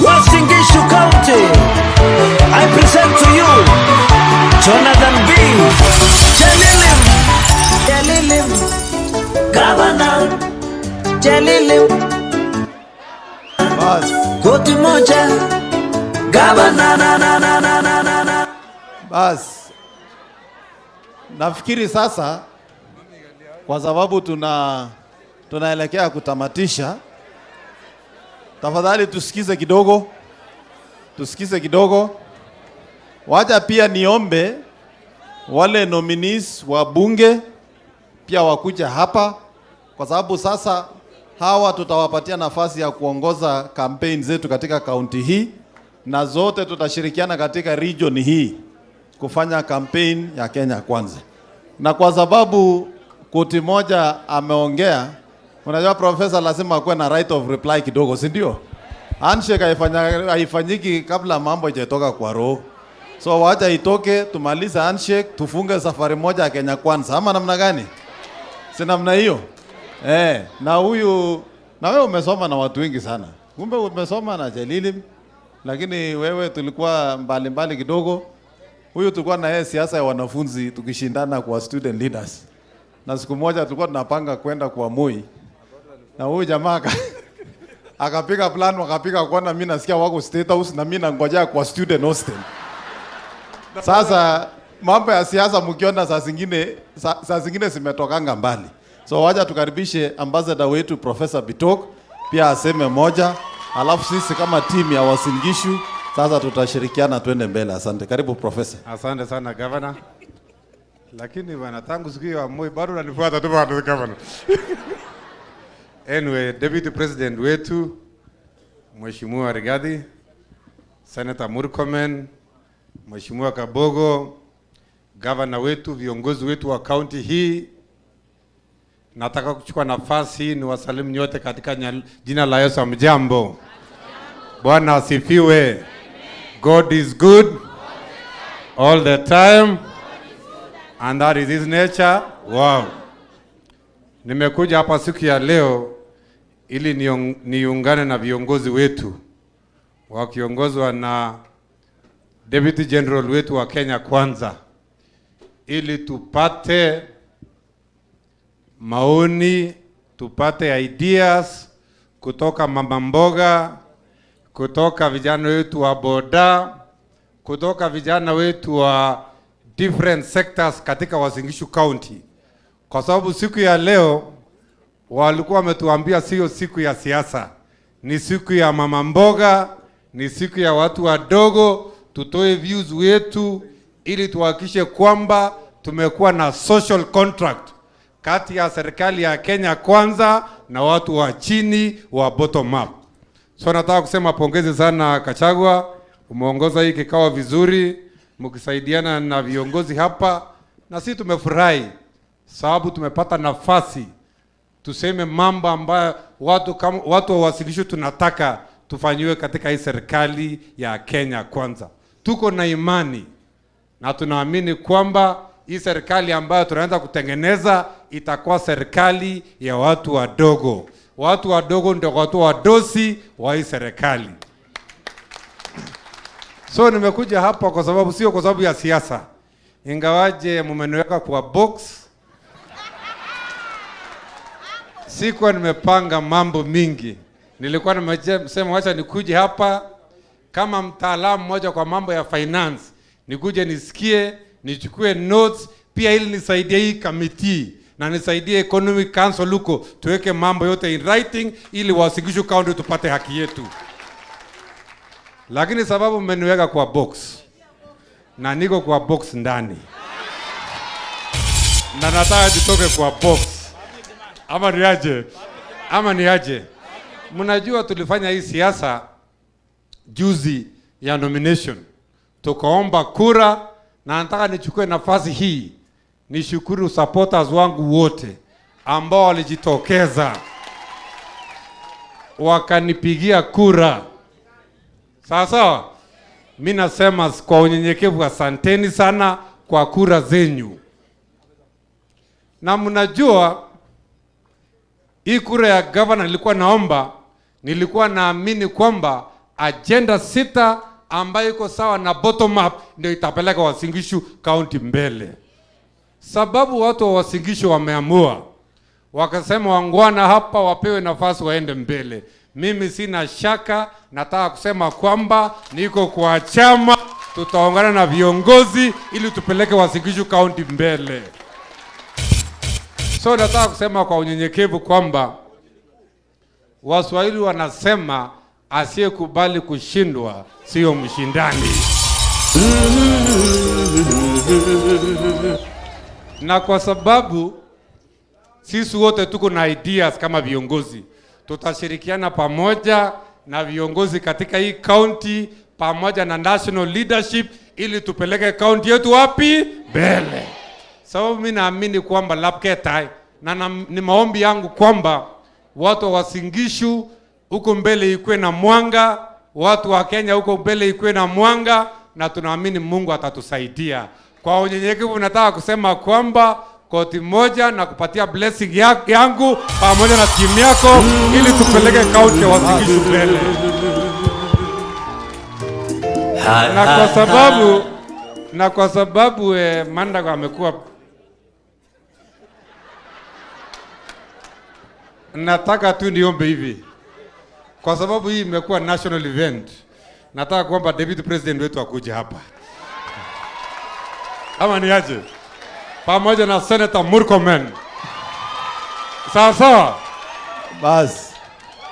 Uasin-Gishu County, I present to you Jonathan B. Jelilim, Governor Jelilim, koti moja, Governor na. Bas. Nafikiri sasa kwa sababu tunaelekea kutamatisha, tafadhali tusikize kidogo. Wacha pia niombe wale nominees wa bunge pia wakuja hapa, kwa sababu sasa hawa tutawapatia nafasi ya kuongoza campaign zetu katika kaunti hii, na zote tutashirikiana katika region hii kufanya campaign ya Kenya Kwanza. Na kwa sababu koti moja ameongea, unajua professor lazima akuwe na right of reply kidogo, si ndio? Handshake haifanyiki kabla mambo haijatoka kwa roho. So wacha itoke, tumalize handshake, tufunge safari moja ya Kenya Kwanza. Ama namna gani? Si namna hiyo? Na wewe umesoma na watu wengi sana. Kumbe umesoma na Jelilim, lakini wewe tulikuwa mbali kidogo. Huyu tulikuwa na yeye siasa ya wanafunzi tukishindana kwa student leaders. Na siku moja tulikuwa tunapanga kwenda kwa Moi. Na huyu jamaa akapiga plan, wakapiga kona, mimi nasikia wako State House na mimi nangojea kwa student hostel. Sasa mambo ya siasa mkiona saa zingine zimetokanga mbali. So wacha tukaribishe ambassador wetu Professor Bitok pia aseme moja, alafu sisi kama team ya Uasin-Gishu sasa tutashirikiana twende mbele. Asante. Karibu Professor. Asante sana Governor. Lakini bwana tangu siku ya Moi bado unanifuata tu bwana Governor. Anyway, Deputy President wetu Mheshimiwa Rigathi, Senator Murkomen, Mheshimiwa Kabogo, Governor wetu, viongozi wetu wa county hii, nataka kuchukua nafasi hii ni wasalimu nyote katika jina la Yesu. Mjambo. Bwana asifiwe. God is good all the time and that is his nature. Wow. Nimekuja hapa siku ya leo ili niungane na viongozi wetu wakiongozwa na Deputy General wetu wa Kenya Kwanza ili tupate maoni, tupate ideas kutoka mama mboga, kutoka vijana wetu wa boda, kutoka vijana wetu wa different sectors katika Uasin-Gishu County. Kwa sababu siku ya leo walikuwa wametuambia sio siku ya siasa, ni siku ya mama mboga, ni siku ya watu wadogo, tutoe views wetu ili tuhakikishe kwamba tumekuwa na social contract kati ya serikali ya Kenya Kwanza na watu wa chini wa bottom up. So nataka kusema pongezi sana Gachagua, umeongoza hii kikao vizuri, mkisaidiana na viongozi hapa, na sisi tumefurahi sababu tumepata nafasi tuseme mambo ambayo watu wa Uasin-Gishu tunataka tufanyiwe katika hii serikali ya Kenya Kwanza. Tuko na imani na tunaamini kwamba hii serikali ambayo tunaanza kutengeneza itakuwa serikali ya watu wadogo. Watu wadogo ndio watu wadosi wa hii serikali. So nimekuja hapa kwa sababu sio kwa sababu ya siasa. Ingawaje mmeniweka kwa box. Sikuwa nimepanga mambo mingi. Nilikuwa nimesema wacha nikuje hapa kama mtaalamu mmoja kwa mambo ya finance. Nikuje nisikie, nichukue notes, pia ili nisaidie hii committee na nisaidie Economic Council huko tuweke mambo yote in writing ili Uasin-Gishu County tupate haki yetu. Lakini sababu mmeniweka kwa box, na niko kwa box ndani. Na nataka jitoke kwa box. Ama niaje? Mnajua tulifanya hii siasa juzi ya nomination. Tukaomba kura, na nataka nichukue nafasi hii nishukuru supporters wangu wote ambao walijitokeza wakanipigia kura. Sasa mimi nasema kwa unyenyekevu asanteni sana kwa kura zenyu. Na mnajua hii kura ya governor nilikuwa naamini kwamba agenda 6 ambayo iko sawa na bottom up ndio itapeleka Uasin-Gishu county mbele. Sababu watu wa Uasin-Gishu wameamua, wakasema wangwana hapa wapewe nafasi waende mbele. Mimi sina shaka, nataka kusema kwamba niko kwa chama, tutaungana na viongozi ili tupeleke Uasin-Gishu county mbele. So nataka kusema kwa unyenyekevu kwamba Waswahili wanasema asiyekubali kushindwa sio mshindani. Na kwa sababu sisi wote tuko na ideas kama viongozi, tutashirikiana pamoja na viongozi katika hii county pamoja na national leadership ili tupeleke county yetu wapi? Mbele. Sababu mimi naamini kwamba Lapketai, na ni maombi yangu kwamba watu wa Uasin-Gishu huko mbele ikuwe na mwanga, watu wa Kenya huko mbele ikuwe na mwanga, na tunaamini Mungu atatusaidia. Kwa unyenyekevu nataka kusema kwamba koti moja na kupatia blessing yangu pamoja na timu yako ili tupeleke kaunti ya Uasin-Gishu mbele. Na kwa sababu Mandago amekuwa, nataka tu niombe hivi, kwa sababu hii imekuwa national event, nataka kwamba Deputy President wetu akuje hapa. Ama niaje? Pamoja na Senator Murkomen. Sawa. Bas.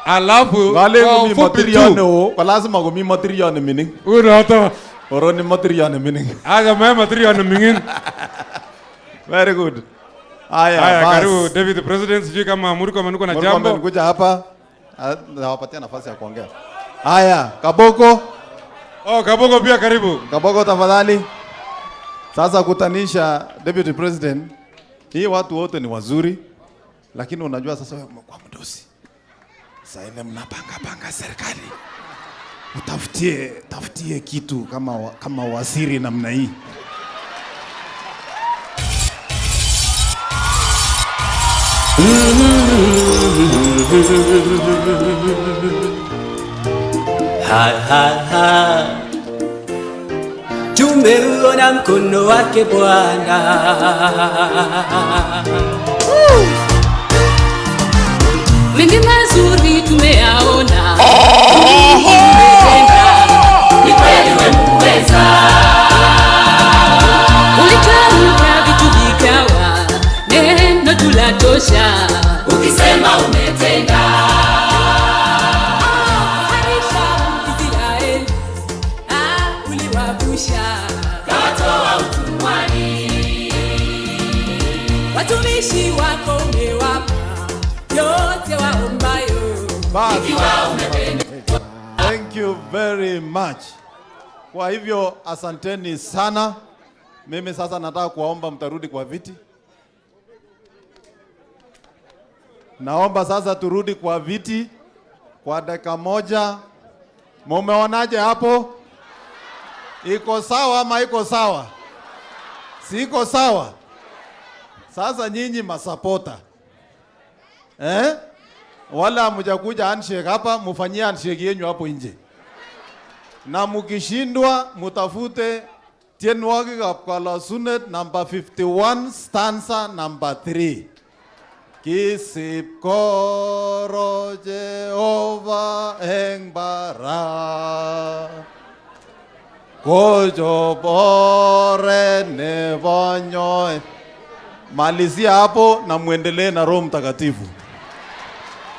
Alafu wale mimi materiano, kwa lazima gumi materiano mini. Hata oroni materiano mini. Aja mimi materiano mini. Very good. Haya, karibu Deputy President, sijui kama Murkomen uko na jambo. Murkomen kuja hapa. Nawapatia nafasi ya kuongea. Haya, Kaboko. Kaboko pia karibu. Kaboko tafadhali. Sasa kutanisha Deputy President, hii watu wote ni wazuri, lakini unajua sasa wewe kwa mdosi. Sasa ile mnapanga serikali. Utafutie kitu kama waziri namna hii. Tumeuona mkono wake Bwana. Mengi mazuri tumeyaona. Ni kweli wewe muweza. Ulitamka vitu vikawa, neno tulatosha. Ukisema umetenda. Kawatoa utumwani. Watumishi wako umewapa yote waombayo. Ikiwa umependa. Thank you very much. Kwa hivyo asanteni sana. Mimi sasa nataka kuwaomba mtarudi kwa viti. Naomba sasa turudi kwa viti kwa dakika moja. Mumeonaje hapo? Iko sawa ama iko sawa? Si iko sawa? Sasa nyinyi masapota. Wala mjakuja handshake hapa, mufanyie handshake yenu hapo nje. Na mukishindwa mutafute tienwogik ab Kalasunet number 51 stanza number 3. Kisip koro Jehova eng bara. Kojo bore nebo nyoe. Malizia hapo na muendelee na Roho Mtakatifu.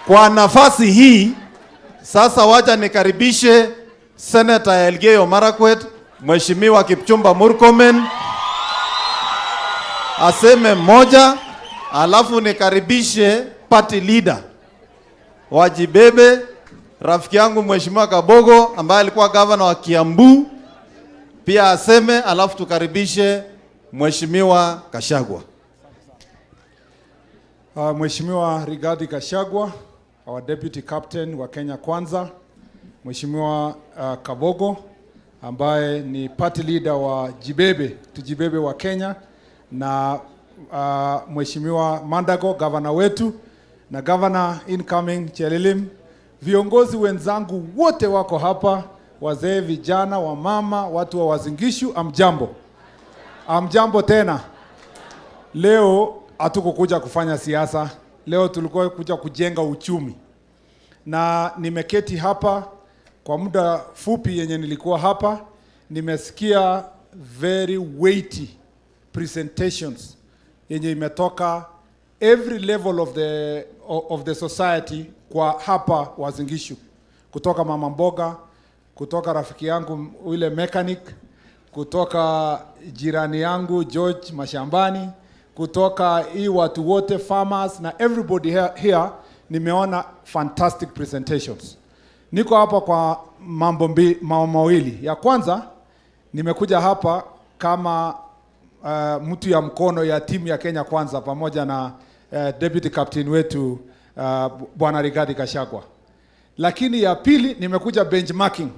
Kwa nafasi hii sasa wacha nikaribishe Senator Elgeyo Marakwet Mheshimiwa Kipchumba Murkomen aseme moja, alafu nikaribishe party leader wajibebe, rafiki yangu Mheshimiwa Kabogo ambaye alikuwa governor wa Kiambu pia aseme, alafu tukaribishe Mheshimiwa Gachagua. Mheshimiwa Rigathi Gachagua, our deputy captain wa Kenya Kwanza, Mheshimiwa Kabogo ambaye ni party leader wa Tujibebe wa Kenya, na Mheshimiwa Mandago governor wetu, na governor incoming Chelilim, viongozi wenzangu wote wako hapa, wazee, vijana, wamama, watu wa Uasin-Gishu, amjambo. Amjambo tena. Leo hatukukuja kufanya siasa, leo tulikuwa kuja kujenga uchumi. Na nimeketi hapa kwa muda fupi yenye nilikuwa hapa, nimesikia very weighty presentations yenye imetoka every level of the society kwa hapa Uasin-Gishu, kutoka mama mboga, kutoka rafiki yangu ule mechanic, kutoka jirani yangu George mashambani, kutoka hii watu wote farmers na everybody here. Nimeona fantastic presentations. Niko hapa kwa mambo mawili. Ya kwanza, nimekuja hapa kama mtu ya mkono ya timu ya Kenya Kwanza pamoja na deputy captain wetu Bwana Rigathi Gachagua. Lakini ya pili, nimekuja benchmarking.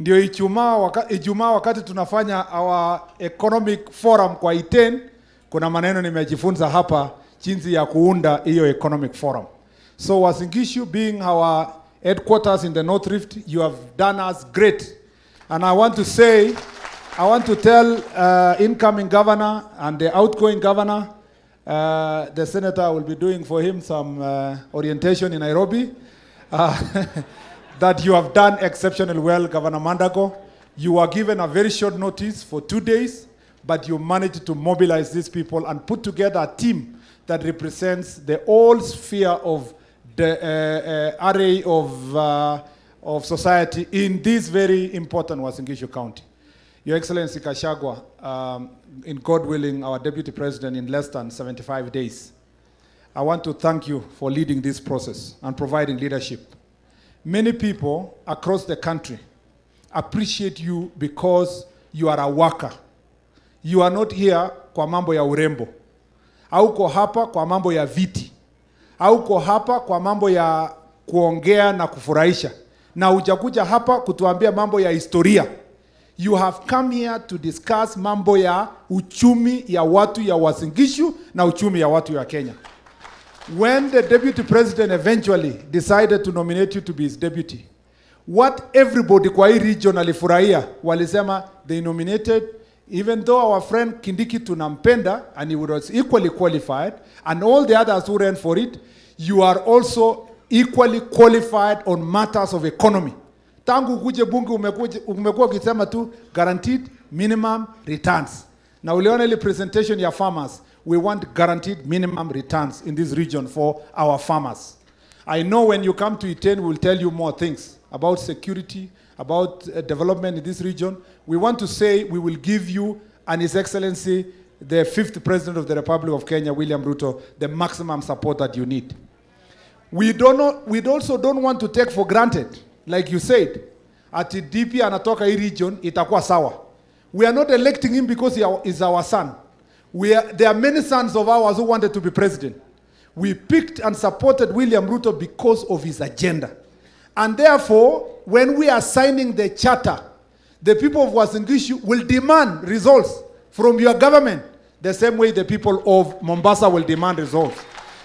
Ndio Ijumaa wakati tunafanya our economic forum kwa Iten, kuna maneno nimejifunza hapa jinsi ya kuunda hiyo economic forum. So Uasin-Gishu being our headquarters in the North Rift, you have done us great. And I want to tell incoming governor and the outgoing governor, the senator will be doing for him some orientation in Nairobi, that you have done exceptionally well, Governor Mandago. You were given a very short notice for 2 days, but you managed to mobilize these people and put together a team that represents the whole sphere of the array of society in this very important Uasin-Gishu County. Your Excellency Gachagua, in God willing, our Deputy President in less than 75 days, I want to thank you for leading this process and providing leadership. Many people across the country appreciate you because you are a worker. You are not here kwa mambo ya urembo. Hauko hapa kwa mambo ya viti. Hauko hapa kwa mambo ya kuongea na kufurahisha. Na hujakuja hapa kutuambia mambo ya historia. You have come here to discuss mambo ya uchumi ya watu ya Uasin-Gishu na uchumi ya watu ya Kenya. When the Deputy President eventually decided to nominate you to be his deputy, what everybody kwa hii region alifurahia, walisema they nominated, even though our friend Kindiki tunampenda and he was equally qualified, and all the others who ran for it, you are also equally qualified on matters of economy. Tangu kuje bunge umekuwa ukisema tu guaranteed minimum returns. Na uliona ile presentation ya farmers, we want guaranteed minimum returns in this region for our farmers. I know when you come to Iten, we will tell you more things about security, about development in this region. We want to say we will give you and His Excellency, the 5th President of the Republic of Kenya, William Ruto, the maximum support that you need. We also don't want to take for granted, like you said, at DP anatoka hii region, itakuwa sawa. We are not electing him because he is our son. There are many sons of ours who wanted to be president. We picked and supported William Ruto because of his agenda. And therefore, when we are signing the charter, the people of Uasin-Gishu will demand results from your government, the same way the people of Mombasa will demand results.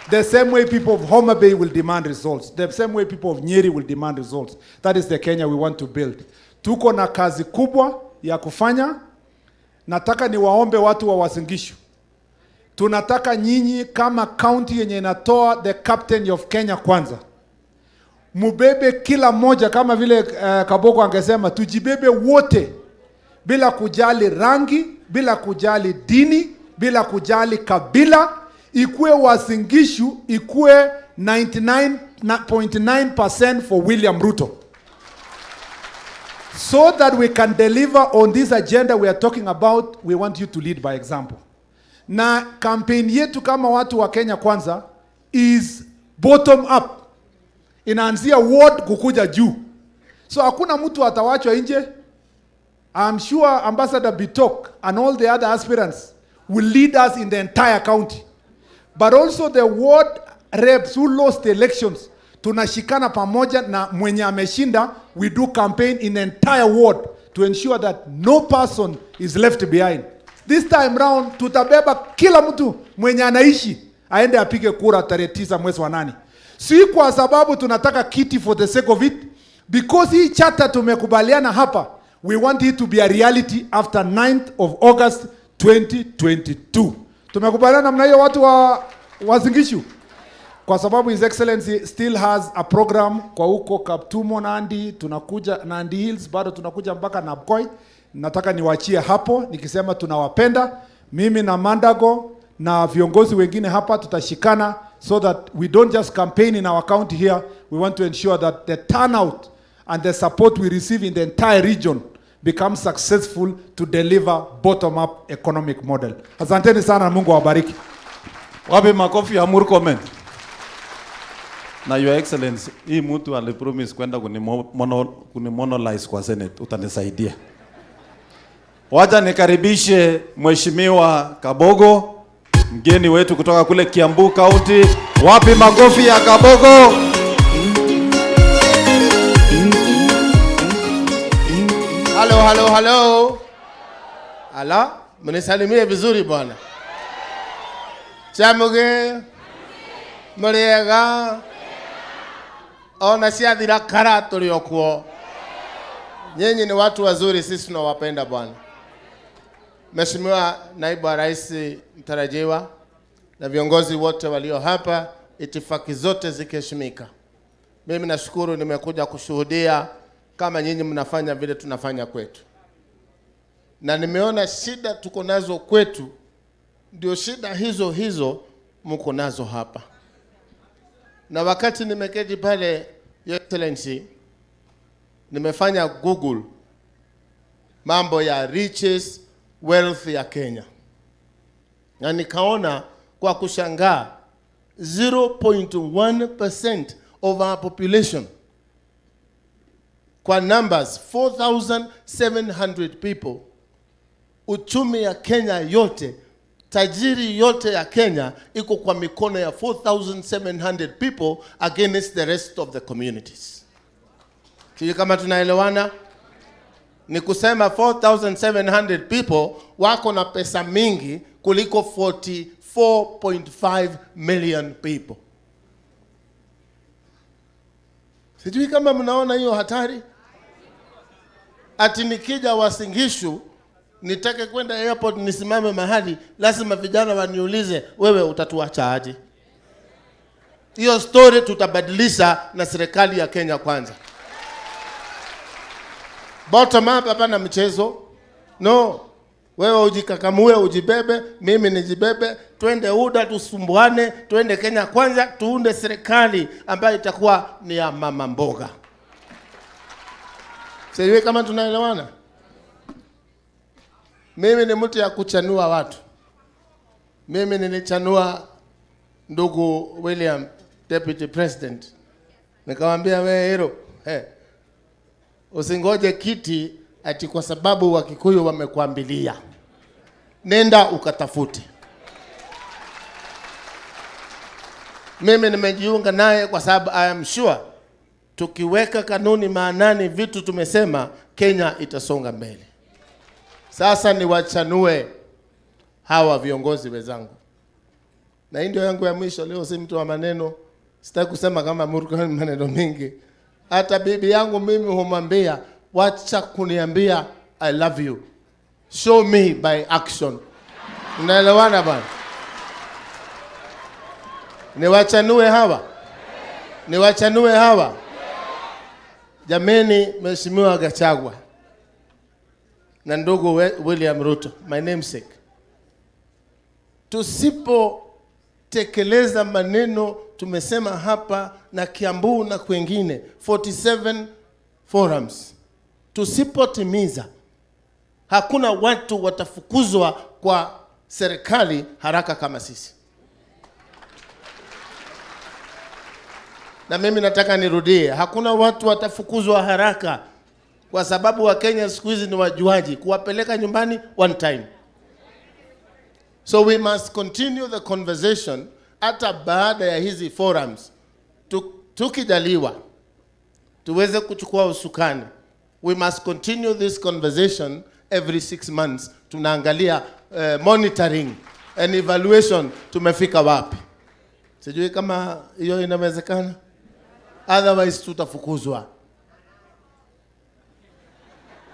The same way people of Homa Bay will demand results. The same way people of Nyeri will demand results. That is the Kenya we want to build. Tuko na kazi kubwa ya kufanya. Nataka niwaombe watu wa Uasin-Gishu. Tunataka nyinyi kama county yenye inatoa the captain of Kenya Kwanza, mubebe kila moja kama vile Kaboko angesema, tujibebe wote bila kujali rangi, bila kujali dini, bila kujali kabila. Ikue Uasin-Gishu, ikue 99.9% for William Ruto. So that we can deliver on this agenda we are talking about, we want you to lead by example. Na campaign yetu kama watu wa Kenya Kwanza is bottom up. Inaanzia ward kukuja juu. So hakuna mtu atawachwa nje. I'm sure Ambassador Bitok and all the other aspirants will lead us in the entire county. But also the ward reps who lost the elections, tunashikana pamoja na mwenye ameshinda, we do campaign in the entire ward to ensure that no person is left behind. This time round tutabeba kila mtu mwenye anaishi aende apige kura tarehe 9 mwezi wa 8. Si kwa sababu tunataka kiti for the sake of it, because hii charter tumekubaliana hapa, we want it to be a reality after 9th of August 2022. Tumekubaliana namna hiyo watu wa Uasin-Gishu, kwa sababu His Excellency still has a program kwa huko Kaptumo, Nandi, tunakuja Nandi Hills, bado tunakuja mpaka Napkoi. Nataka niwaachie hapo nikisema tunawapenda. Mimi na Mandago na viongozi wengine hapa tutashikana so that we don't just campaign in our county here. We want to ensure that the turnout and the support we receive in the entire region become successful to deliver bottom-up economic model. Asanteni sana, Mungu awabariki. Wapi makofi ya Murkomen? Na Your Excellency, hii mtu alipromise kwenda kunimonolize kwa Senate, utanisaidia. Wacha nikaribishe Mheshimiwa Kabogo, mgeni wetu kutoka kule Kiambu County. Wapi makofi ya Kabogo? Hello. Ala, mnisalimie vizuri bwana. Chamuge. Muriega. Ona ciathira kara tuliokuo. Nyinyi ni watu wazuri, sisi tunawapenda bwana. Mheshimiwa Naibu wa Rais mtarajiwa na viongozi wote walio hapa, itifaki zote zikiheshimika. Mimi nashukuru nimekuja kushuhudia kama nyinyi mnafanya vile tunafanya kwetu. Na nimeona shida tuko nazo kwetu ndio shida hizo mko nazo hapa. Na wakati nimeketi pale, Your Excellency, nimefanya Google mambo ya riches wealth ya Kenya. Na nikaona kwa kushangaa 0.1% of our population, kwa numbers 4,700 people, uchumi ya Kenya yote, tajiri yote ya Kenya iko kwa mikono ya 4,700 people against the rest of the communities. Sisi kama tunaelewana, ni kusema 4,700 people wako na pesa mingi kuliko 44.5 million people. Sijui kama mnaona hiyo hatari. Ati nikija Uasin-Gishu nitake kwenda airport nisimame mahali, lazima vijana waniulize, wewe utatuacha aje? Hiyo story tutabadilisha na serikali ya Kenya Kwanza. Bottom up hapana mchezo. No. Wewe ujikakamue, ujibebe, mimi nijibebe, twende UDA tusumbuane, twende Kenya Kwanza, tuunde serikali ambayo itakuwa ni ya mama mboga. Sijui kama tunaelewana. Mimi ni mtu ya kuchanua watu. Mimi nilichanua ndugu William, Deputy President. Nikamwambia wewe hero, usingoje kiti ati kwa sababu Wakikuyu wamekuambilia. Nenda ukatafute. Mimi nimejiunga naye kwa sababu I am sure tukiweka kanuni maanani vitu tumesema, Kenya itasonga mbele. Sasa niwachanue hawa viongozi wenzangu. Na hii ndio yangu ya mwisho leo, si mtu wa maneno. Sitaki kusema kama Murkomen maneno mingi. Hata bibi yangu mimi humwambia, wacha kuniambia I love you, show me by action. Unaelewana bwana? Niwachanue hawa. Jameni, Mheshimiwa Gachagua na ndugu William Ruto, my namesake, tusipo tekeleza maneno tumesema hapa na Kiambu na kwengine 47 forums, Tusipotimiza, hakuna watu watafukuzwa kwa serikali haraka kama sisi. Na mimi nataka nirudie, hakuna watu watafukuzwa haraka kwa sababu wa Kenya siku hizi ni wajuaji, kuwapeleka nyumbani one time. So we must continue the conversation hata baada ya hizi forums. Tukijaliwa tuweze kuchukua usukani. We must continue this conversation every 6 months. Tunaangalia monitoring and evaluation, tumefika wapi. Sijui kama hiyo inawezekana. Otherwise tutafukuzwa.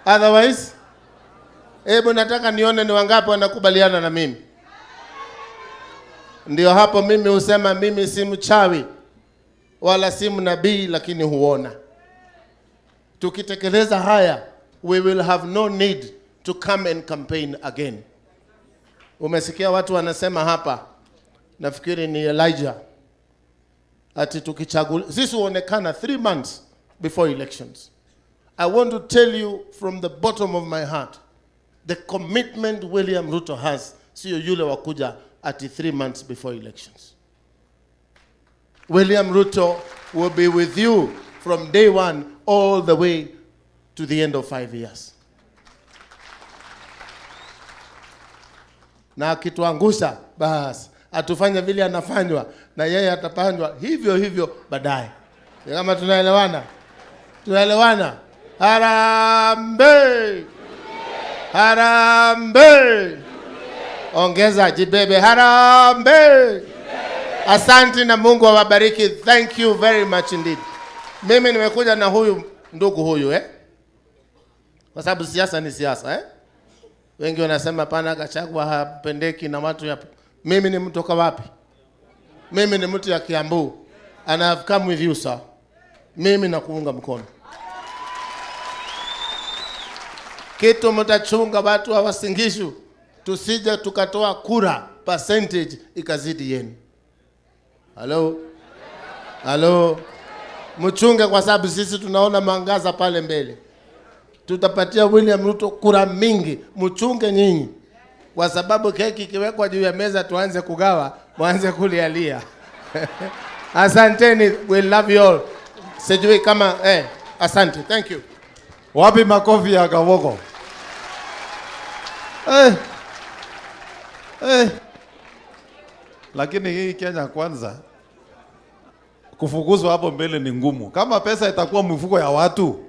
Otherwise, hebu nataka nione ni wangapi wanakubaliana na mimi. Ndio hapo mimi husema mimi si mchawi wala si mnabii, lakini huona. Tukitekeleza haya, we will have no need to come and campaign again. Umesikia watu wanasema hapa, nafikiri ni Elijah, ati tukichaguliwa sisi huonekana 3 months before elections. I want to tell you from the bottom of my heart, the commitment William Ruto has, sio yule wakuja ati 3 months before elections. William Ruto will be with you from day 1 all the way to the end of 5 years. Na akituangusha basi atufanye vile anafanywa, na yeye atapandwa hivyo hivyo baadaye. Kama tunaelewana? Tunaelewana? Harambee! Harambee! Ongeza jibebe, harambee! Asante na Mungu awabariki. Thank you very much indeed. Mimi nimekuja na huyu ndugu huyu kwa sababu siasa ni siasa Wengi wanasema pana Gachagua hapendeki na watu ya. Mimi ni mtu wapi? Mimi ni mtu ya Kiambu. And I have come with you, sir. Mimi nakuunga mkono. Kitu mtachunga watu wa Uasin-Gishu, tusije tukatoa kura percentage ikazidi yenu. Hello. Mchunge kwa sababu sisi tunaona mwangaza pale mbele. Tutapatia William Ruto kura mingi. Mchunge nyinyi. Kwa sababu keki kiwekwa juu ya meza tuanze kugawa, mwanze kulialia. Asanteni, we love you all. Sijui kama asante. Thank you. Wapi makofi ya Kawoko? Lakini hii Kenya kwanza, kufukuzwa hapo mbele ni ngumu. Kama pesa itakuwa mfuko ya watu,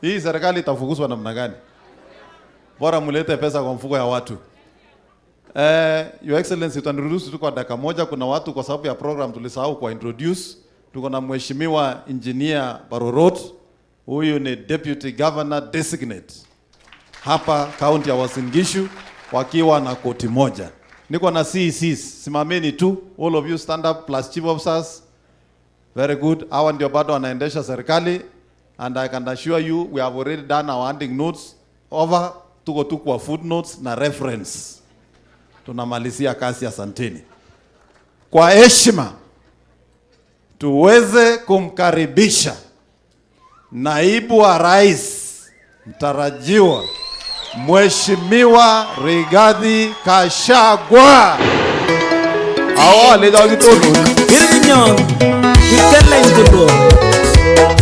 hii serikali itafukuzwa namna gani? Bora mulete pesa kwa mfuko ya watu. Your Excellency, utaniruhusu tu kwa dakika moja. Kuna watu kwa sababu ya program tulisahau kwa introduce. Tuko na Mheshimiwa Engineer Barorot. Huyu ni Deputy Governor Designate hapa county ya Uasin-Gishu, wakiwa na koti moja. Niko na CECs, simameni tu, all of you stand up, plus chief officers. Very good. Hawa ndio bado wanaendesha serikali, and I can assure you we have already done our handing notes over. Tuko tu kwa footnotes na reference. Tunamalizia kazi. Asanteni. Kwa heshima tuweze kumkaribisha naibu wa rais mtarajiwa Mheshimiwa Rigathi Gachagua.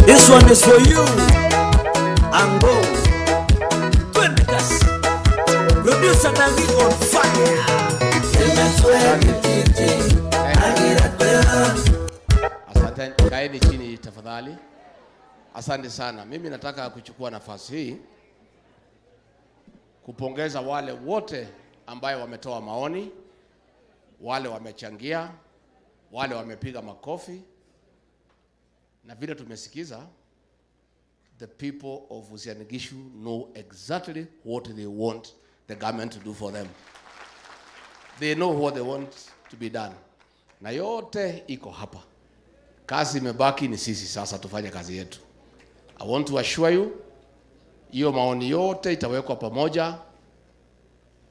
This one is for you. Ango. Producer Dangi on fire. Asante, kaeni chini tafadhali. Asante sana. Mimi nataka kuchukua nafasi hii kupongeza wale wote ambayo wametoa maoni, wale wamechangia, wale wamepiga makofi. Na vile tumesikiza, the people of Uasin-Gishu know exactly what they want the government to do for them. They know what they want to be done. Na yote iko hapa. Kazi imebaki ni sisi sasa tufanye kazi yetu. I want to assure you, hiyo maoni yote itawekwa pamoja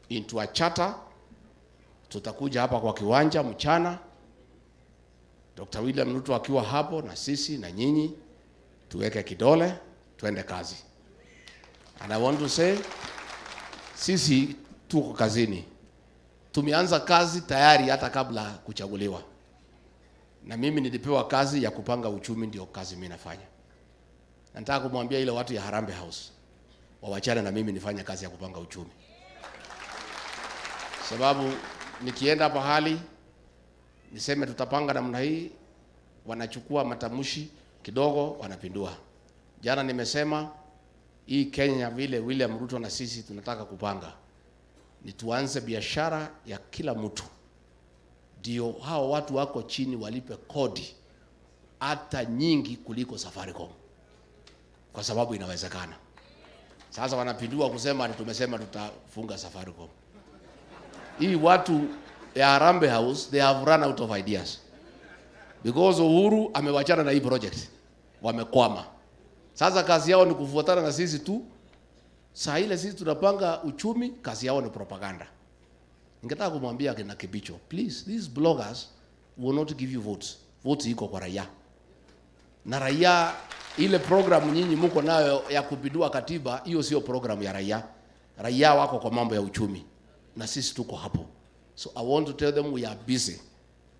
into a charter. Tutakuja hapa kwa kiwanja mchana, Dr. William Ruto akiwa hapo na sisi na nyinyi, tuweke kidole, tuende kazi. And I want to say, sisi tuko kazini. Tumeanza kazi tayari hata kabla kuchaguliwa. Na mimi nilipewa kazi ya kupanga uchumi, ndio kazi mimi nafanya. Nataka kumwambia ile watu ya Harambee House wawachane na mimi nifanye kazi ya kupanga uchumi. Sababu nikienda pahali niseme tutapanga namna hii, wanachukua matamushi kidogo wanapindua. Jana nimesema hii Kenya vile William Ruto na sisi tunataka kupanga ni tuanze biashara ya kila mtu, ndio hao watu wako chini walipe kodi hata nyingi kuliko Safaricom, kwa sababu inawezekana. Sasa wanapindua kusema tumesema tutafunga Safaricom. Hii watu ya Harambee House, they have run out of ideas because Uhuru amewachana na hii project, wamekwama. Sasa kazi yao ni kufuatana na sisi tu. Saa ile sisi tunapanga uchumi, kazi yao ni propaganda. Ningetaka kumwambia kina Kibicho, please, these bloggers will not give you votes. Votes iko kwa raia. Na raia, ile program nyinyi mko nayo ya kupindua katiba, hiyo sio program ya raia. Raia wako kwa mambo ya uchumi na sisi tuko hapo. So I want to tell them we are busy.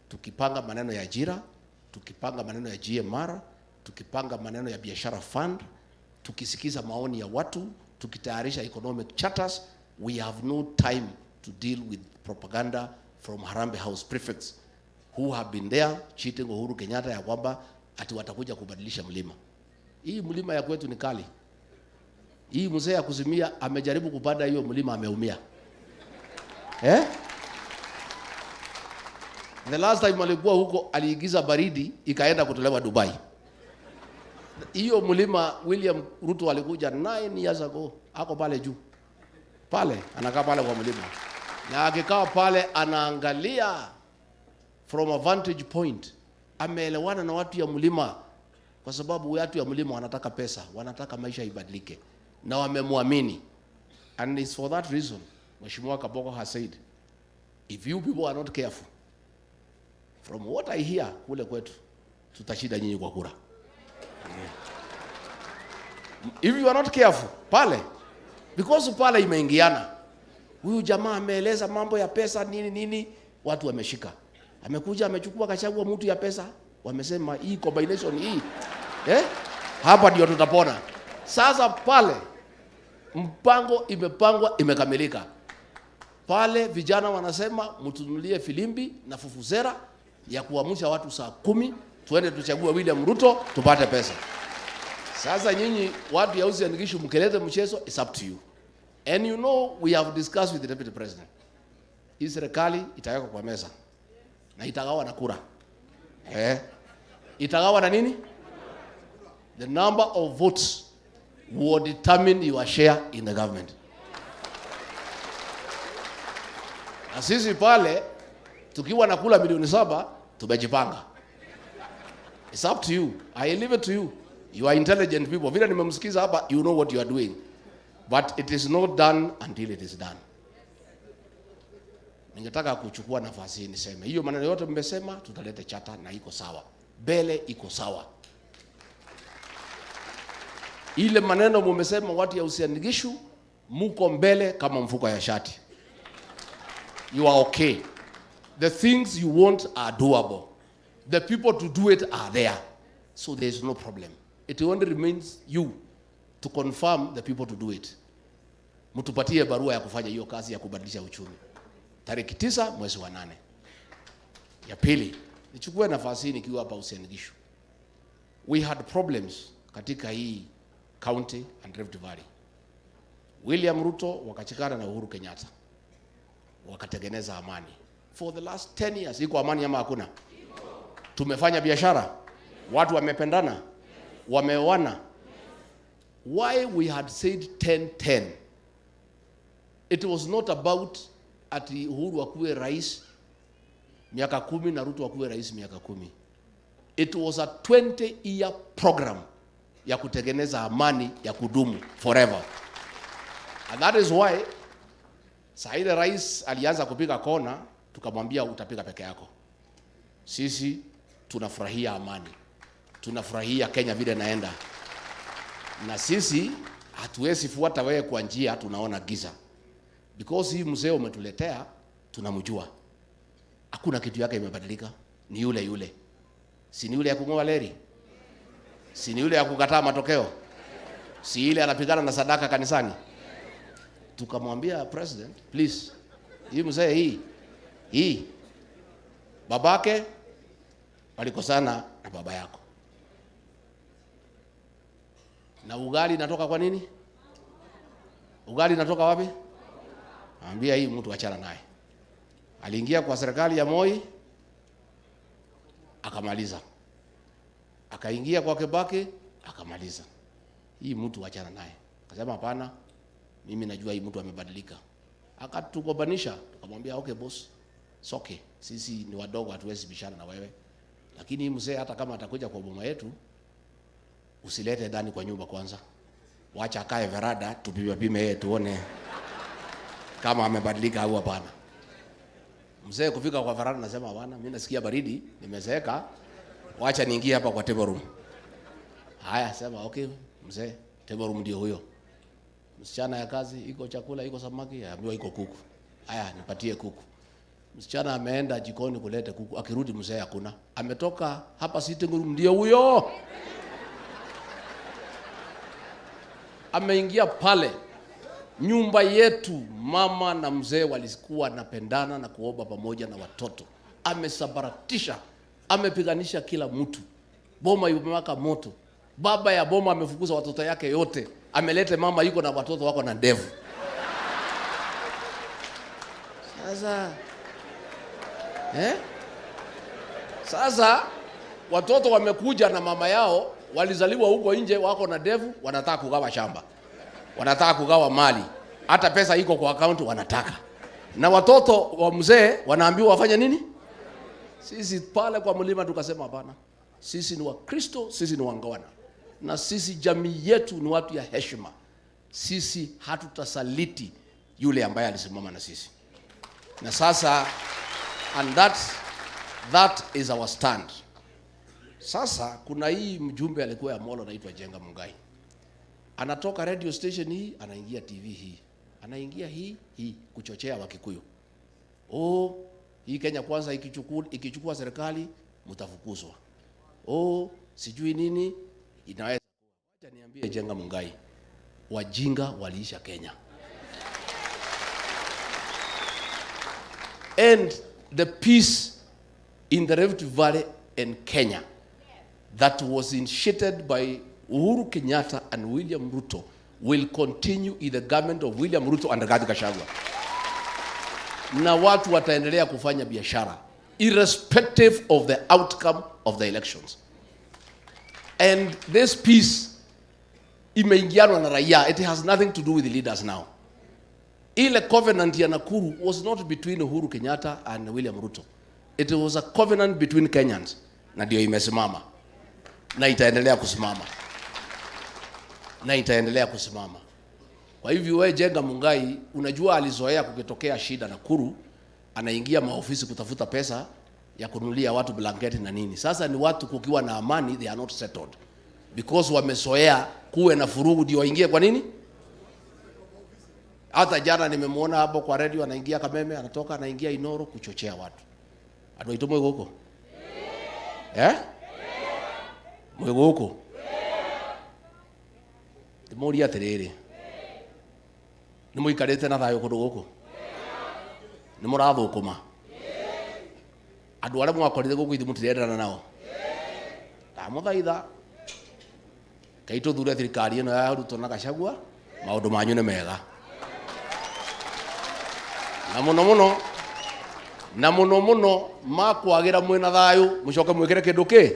Tukipanga maneno ya ajira, tukipanga maneno ya GMR, tukipanga maneno ya biashara fund, tukisikiza maoni ya watu, tukitayarisha economic charters. We have no time to deal with propaganda from Harambee House prefects who have been there cheating Uhuru Kenyatta ya kwamba ati watakuja kubadilisha mlima. Hii mlima ya kwetu ni kali. Hii mzee ya kuzimia amejaribu kupanda hiyo mlima, ameumia. The last time alikuwa huko aliigiza baridi ikaenda kutolewa Dubai. Hiyo mlima William Ruto alikuja 9 years ago, ako pale juu. Pale anakaa pale kwa mlima. Na akikaa pale anaangalia from a vantage point. Ameelewana na watu ya mlima, kwa sababu watu ya mlima wanataka pesa, wanataka maisha ibadilike, na wamemwamini. And it's for that reason Mheshimiwa Kaboko has said, if you people are not careful, from what I hear kule kwetu, tutashinda nyinyi kwa kura. If you are not careful pale, because pale imeingiana. Huyu jamaa ameeleza mambo ya pesa nini, watu wameshika. Amekuja amechukua Gachagua mtu ya pesa, wamesema hii combination hii. Hapa ndio tutapona. Sasa pale mpango imepangwa, imekamilika. Pale vijana wanasema mtunulie filimbi na fufuzera ya kuamsha watu saa 10, tuende tuchague William Ruto tupate pesa. Sasa nyinyi watu ya Uasin-Gishu mkelete mchezo, it's up to you. And you know we have discussed with the Deputy President. Hii serikali itaweka kwa meza na itagawa na kura. Itagawa na nini? The number of votes will determine your share in the government. Na sisi pale tukiwa na kula milioni 7 tumejipanga. It's up to you. I leave it to you. You are intelligent people. Vile nimemsikiza hapa, you know what you are doing. But it is not done until it is done. Ningetaka kuchukua nafasi hii niseme, hiyo maneno yote mmesema tutalete chata na iko sawa. Bele iko sawa. Ile maneno mmesema watu ya Uasin-Gishu muko mbele kama mfuko ya shati. You are okay. The things you want are doable. The people to do it are there. So there is no problem. It only remains you to confirm the people to do it. Mtupatie barua ya kufanya hiyo kazi ya kubadilisha uchumi. Tariki 9 mwezi wa 8. Ya pili, nichukue nafasi hii nikiwa hapa Uasin-Gishu. We had problems katika hii county and Rift Valley. William Ruto wakachikana na Uhuru Kenyatta, wakatengeneza amani. For the last 10 years iko amani ama hakuna? Tumefanya biashara, watu wamependana, wameoana. Why we had said 10-10? It was not about ati Uhuru akuwe rais miaka 10 na Ruto akuwe rais miaka 10. It was a 20-year program ya kutengeneza amani ya kudumu forever. And that is why saa ile rais alianza kupiga kona, tukamwambia utapiga peke yako. Sisi tunafurahia amani. Tunafurahia Kenya vile naenda. Na sisi hatuwezi fuata wewe kwa njia tunaona giza. Because hii mzee umetuletea tunamjua. Hakuna kitu yake imebadilika, ni yule yule. Si ni yule ya kung'oa leri? Si ni yule ya kukataa matokeo? Si ile anapigana na sadaka kanisani? Tukamwambia president, please, hii mzee hii babake walikosana na baba yako. Na ugali natoka kwa nini? Ugali natoka wapi? Ambia hii mtu achana naye. Aliingia kwa serikali ya Moi akamaliza. Akaingia kwa Kibaki akamaliza. Hii mtu achana naye. Akasema hapana, mimi najua hii mtu amebadilika. Akatugobanisha, tukamwambia okay boss, it's okay. Sisi ni wadogo hatuwezi bishana na wewe. Lakini mzee hata kama atakuja kwa boma yetu, usilete ndani kwa nyumba kwanza. Wacha akae veranda tupime yeye tuone kama amebadilika au hapana. Mzee kufika kwa veranda nasema hapana, mimi nasikia baridi, nimezeeka. Wacha niingie hapa kwa table room. Haya, sema okay mzee, table room ndio huyo. Msichana ya kazi, iko chakula, iko samaki, ambiwa iko kuku. Haya, nipatie kuku. Msichana ameenda jikoni kuleta kuku, akirudi mzee hakuna. Ametoka hapa sitting room ndio huyo. Ameingia pale. Nyumba yetu mama na mzee walikuwa napendana na kuomba pamoja na watoto. Amesabaratisha, amepiganisha kila mtu. Boma imewaka moto. Baba ya boma amefukuza watoto yake yote. Amelete mama yuko na watoto wako na ndevu. Sasa watoto wamekuja na mama yao, walizaliwa huko nje, wako na ndevu, wanataka kugawa shamba. Wanataka kugawa mali. Hata pesa iko kwa account wanataka. Na watoto wa mzee wanaambiwa wafanye nini? Sisi pale kwa mlima tukasema hapana. Sisi ni Wakristo, sisi ni wangwana. Na sisi jamii yetu ni watu ya heshima. Sisi hatutasaliti yule ambaye alisimama na sisi. Na sasa, and that is our stand. Sasa kuna hii mjumbe alikuwa ya Molo anaitwa Jenga Mungai. Anatoka radio station hii, anaingia TV hii. Anaingia hii kuchochea Wakikuyu. Hii Kenya Kwanza ikichukua serikali mtafukuzwa. Sijui nini inaweza. Wacha niambie Jenga Mungai, wajinga waliisha Kenya. And the peace in the Rift Valley and Kenya that was initiated by Uhuru Kenyatta and William Ruto will continue in the government of William Ruto and Rigathi Gachagua. Na watu wataendelea kufanya biashara irrespective of the outcome of the elections. And this peace imeingianwa na raia. It has nothing to do with the leaders now. Ile covenant ya Nakuru was not between Uhuru Kenyatta and William Ruto. It was a covenant between Kenyans. Na ndio imesimama. Na itaendelea kusimama. Na itaendelea kusimama. Kwa hivyo wewe Jenga Mungai, unajua alizoea kukitokea shida Nakuru, anaingia maofisi kutafuta pesa ya kununulia watu blanketi na nini. Sasa ni watu kukiwa na amani, they are not settled. Because wamezoea kuwe na furugu ndio waingie kwa nini? Hata jana nimemuona hapo kwa radio anaingia Kameme, anatoka anaingia Inoro kuchochea watu. Ado ito mwego huko? Mwego huko? Mori atiriri. Ni muikarite na thayo kundu guku? Ni murathukuma? Andu aria mwakorire guku ithi mutirendana nao? Muthaitha kaitu thure thirikari ino ya Ruto na Gachagua, maundu manyu ni mega. Na muno makwagira mwina thayo mucoke mwikire kindu ki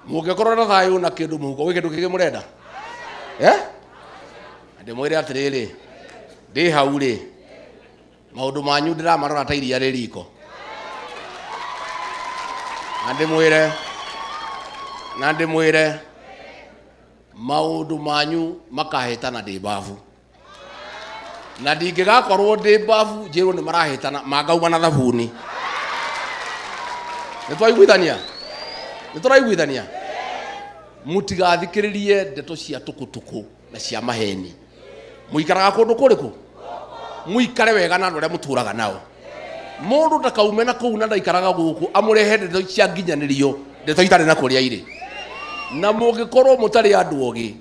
mugikorwo na thayo na kindu muhuko wi kindu kigi murenda ande mwire atiriri ndi hau ri maundu manyu ndiramarora ta iria ririko ande mwire maundu manyu makahitana ndi bavu na ndingigakorwo ndi bavu njirwo ni marahitana mangauma na thabuni. Nituraiguithania mutigathikiririe ndeto cia tukutuku na cia maheni. Muikaraga kundu kuriku? Muikare wega na andu muturaga nao. Mundu ndakaume na kuu na ndaikaraga guku amurehe ndeto cia nginyanirio ndeto itari na kuria ire. Na mungikorwo mutari andu ogi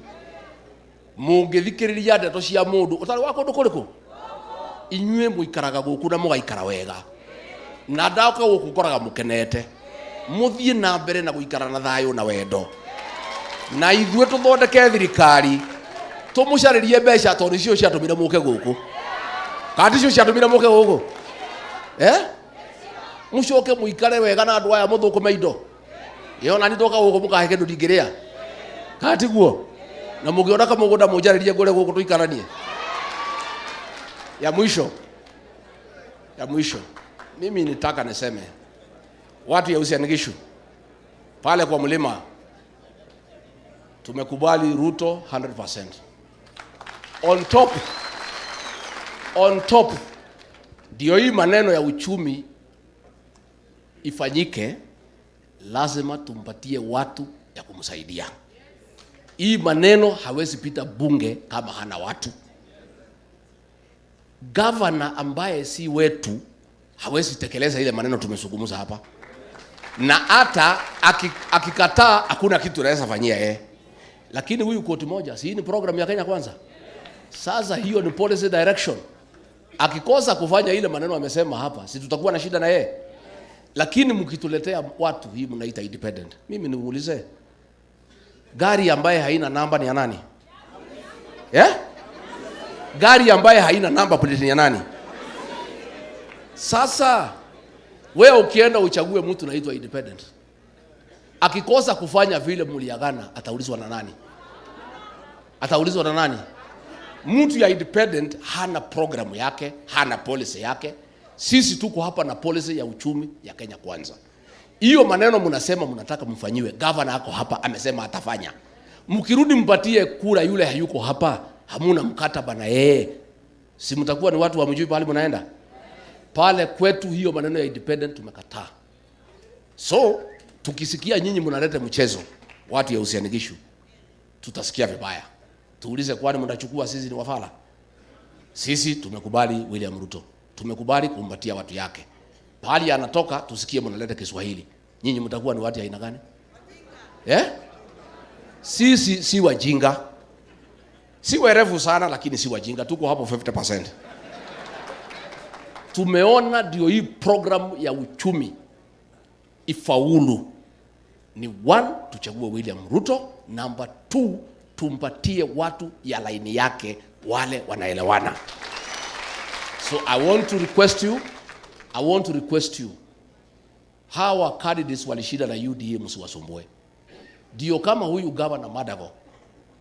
mungithikiriria ndeto cia mundu utari wa kundu kuriku? Inyue muikaraga guku na mugaikara wega. Na ndauka guku koraga mukenete. Muthie na mbere na guikara na thayo na wendo. Na ithue tuthondeke thirikari tumucaririe mbeca tondu cio cia tumire muke guku. Kandi cio cia tumire muke guku? Mucoke muikare wega na andu aya muthukume indo. Yona ni toka guku mukahe kindu ndingiria. Kati guo. Na mugiona kama mugunda mujaririe ngore guku tuikaranie. Ya mwisho. Mimi nitaka niseme watu ya Uasin-Gishu pale kwa mlima tumekubali Ruto 100%. On top ndio hii maneno ya uchumi ifanyike, lazima tumpatie watu ya kumsaidia. Hii maneno hawezi pita bunge kama hana watu. Governor ambaye si wetu hawezi tekeleza ile maneno tumezungumza hapa. Na hata akikataa hakuna kitu anaweza fanyia Lakini huyu koti moja, si ni program ya Kenya Kwanza? Sasa hiyo ni policy direction. Akikosa kufanya ile maneno amesema hapa, si tutakuwa na shida na yeye? Lakini mkituletea watu hii mnaita independent. Mimi niulize, gari ambaye haina namba ni ya nani? Gari ambaye haina namba plate ni ya nani? Sasa wewe ukienda uchague mtu anaitwa independent, akikosa kufanya vile mliagana, ataulizwa na nani? Ataulizwa na nani? Mtu ya independent hana program yake, hana policy yake. Sisi tuko hapa na policy ya uchumi ya Kenya Kwanza. Hiyo maneno mnasema mnataka mfanyiwe, governor yako hapa amesema atafanya. Mkirudi mpatie kura yule hayuko hapa, hamuna mkataba na yeye, si mtakuwa ni watu wamjui pale mnaenda? Pale kwetu hiyo maneno ya independent tumekataa. So tukisikia nyinyi mnaleta mchezo watu ya Uasin-Gishu, tutasikia vibaya. Tuulize, kwani mnachukua sisi ni wafala? Sisi tumekubali William Ruto, tumekubali kumpatia watu yake. Pahali anatoka tusikie mnaleta Kiswahili. Nyinyi mtakuwa ni watu ya aina gani? Sisi si wajinga. Si werevu sana, lakini si wajinga. Tuko hapo 50%. Tumeona ndio hii program ya uchumi ifaulu. Ni 1, tuchague William Ruto. Number 2, tumpatie watu ya laini yake wale wanaelewana. So I want to request you, hawa candidates walishida na UDA msiwasumbue. Ndio kama huyu governor Madago,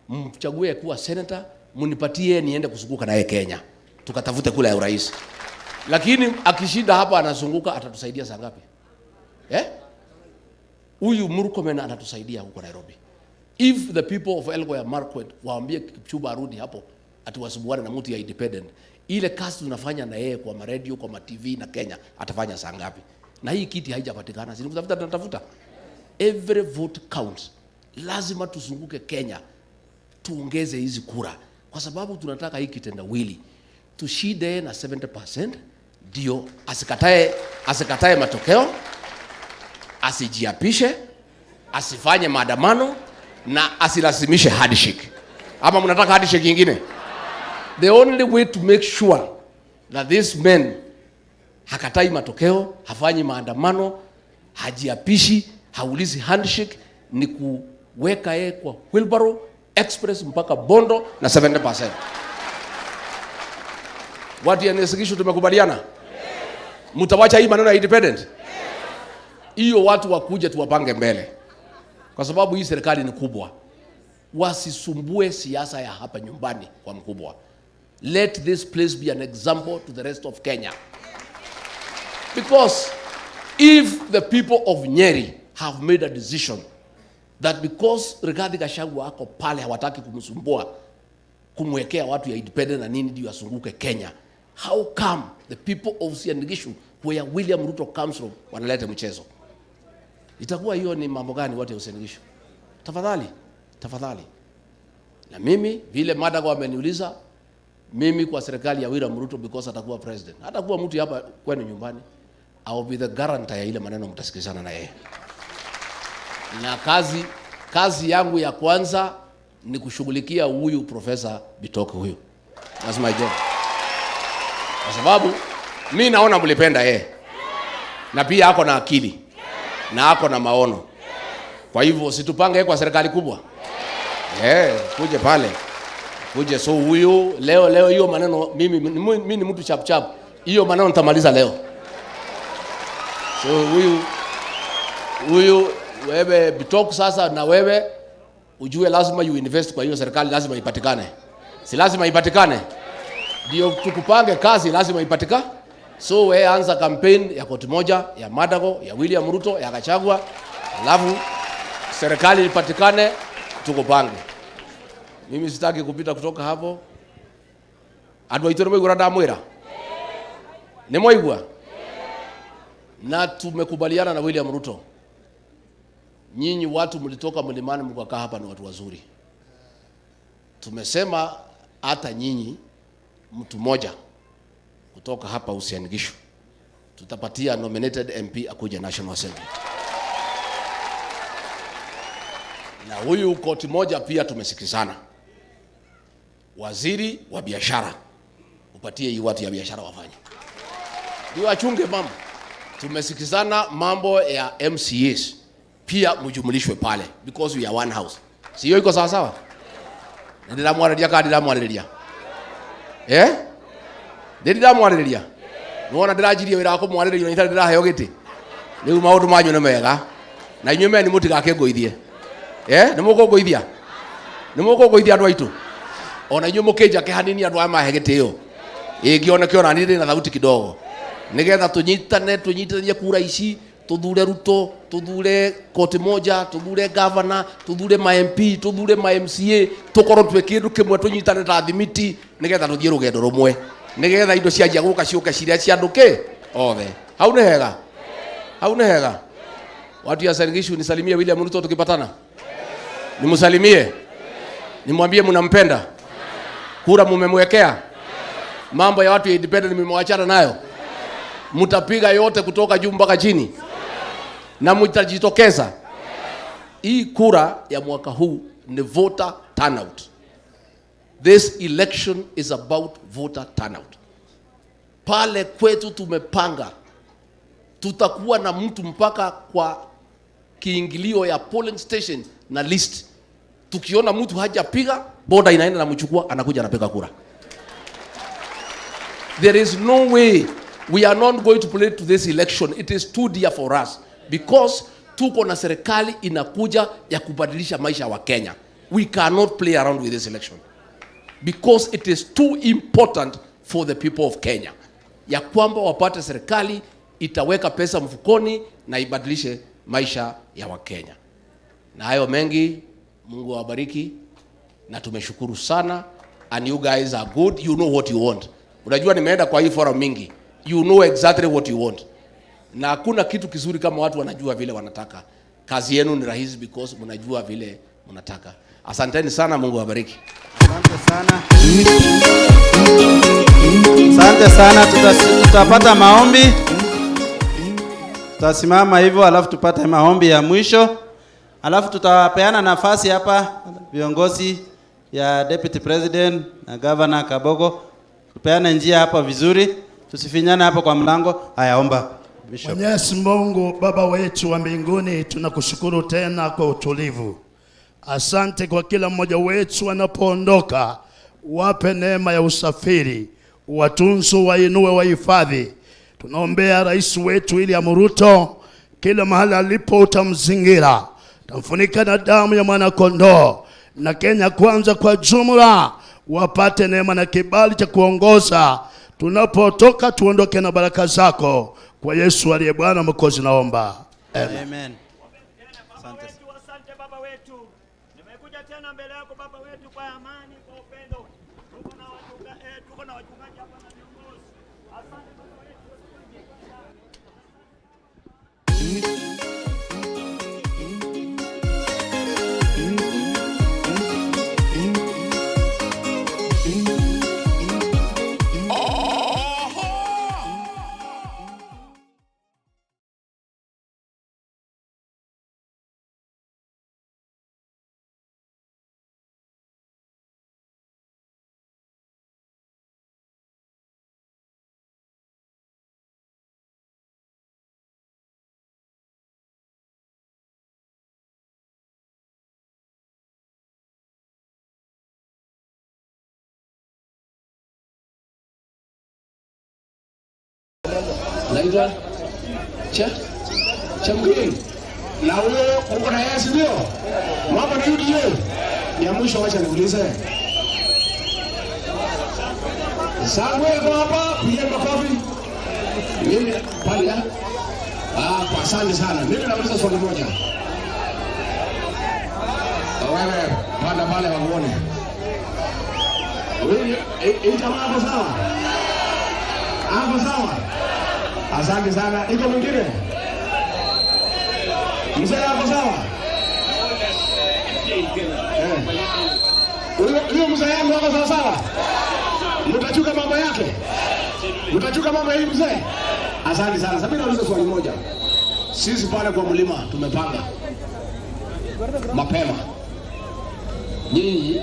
mchague kuwa senator, munipatie niende kuzunguka naye Kenya, tukatafute kula ya urais. Lakini akishinda hapa anazunguka, atatusaidia saa ngapi? Huyu Murkomen anatusaidia huko Nairobi. If the people of Elgeyo Marakwet waambie Kipchumba arudi hapo, atuwasubuane na mtu ya independent, ile kazi tunafanya na yeye kwa radio, kwa TV na Kenya, atafanya saa ngapi? Na hii kiti haijapatikana, si tunatafuta. Every vote counts. Lazima tuzunguke Kenya, tuongeze hizi kura, kwa sababu tunataka hii kitendawili tushide na 70%, ndio asikatae matokeo, asijiapishe, asifanye maandamano na asilazimishe handshake. Ama mnataka handshake nyingine? The only way to make sure that this man hakatai matokeo, hafanyi maandamano, hajiapishi, haulizi handshake, ni kuweka yeye kwa wheelbarrow express mpaka Bondo na 70%. Watu ya Uasin-Gishu tumekubaliana? Mtawacha hii maneno ya independent? Hiyo watu wakuja tuwapange mbele, kwa sababu hii serikali ni kubwa. Wasisumbue siasa ya hapa nyumbani kwa mkubwa. Let this place be an example to the rest of Kenya. Because if the people of Nyeri have made a decision that because Rigathi Gachagua ako pale hawataki kumsumbua, kumwekea watu ya independent na nini ndio asunguke Kenya, how come the people of Uasin-Gishu where William Ruto comes from wanaleta mchezo? Itakuwa hiyo ni mambo gani watu ya Uasin-Gishu? Tafadhali Na mimi vile Madago ameniuliza, mimi kwa serikali ya William Ruto, because atakuwa president, hatakuwa mtu hapa kwenu nyumbani, I will be the guarantor ya ile maneno mtasikizana na yeye. Na kazi yangu ya kwanza ni kushughulikia huyu Profesa Bitoke huyu. That's my job. Kwa sababu mimi naona mlipenda yeye. Na pia ako na akili. Na ako na maono. Kwa hivyo situpange kwa serikali kubwa. Kuje pale. Kuje, so huyu leo hiyo maneno mimi ni mtu chap chap. Hiyo maneno nitamaliza leo. So huyu wewe Bitoke sasa, na wewe ujue lazima you invest kwa hiyo serikali, lazima ipatikane. Si lazima ipatikane? Ndio tukupange kazi, lazima ipatikane. So wewe anza campaign ya koti moja, ya Madago, ya William Ruto, ya Gachagua, alafu serikali ipatikane, tukupange. Mimi sitaki kupita kutoka hapo. Adwa itoro mwigura ndamwira. Ni mwaigwa? Na tumekubaliana na William Ruto. Nyinyi watu mlitoka mlimani mkakaa hapa ni watu wazuri. Tumesema hata nyinyi mtu mmoja kutoka hapa Uasin-Gishu tutapatia nominated MP akuja National Assembly. Na huyu koti moja pia tumesikizana. Waziri wa biashara upatie hii watu ya biashara wafanye. Ndio achunge mambo. Tumesikizana mambo ya MCAs. Pia mjumlishwe pale because we are one house. Sio iko sawa sawa? Ndira mwariria kadi ndira mwariria. Ndira mwariria. Nuona ndirajirie wira wako mwariria ni ndira heo giti. Ni maundu manyu ni mega. Na inyume ni mutigake ngoithie. Ni mukugoithia. Ni mukugoithia andu aitu. Ona inyume mukeja ke hanini andu ama hegete yo. Ingiona kiona ni na thauti kidogo. Nigetha tunyitithanie kura ici, tuthure Ruto, tuthure koti moja, tuthure governor, tuthure ma MP, tuthure ma MCA, tukorwo twe kindu kimwe tunyitane ta thimiti, nigetha tuthie rugendo rumwe, nigetha indo cianjia guka ciuka ciria cia nduke othe. Hau ni hega? Hau ni hega? Watu ya Uasin-Gishu nisalimie William Ruto tukipatana. Nimsalimie. Nimwambie mnampenda. Kura mumemwekea. Mambo ya watu ya independent mmewachana nayo. Mtapiga yote kutoka juu mpaka chini. Na mtajitokeza. Hii kura ya mwaka huu ni voter turnout. This election is about voter turnout. Pale kwetu tumepanga. Tutakuwa na mtu mpaka kwa kiingilio ya polling station na list. Tukiona mtu hajapiga, boda inaenda na mchukua, anakuja anapiga kura. There is no way we are not going to play to this election. It is too dear for us because tuko na serikali inakuja ya kubadilisha maisha wa Kenya. We cannot play around with this election because it is too important for the people of Kenya. Ya kwamba wapate serikali itaweka pesa mfukoni na ibadilishe maisha ya Wakenya. Na hayo mengi, Mungu awabariki na tumeshukuru sana, and you guys are good, you know what you want. Unajua nimeenda kwa hii forum mingi. You know exactly what you want. Na hakuna kitu kizuri kama watu wanajua vile wanataka. Kazi yenu ni rahisi because mnajua vile mnataka. Asanteni sana, Mungu awabariki. Asante sana. Asante sana, tutapata maombi. Tutasimama hivyo alafu tupate maombi ya mwisho. Alafu tutapeana nafasi hapa viongozi ya Deputy President na Governor Kabogo. Tupeane njia hapa vizuri. Tusifinyane hapa kwa mlango. Haya, omba Bishop. Mwenyezi Mungu Baba wetu wa mbinguni, tunakushukuru tena kwa utulivu. Asante kwa kila mmoja wetu anapoondoka. Wape neema ya usafiri, watunzu, wainue, wahifadhi. Tunaombea rais wetu William Ruto, kila mahali alipo utamzingira, tamfunika na damu ya mwana kondoo, na Kenya kwanza kwa jumla wapate neema na kibali cha kuongoza. Tunapotoka tuondoke na baraka zako, kwa Yesu aliye Bwana Mwokozi naomba. Amen. Amen. Asante. Asante Baba wetu. Nimekuja tena mbele yako Baba wetu kwa amani, kwa upendo. Tuko na wachungaji hapa na viongozi. Asante Baba wetu. Sanitary. Chamgeni. Na wewe uko na yeye ndio? Mambo ni UDA. Ya mwisho wacha niulize. Sangwe kwa hapa, piga makofi. Mimi pale. Kwa asante sana. Mimi nauliza swali moja. Wewe panda pale waone. Wewe jamaa hapo sawa? Hapo sawa? Asante sana. Iko mwingine? Mzee hapo sawa? Huyo mzee yangu hapo sawa sawa? Mtachuka mambo yake? Mtachuka mambo hii mzee? Asante sana. Sasa mimi nauliza swali moja. Sisi pale kwa mlima tumepanga mapema. Nyinyi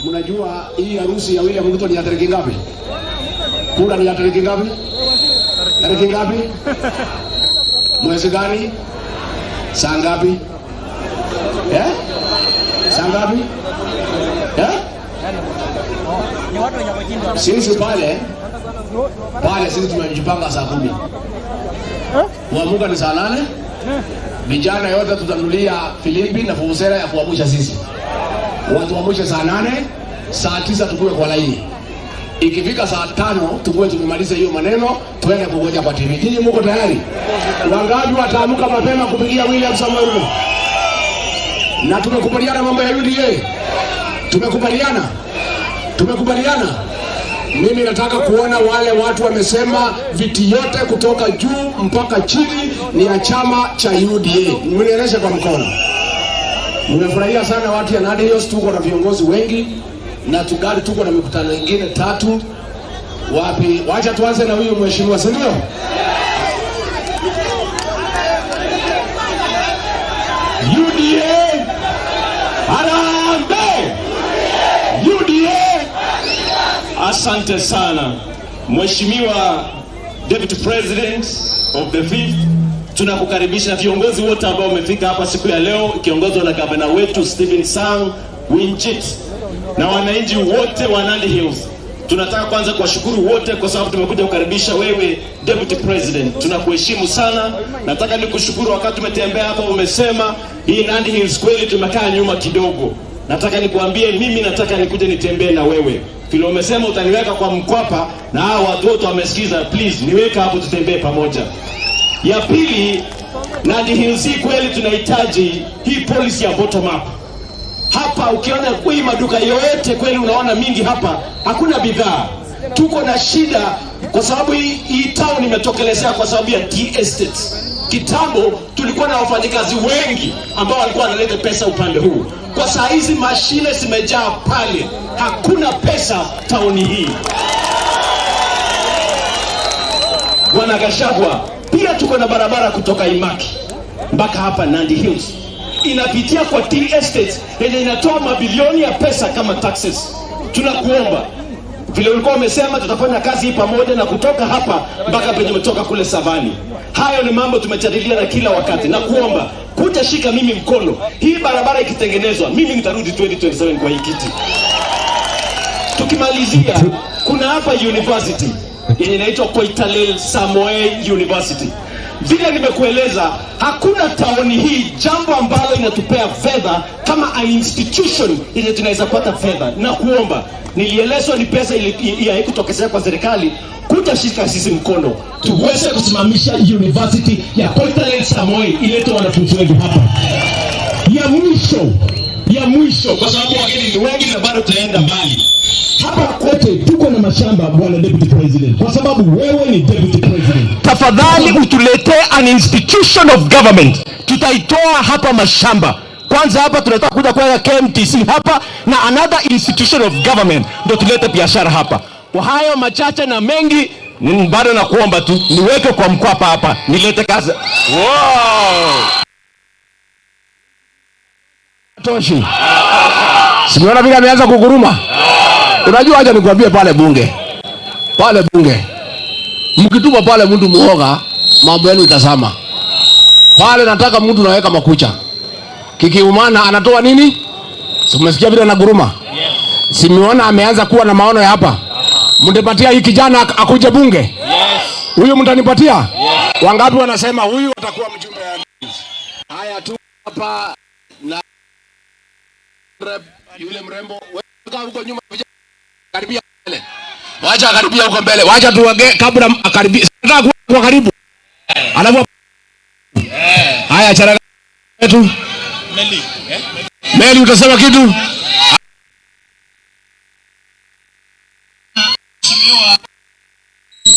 mnajua hii harusi ya William Ruto ni ya tarehe ngapi? Kura ni ya tarehe ngapi? Tarehe ngapi? Mwezi gani? Saa ngapi? Saa ngapi? Sisi pale sisi tumejipanga saa 10. Kuamuka ni saa 8. Vijana yote tutanulia filimbi na fufusera ya kuamusha sisi. Watu wamushe saa 8, saa 9 tukue kwa laini. Ikifika saa 5 tukue tumemaliza hiyo maneno, tuende kungoja kwa TV. Nyinyi mko tayari? Wangapi wataamuka mapema kupigia William Samoei Ruto? Na tumekubaliana mambo ya UDA. Tumekubaliana. Mimi nataka kuona wale watu wamesema viti yote kutoka juu mpaka chini ni ya chama cha UDA. Mnionyeshe kwa mkono. Nimefurahia sana watu ya NHIF, tuko na viongozi wengi na tugali tuko na mikutano mingine 3. Wapi? Wacha tuanze na huyu mheshimiwa, si ndio? UDA. Harambee. UDA. Asante sana Mheshimiwa Deputy President of the 5th. Tunakukaribisha viongozi wote ambao wamefika hapa siku ya leo, ikiongozwa na gavana wetu Stephen Sang Winchit na wananchi wote wa Nandi Hills. Tunataka kwanza kuwashukuru wote kwa sababu tumekuja kukaribisha wewe Deputy President. Tunakuheshimu sana. Nataka nikushukuru wakati tumetembea hapa umesema hii Nandi Hills kweli tumekaa nyuma kidogo. Nataka nikuambie mimi nataka nikuje nitembee na wewe. Vile umesema utaniweka kwa mkwapa na hao watu wote wamesikiza, please niweka hapo tutembee pamoja. Ya pili, Nandi Hills kweli tunahitaji hii policy ya bottom up. Hapa ukiona hii maduka yote kweli unaona mingi hapa hakuna bidhaa. Tuko na shida kwa sababu hii town imetokelezea kwa sababu ya tea estates. Kitambo tulikuwa na wafanyikazi wengi ambao walikuwa wanaleta pesa upande huu. Kwa saa hizi mashine zimejaa pale. Hakuna pesa tauni hii. Bwana Gachagua, pia tuko na barabara kutoka Imaki mpaka hapa Nandi Hills. Inapitia kwa tea estates yenye inatoa mabilioni ya pesa kama taxes. Tunakuomba vile ulikuwa umesema tutafanya kazi hii pamoja na kutoka hapa mpaka penye umetoka kule Savani. Hayo ni mambo tumejadiliana kila wakati. Na kuomba kuja shika mimi mkono. Hii barabara ikitengenezwa mimi nitarudi 2027 kwa hii kiti. Tukimalizia kuna hapa university yenye inaitwa Koitalel Samoei University. Vile nimekueleza hakuna taoni hii jambo ambalo inatupea fedha kama an institution yenye tunaweza pata fedha. Na kuomba nilielezwa ni pesa ile haikutokezea kwa serikali, kuja shika sisi mkono tuweze kusimamisha university ya Koitalel Samoei ilete wanafunzi wetu hapa. Ya mwisho kwa sababu wageni ni wengi na bado tunaenda mbali. Hapa kote tuko na mashamba bwana Deputy President. Kwa sababu wewe ni Deputy President, tafadhali utuletee an institution of government. Tutaitoa hapa mashamba. Kwanza hapa tunataka kuja kwa KMTC hapa na another institution of government ndio tulete biashara hapa. Kwa hayo machache na mengi bado na kuomba tu niweke kwa mkwapa hapa nilete kazi. Wow! Toshi. Simeona vile ameanza kuguruma. Unajua acha nikwambie pale bunge. Mkituma pale mtu muoga, mambo yenu itasama. Pale nataka mtu naweka makucha. Kikiumana anatoa nini? Si umesikia vile anaguruma? Simeona ameanza kuwa na maono ya hapa. Mngepatia hii kijana akuje bunge? Yes. Huyu mtanipatia? Yeah. Wangapi wanasema huyu atakuwa mjumbe ya NHIF? Haya tu hapa na yule mrembo wewe huko nyuma karibia mbele. Wacha karibia huko mbele. Wacha tuongee kabla akaribia. Nataka kuwa karibu. Alafu haya chara wetu. Meli. Meli utasema kitu?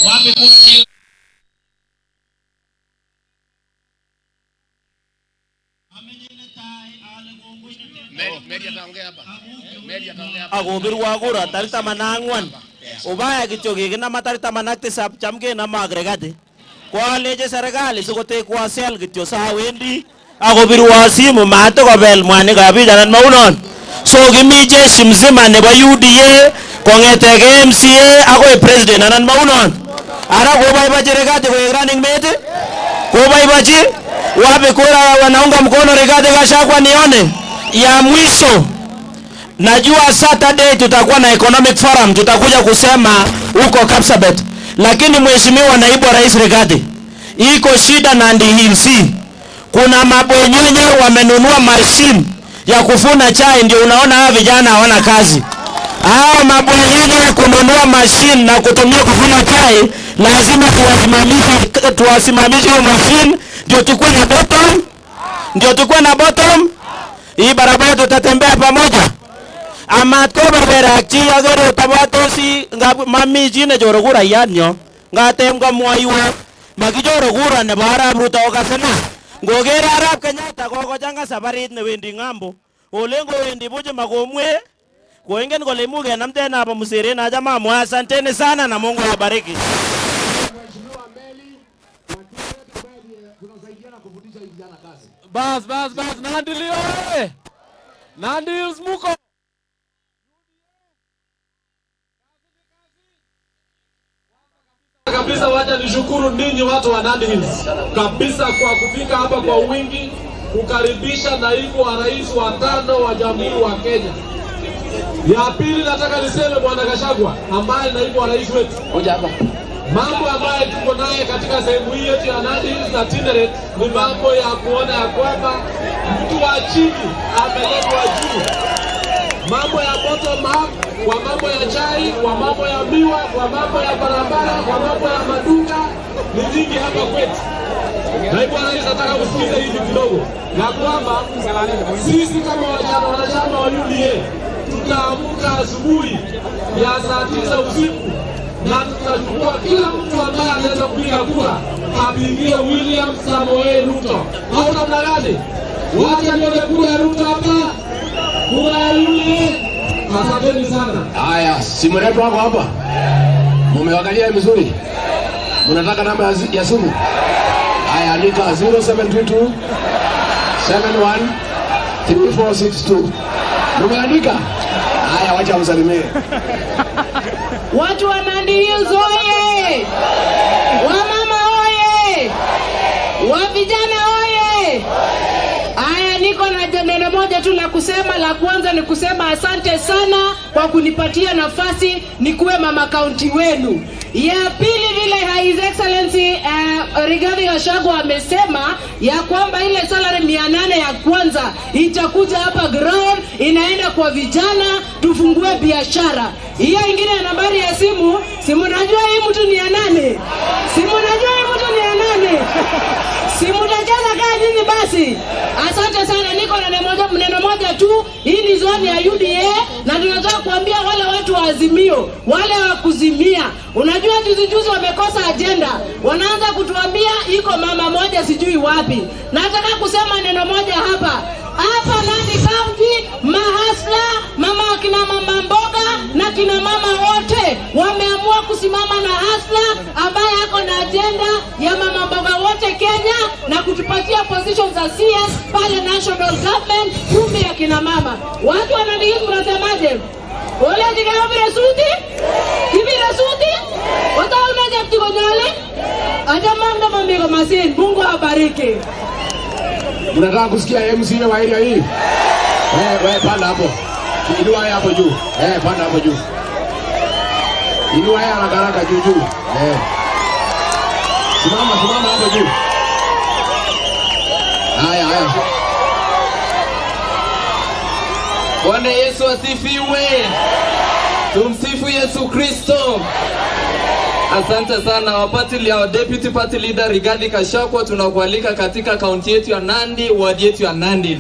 Wapi kuna hiyo? Agobir wagura tarita manangwan. Ubaya kityo kikina tarita manakti sab chamke na magregati. Kwa leje serikali sikote kwa sel kityo sa wendi. Agobir wasimu mato kobel mwani kabijanan maunon. So kimi jeshi mzima nebo UDA kong'etege MCA akoi president anan maunon. Ara kobaibachi Rigathi koek running mate. Kobaibachi wapi kura wanaunga mkono Rigathi Gachagua nione. Ya mwisho najua Saturday tutakuwa na economic forum, tutakuja kusema huko Kapsabet. Lakini mheshimiwa naibu rais Rigathi, iko shida na Ndihilsi. Kuna mabwenyenye wamenunua machine ya kufuna chai, ndio unaona hawa vijana hawana kazi. Hao mabwenyenye kununua machine na kutumia kufuna chai, lazima tuwasimamishe hiyo machine ndio tukue na bottom. Ndio tukue na bottom. Hii barabara tutatembea pamoja. Amat ko barberakchi agere tabatosi mami jine jorogura yanyo ngatem ko moiwa makijorogura nebo Arap Ruto okasena ngogere Arap Kenyatta kokochanga sabarit newendi ng'ambo olengo wendi buche makomwe koingen kole imuge namtena hapa Musere na jamaa mwa. Asanteni sana na Mungu awabariki. Bas Nandili oye. Nandili smuko. Kabisa wacha nishukuru ninyi watu wa Nandi Hills kabisa kwa kufika hapa kwa wingi kukaribisha naibu wa rais wa 5 wa Jamhuri wa Kenya. Ya pili nataka niseme Bwana Gachagua ambaye naibu wa rais wetu. Hoja hapa. Mambo ambayo tuko naye katika sehemu hii yetu ya Nandi Hills na Tinderet ni mambo ya kuona ya kwamba mtu wa chini ameletwa juu. Mambo ya bottom up, kwa mambo ya chai, kwa mambo ya miwa, kwa mambo ya barabara, kwa mambo ya maduka ni nyingi hapa kwetu. Naibu rais nataka kusikiza hivi kidogo ya kwamba sisi kama wanachama wa UDA tutaamka asubuhi ya saa 9 usiku na tutachukua kila mtu ambaye anaweza kupiga kura apingie William Samoei Ruto. Au namna gani? Wacha nione kura ya Ruto hapa. Kura ya UDA. Asanteni sana. Haya, simu yetu wako hapa. Mumeangalia vizuri? Mnataka namba ya simu? Haya, andika 0722 71 3462. Mumeandika? Haya, wacha msalimie. Watu wa Nandi Hills oye! Wamama oye! Wavijana oye! Aya, niko na neno moja tu la kusema. La kwanza ni kusema asante sana kwa kunipatia nafasi nikuwe mama kaunti wenu. Ya pili, vile His Excellency Rigathi Gachagua amesema ya kwamba ile salary 800 ya kwanza itakuja hapa ground, inaenda kwa vijana, tufungue biashara. Hiyo ingine ya nambari ya simu, simu najua hii mtu ni ya nane. Simu najua hii mtu ni ya nane. Simu tajana kaa nyinyi basi. Asante sana, niko na neno moja tu. Hii ni zone ya UDA na tunataka kuambia wale watu wa Azimio, wale wa kuzimia. Unajua juzi wamekosa agenda. Wanaanza kutuambia iko mama moja sijui wapi. Nataka kusema neno moja hapa. Hapa Nandi County, mahasla, mama kina mama mboga na kina mama wote wameamua kusimama na hasla ambaye yako na agenda ya mama mboga wote Kenya na kutupatia positions za CS pale national government, kumbe ya kina mama. Watu wa Nandi Hills mnasemaje? Ole jikao bila suti? Bila suti? Wata unaje mtiko nyole? Ajamanga mamigo masin, Mungu awabariki. Mnataka kusikia MCA wa area hii? Wewe panda hapo. Inua haya hapo juu. Panda hapo juu. Inua haya haraka juu. Simama hapo juu. Haya. Bwana Yesu asifiwe. Tumsifu Yesu Kristo. Asante sana wapati ya Deputy Party Leader Rigathi Gachagua, tunakualika katika kaunti yetu ya Nandi, ward yetu ya Nandi.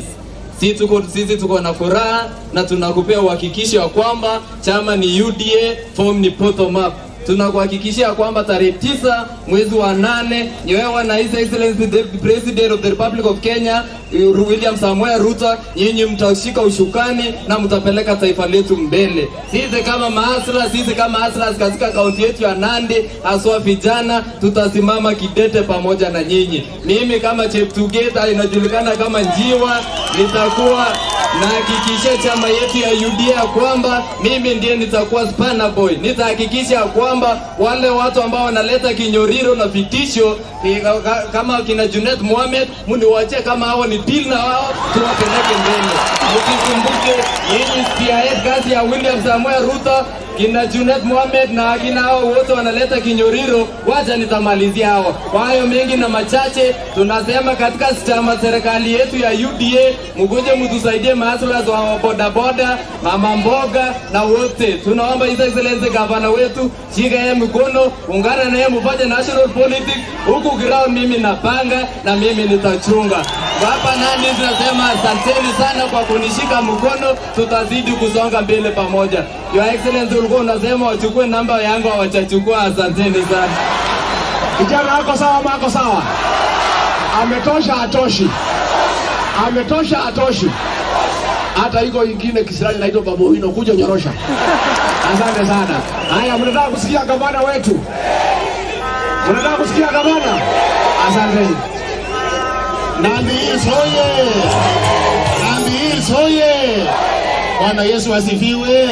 Sisi tuko na furaha na tunakupea uhakikisho ya kwamba chama ni UDA, form ni bottom up. Tunakuhakikishia kwamba tarehe 9 mwezi wa 8 nyewe na His Excellency the President of the Republic of Kenya William Samoei Ruto, nyinyi mtashika ushukani na mtapeleka taifa letu mbele. Sisi kama hasla katika kaunti yetu ya Nandi, haswa vijana, tutasimama kidete pamoja na nyinyi. Mimi kama Cheptugeta inajulikana kama Njiwa, nitakuwa na hakikisha chama yetu ya UDA kwamba mimi ndiye nitakuwa spanner boy. Nitahakikisha kwamba wale watu ambao wanaleta kinyoriro na vitisho kama kina Junet Mohamed, mniwaachie kama hao ni deal na wao, tuwapeleke mbele. Msikumbuke yeye pia kazi ya William Samoei Ruto, kina Junet Mohamed na kina hao wote wanaleta kinyoriro, wacha nitamalizia hao. Kwa hayo mengi na machache, tunasema katika chama serikali yetu ya UDA, mgoje mtusaidie masuala za boda, mama mboga na wote. Tunaomba His Excellency Governor wetu, shika yeye mkono, ungana naye mfanye national politics. Huku ground mimi napanga na mimi nitachunga. Hapa Nandi tunasema asanteni sana kwa kunishika mkono, tutazidi kusonga mbele pamoja. Your Excellency ulikuwa unasema wachukue namba yangu, hawachachukua. Asanteni sana. Kijana wako sawa? Ametosha atoshi. Hata iko ingine Kisirani naitwa Babuino, kuja nyorosha. Asante sana. Haya, mnataka kusikia gavana wetu? Asanteni. Nandi hoye. Bwana Yesu asifiwe.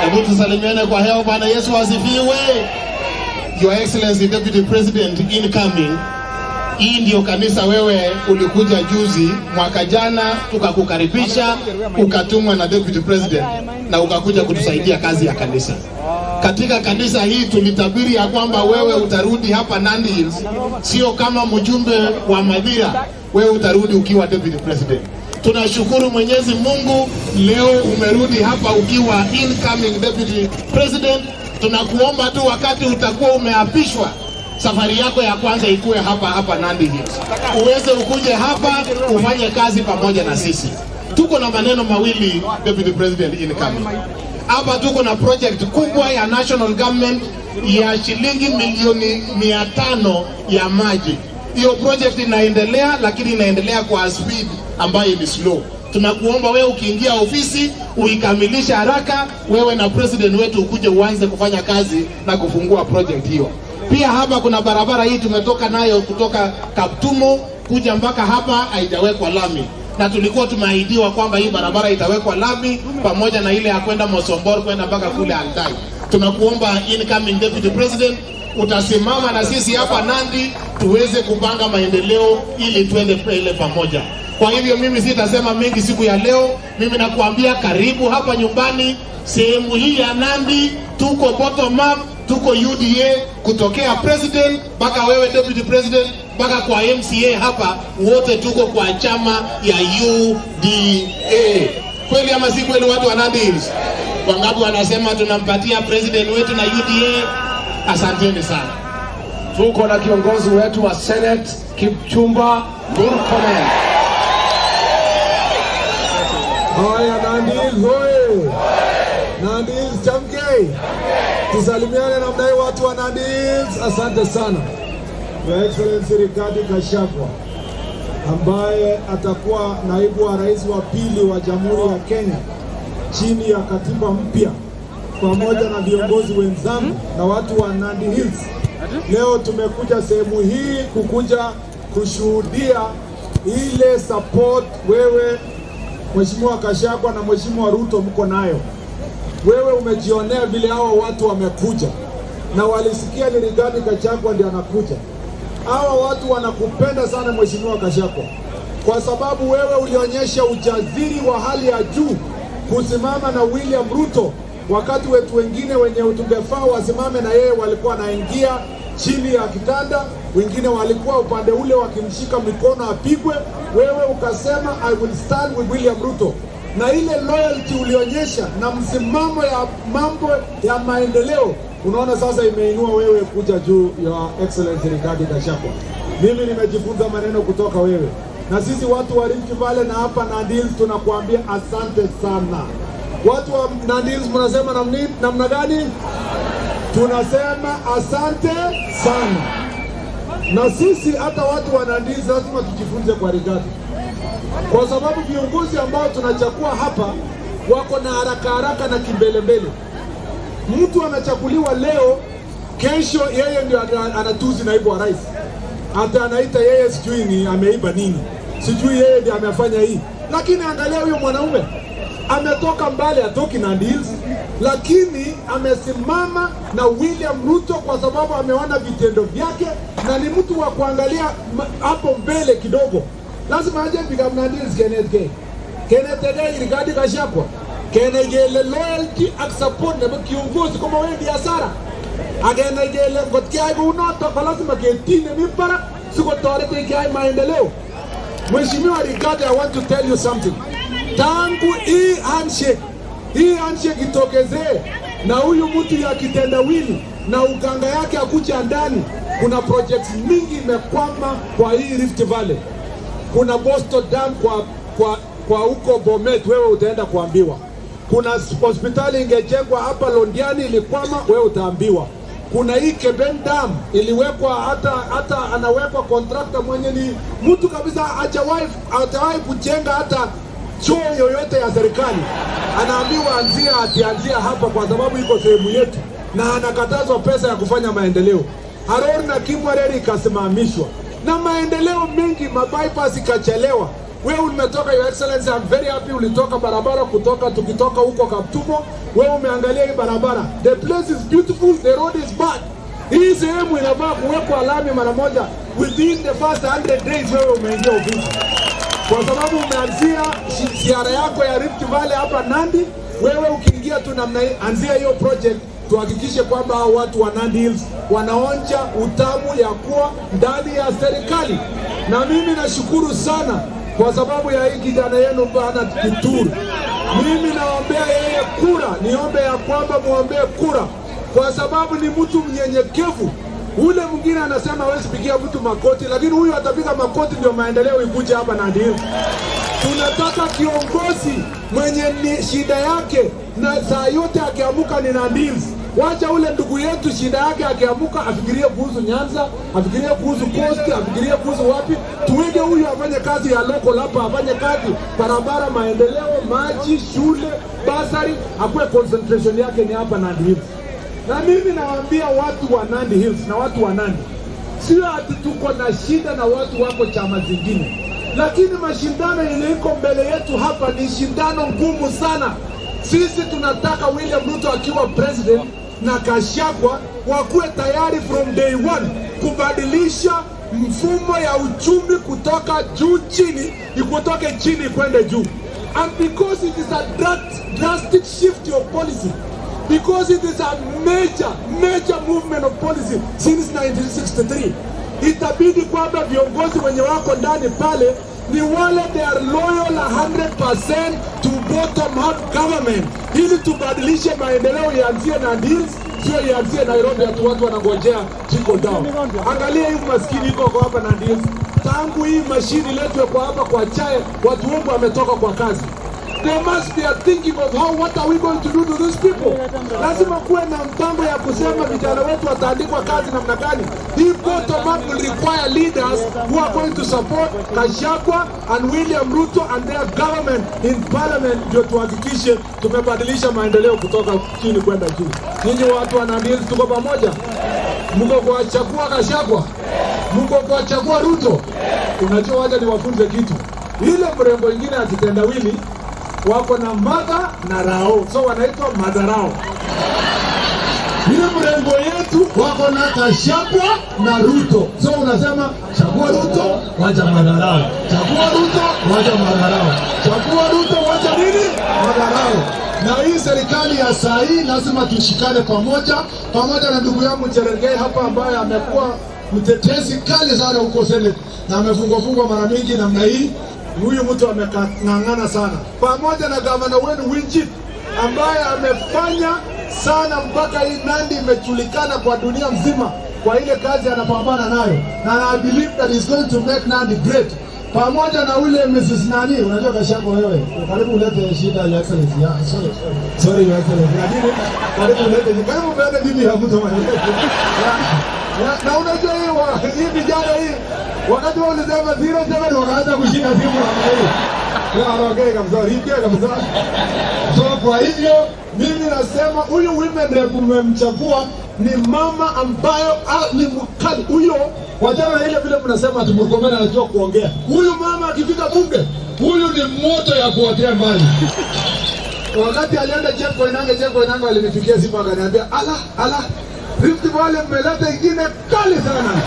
Hebu tusalimiane kwa hewa. Bwana Yesu asifiwe. Your Excellency Deputy President incoming. Hii ndio kanisa wewe ulikuja juzi, mwaka jana tukakukaribisha, ukatumwa na Deputy President na ukakuja kutusaidia kazi ya kanisa. Katika kanisa hii tulitabiri ya kwamba wewe utarudi hapa Nandi Hills, sio kama mjumbe wa Madhira, wewe utarudi ukiwa Deputy President. Tunashukuru Mwenyezi Mungu, leo umerudi hapa ukiwa incoming Deputy President. Tunakuomba tu wakati utakuwa umeapishwa, safari yako ya kwanza ikuwe hapa Nandi Hills, uweze ukuje hapa ufanye kazi pamoja na sisi. Tuko na maneno mawili Deputy President incoming. Hapa tuko na project kubwa ya national government ya shilingi milioni 500 ya maji. Hiyo project inaendelea, lakini inaendelea kwa speed ambayo ni slow. Tunakuomba wewe ukiingia ofisi uikamilisha haraka, wewe na president wetu ukuje uanze kufanya kazi na kufungua project hiyo. Pia hapa kuna barabara hii tumetoka nayo kutoka Kaptumo kuja mpaka hapa, haijawekwa lami. Na tulikuwa tumeahidiwa kwamba hii barabara itawekwa lami pamoja na ile ya kwenda Mosombor kwenda mpaka kule Altai. Tunakuomba incoming Deputy President utasimama na sisi hapa Nandi tuweze kupanga maendeleo ili tuende pele pamoja. Kwa hivyo mimi sitasema mengi siku ya leo. Mimi nakuambia karibu hapa nyumbani. Sehemu hii ya Nandi tuko bottom up, tuko UDA kutokea president mpaka wewe Deputy President mpaka kwa MCA hapa, wote tuko kwa chama ya UDA. Kweli ama si kweli watu wa Nandi Hills? Wangapi wanasema tunampatia president wetu na UDA? Asanteni sana. Tuko na kiongozi wetu wa Senate Kipchumba Murkomen. Haya, Nandi Hills hoye. Nandi Hills chamke. Tusalimiane namna hii watu wa Nandi Hills. Asante sana. Your Excellency Rigathi Gachagua ambaye atakuwa naibu wa rais wa pili wa Jamhuri ya Kenya chini ya katiba mpya, pamoja na viongozi wenzangu na watu wa Nandi Hills. Leo tumekuja sehemu hii kukuja kushuhudia ile support wewe Mheshimiwa Gachagua na Mheshimiwa Ruto mko nayo. Wewe umejionea vile hao watu wamekuja na walisikia ni Rigathi Gachagua ndiye anakuja. Hawa watu wanakupenda sana Mheshimiwa Gachagua, kwa sababu wewe ulionyesha ujasiri wa hali ya juu kusimama na William Ruto wakati wetu wengine wenye tungefaa wasimame na yeye walikuwa wanaingia chini ya kitanda, wengine walikuwa upande ule wakimshika mikono apigwe. Wewe ukasema I will stand with William Ruto, na ile loyalty ulionyesha na msimamo ya mambo ya maendeleo, unaona sasa imeinua wewe kuja juu ya Excellency Rigathi Gachagua. Mimi nimejifunza maneno kutoka wewe, na sisi watu wa Rift Valley na hapa Nandi Hills tunakuambia asante sana. Watu wa Nandi Hills mnasema namna gani? Tunasema asante sana. Na sisi hata watu wa Nandi Hills lazima tujifunze kwa Rigathi, kwa sababu viongozi ambao tunachagua hapa wako na haraka na kimbelembele. Mtu anachaguliwa leo, kesho yeye ndio anatuzi naibu wa rais, hata anaita yeye sijui ni ameiba nini, sijui yeye ndio amefanya hii. Lakini angalia huyo mwanaume ametoka mbali, atoki Nandi Hills, lakini amesimama na William Ruto kwa sababu ameona vitendo vyake na ni mtu wa kuangalia hapo mbele kidogo. Lazima aje piga Nandi Hills Kenneth Rigathi Gachagua kenegele loyalty ak support na kiongozi kama wewe biashara agenegele ngotkia unoto kwa lazima ketine mipara siko torete kai maendeleo. Mheshimiwa Rigathi, I want to tell you something. Tangu hii handshake itokezee na huyu mtu ya kitendawili na uganga yake akuja ndani, kuna projects mingi imekwama kwa hii Rift Valley. Kuna Boston Dam kwa huko Bomet, wewe utaenda kuambiwa. Kuna hospitali ingejengwa hapa Londiani, ilikwama, wewe utaambiwa. Kuna hii Keben Dam iliwekwa, hata anawekwa contractor mwenye ni mtu kabisa hajawahi kujenga hata choo yoyote ya serikali, anaambiwa anzia hapa kwa sababu iko sehemu yetu, na anakatazwa pesa ya kufanya maendeleo. Harori na Kimwareri ikasimamishwa, na maendeleo mengi, mabypass ikachelewa. Wewe umetoka, Your Excellency, I'm very happy ulitoka barabara tukitoka huko Kaptumo, wewe umeangalia hii barabara. The place is beautiful, the road is bad. Hii sehemu inafaa kuwekwa alami mara moja within the first 100 days wewe umeingia ofisi. Kwa sababu umeanzia ziara yako ya Rift Valley hapa Nandi, wewe ukiingia tu namna hii, anzia hiyo project, tuhakikishe kwamba watu wa Nandi Hills wanaonja utamu ya kuwa ndani ya serikali. Na mimi nashukuru sana kwa sababu ya hii kijana yenu bana Kituru. Mimi naombea yeye kura, niombe ya kwamba muombee kura kwa sababu ni mtu mnyenyekevu. Ule mwingine anasema hawezi pigia mtu makoti, lakini huyu atapiga makoti ndio maendeleo ikuje hapa Nandi Hills. Tunataka kiongozi mwenye ni shida yake na saa yote akiamuka ni Nandi Hills. Wacha ule ndugu yetu shida yake akiamuka afikirie kuhusu Nyanza, afikirie kuhusu Coast, afikirie kuhusu wapi. Tuweke huyu afanye kazi ya local hapa, afanye kazi barabara, maendeleo, maji, shule, basari, akue concentration yake ni hapa Nandi Hills. Na mimi nawaambia watu wa Nandi Hills na watu wa Nandi, sio ati tuko na shida na watu wako chama zingine, lakini mashindano yenye iko mbele yetu hapa ni shindano ngumu sana. Sisi tunataka William Ruto akiwa president na Gachagua wakuwe tayari from day one kubadilisha mfumo ya uchumi kutoka juu chini, ikutoke chini kwende juu. And because it is a drastic shift of policy, because it is a major movement of policy since 1963, itabidi kwamba viongozi wenye wako ndani pale ni wale they are loyal 100% to bottom up government, ili tubadilishe maendeleo yaanzie Nandi Hills, sio yaanzie Nairobi watu wanangojea trickle down. Angalia hii maskini iko kwa hapa Nandi Hills. Tangu hii mashini letwe kwa hapa kwa chai, watu wengi wametoka kwa kazi. They must be thinking of what are we going to do to these people. Lazima kuwe na mpango ya kusema vijana wetu wataandikwa kazi namna gani. Hii bottom up will require leaders who are going to support Gachagua and William Ruto and their government in parliament, ndio tuhakikishe tumebadilisha maendeleo kutoka chini kwenda juu. Ninyi watu wa Nandi Hills tuko pamoja? Mko kwa Gachagua Gachagua? Mko kwa Gachagua Ruto? Unajua, wacha niwafunze kitu. Ile mrengo ingine akitendawili wako na Madha na Rao, so wanaitwa Madharao. Ile mrengo yetu wako na Gachagua na Ruto, so unasema chagua Ruto wacha Madharao, chagua Ruto wacha Madharao, chagua Ruto wacha nini? Madharao. Na hii serikali ya saa hii lazima tushikane pamoja na ndugu yangu Cherengei hapa ambaye amekuwa mtetezi kali sana huko Senate na amefungwa mara mingi namna hii. Huyu mtu amekang'ang'ana sana, pamoja na gavana wenu Winjit ambaye amefanya sana mpaka hii Nandi imejulikana kwa dunia mzima kwa ile kazi anapambana nayo, na I believe that is going to make Nandi great. Pamoja na ule Mrs. Nani, unajua Gachagua wewe, karibu ulete shida ya excellence ya sorry your excellence, lakini karibu ulete bibi ya mtu mmoja. Na unajua hii vijana hii wakati wao walisema 07 wakaanza kushika simu na hii. Ya okay kabisa, hii kabisa. So kwa hivyo mimi nasema huyu women rep mmemchagua ni mama ambayo ni mkali huyo. Wajana na ile vile mnasema ati Murkomen anajua kuongea. Huyu mama akifika bunge, huyu ni moto ya kuotea mbali. Wakati alienda Jeko Inanga alinifikia simu akaniambia, ala Rift Valley mmeleta ingine kali sana.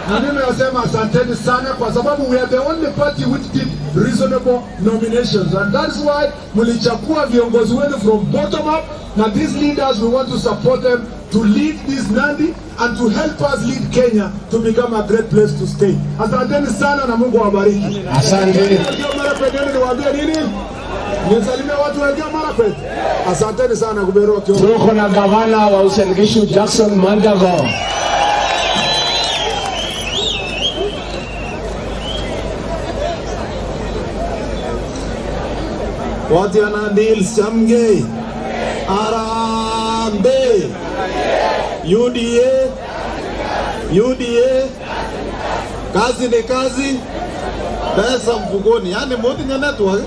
Na mimi nasema asanteni sana kwa sababu we are the only party which did reasonable nominations, and that's why mlichagua viongozi wenu from bottom up. Now these leaders, we want to support them to lead this Nandi and to help us lead Kenya to become a great place to stay. Asanteni sana na Mungu awabariki. Asante. Niwaambie nini? Nisalimie watu wa Marakwet. Asanteni sana kuberoa kiongozi. Tuko na gavana wa Uasin-Gishu Jackson Mandago. Watu ya Nandi Samge. Arambe. UDA. Kazi ni kazi. Pesa mfukoni. Yani moti nya network.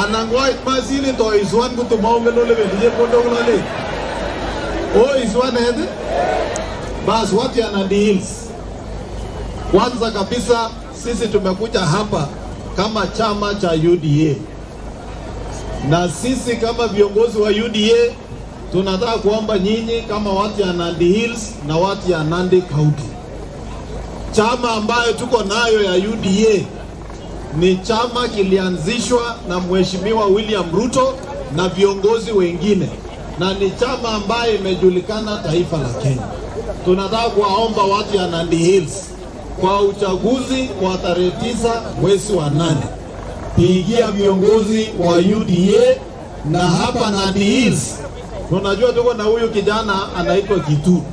Anangwa itmasili to iswan kutumao ngelole vendije kondo ngolole. Iswan hede. Bas watu ya Nandi Hills. Kwanza kabisa sisi tumekuja hapa kama chama cha UDA. Na sisi kama viongozi wa UDA tunataka kuomba nyinyi kama watu ya Nandi Hills na watu ya Nandi County. Chama ambayo tuko nayo ya UDA ni chama kilianzishwa na Mheshimiwa William Ruto na viongozi wengine, na ni chama ambayo imejulikana taifa la Kenya. Tunataka kuwaomba watu ya Nandi Hills kwa uchaguzi wa tarehe 9 mwezi wa 8, pigia viongozi wa UDA. Na hapa Nandi Hills tunajua tuko na huyu kijana anaitwa Kituru.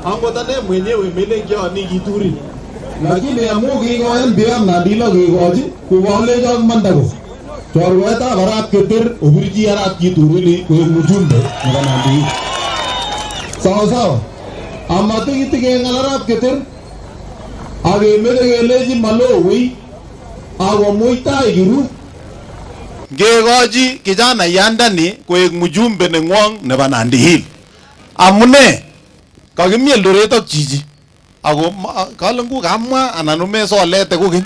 Angotane mwenyewe melekea ni Kituri. Lakini amugi ngoen biam Nandi lo gigoji kuwale jog Mandago. Chorweta barap keter ubirji arap Kituru li ko mujumbe na Nandi. Sawa. Amate kitige ngalarap keter. Age melegeleji malo wi. Awo moita igiru. Ngegoji kijana yandani koek mjumbe nengwong nebo Nandi Hill. Amune kakimie Eldoret ak chichi. Ako kalengu kamwa anan umesolete kokeny.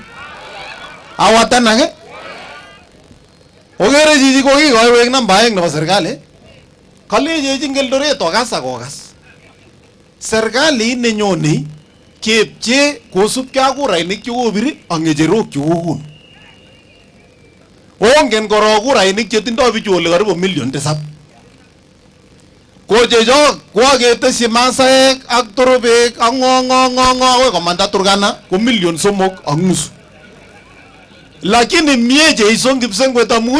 Awatanake. Ogere chichi kokikoiwek namba 2 nebo serikali. Kalechechi Eldoret okas akokas. Serikali nenyone kepche kosubkei ak kurainik chekobir ak ngecherok chekokon. Ongen korok kurainik chetindoi bichu ole karibu 7 million. Kochechok kwaketesyi Masaek ak Torobek ak ng'o akoi komanda Turkana ko 3.5 million. Lakini mie Jeiso Kipsengwet amu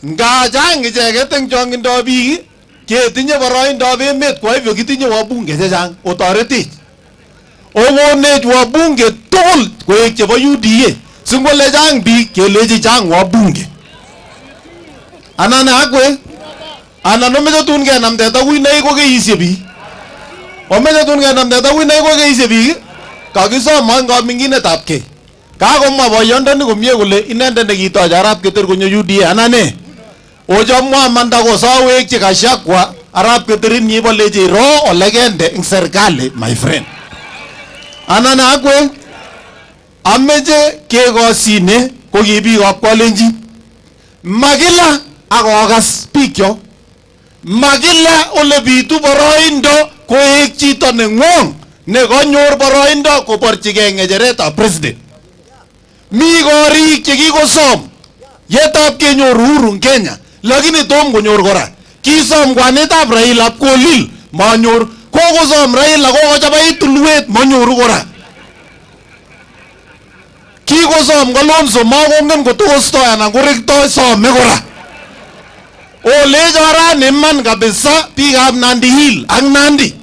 nga chang icheket eng chong'indo biik ketinye boroindab emet, kwa hivyo kitinye wabunge chechang otoretech. Okonech wabunge tugul koek chebo UDA. Singole chang biik kelechi chang wabunge. Anane akwe anan omeche tun kenam teta kuinoik ko keisye biik. Omeche tun kenam teta kuinoik ko keisye biik. Kakisom eng kaminginetab kei. Kakomwa boyondoni komie kole inendet nekitoch arap Keter konyo UDA anane. Ochamwa Mandago sawekchi Gachagua arap Keter inyi bolechi ro ole kende eng serikali my friend. Anane akwe ameche kekosine ko ki biikab Kalenjin. Makila akokas biikyo. Makila ole bitu boroindo koek chito nengwong nekonyor boroindo koborchigei ng'echeretab president. Mi korik chekikosom yetab kenyor uhuru Kenya lakini tom konyor kora. Kisom kwanetab Raila kolil manyor, kokosom Raila kokochobait tulwet manyoru kora. Kikosom Kalonzo makongen kotokostoi anan korektoi some kora. Olecho rani iman kabisa biikab Nandi Hill ak Nandi.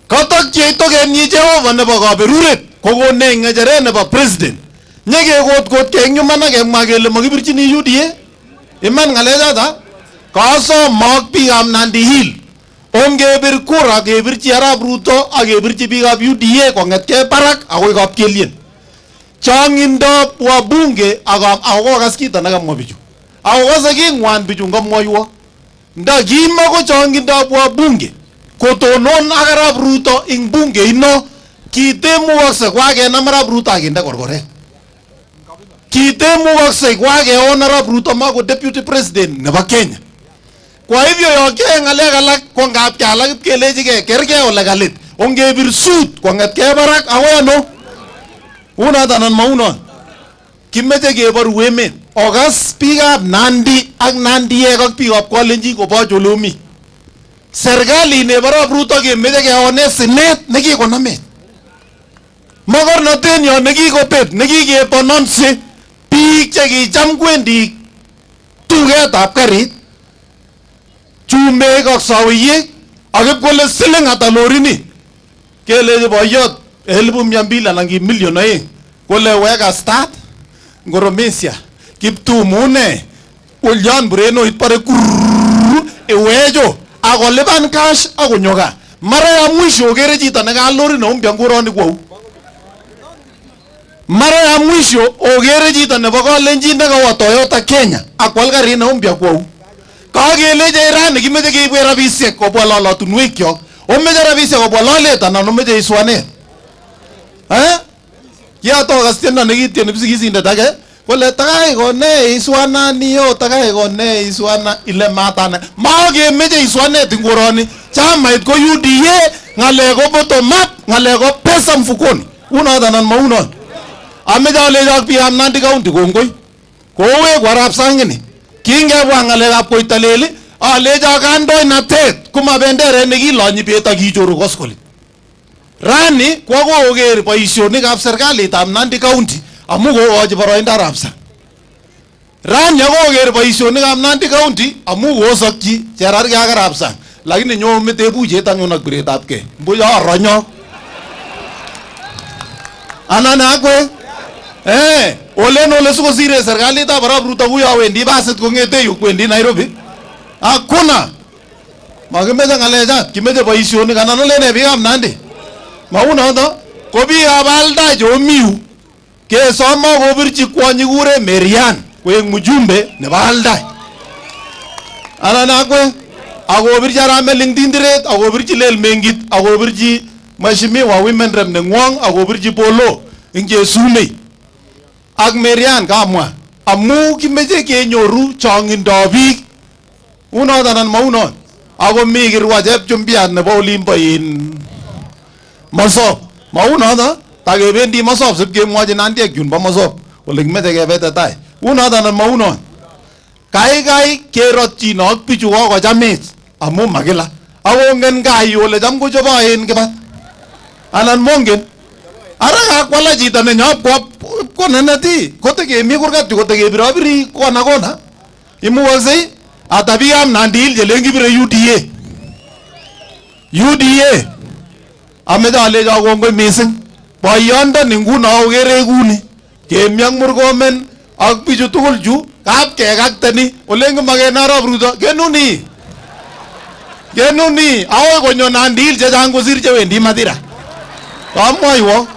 Katokye tokenyi Jehova nebo kaberuret kokonech ng'echeret nebo president. Nyekekot eng yuman akemwa kele makibirchini UDA. Iman ng'alechoto. Kasom mook biikab Nandi Hill. Ongebir kura kebirchi Arap Ruto ak kebirchi biikab UDA kong'etkei barak akoi kapkelien. Chong'indo wabunge akokas kito nekamwa bichu. Akokase king'wan bichu ngamwoiwo. Nda kimako chong'indo wabunge kotonon ak Arap Ruto ing bunge ino, kitemukakse kwakenam Arap Ruto akinde korkoret. Kitemukakse kwakeon Arap Ruto mako deputy president nebo Kenya. Kwa hivyo yokiyoe ng'alek alak ko ngap kealak kelechigei kergei ole kalit. Ongebir suit kong'etkei barak akoi ano. Unoton anan maunon. Kimeche keboru emet. Okas biikab Nandi ak Nandiek ak biikab Kalenjin kobo cholomi. Serikali nebo Arap Ruto kemeche keone sinet nekikonamech. Mogornotet nyo nekikobet nekikepononse biik chekicham kwendi tugetab karit, chumek ak sawiek ak ipkole siling ata lorini. Kelechi boyot 200,000 anan ki million 2 kole weka start ngoromesia kiptumune ulyon bureno itpare kurru iwejo akolipan cash akonyoka. Mara ya mwisho ogere chito neka lori na umpya nguroni kwau. Mara ya mwisho ogere chito nebo Kalenjin nekawo Toyota Kenya akwal karit na umpya kwau. Kakeleche rani kimeche keibwe rabisiek kobwa lolotunwek kyok. Omeche rabisiek kobwa lolet anan omeche iswanet. Kiato tiendo nekitieni bisikisindet age kole takai kone iswanani yo takai kone iswana ile matane. Makemeche iswanet ngoroni. Chamait ko UDA ng'alek ko bottom up ng'alek ko pesa mfukoni. Unoton anan maunon. Ameche alecho ak biikab Nandi County kongoi. Kowekwa Arap Sang'ini. Kingebwa ng'alekab Koitalel alecho kandoinatet kuma benderet nekilonyi bet ak kichoru koskoli. Rani kwa koker boisionikab serikalitab Nandi County amu kokochi boroindo Arap Sang. Rani koker boisionikab Nandi County amu kosokchi Cherargei ak Arap Sang. Lakini nyo mete buchet anyun ak biretab kei. Mbuyo ronyo. Anan akwe. Ole sikosire serikalitab Arap Ruto kuyo wendi basit kong'ete yu kwendi Nairobi. Hakuna. Makimeche ng'alechat, kimeche boisionik anan olene biikab Nandi. Maunoto ko biikab Aldai chomiu kesomo kobirchi kwonyi kure Marian koek mjumbe nebo Aldai. Anan akwe akobirchi Arameling Tindiret akobirchi Lel Mengit akobirchi Mheshimiwa Women Rep nengwong akobirchi Polo ing Chesumei. Ak Marian kamwa amu kimeche kenyoru chong'indo biik. Unoton anan maunon. Ako mi kirwa chepchumbiat nebo olimbo Mosop. Maunoto takebendi Mosop sipkemwochi Nandiek yun bo Mosop ole kimeche kebete tai. Unoton anan maunon. Kaikai kerotchino ak bichu kokochamech amu makila. Akongen kai ole cham kochoboen kibat. Anan mongen. Ara kakwala chito nenyop kwa neneti kotekemi kurgat yu kotekebirobiri kona kona. Imukaksei ata biikab Nandi Hill chelen kibire UDA. UDA ameche alecho kongoi mising. Boyondoni nguno okere kuni kemi ak Murkomen ak bichu tugul chu kap kekakteni olen kimaken Arap Ruto kenuni. Kenuni akoi konyo Nandi Hill chechang kosir chewendi Mathira. Kamwoiwo.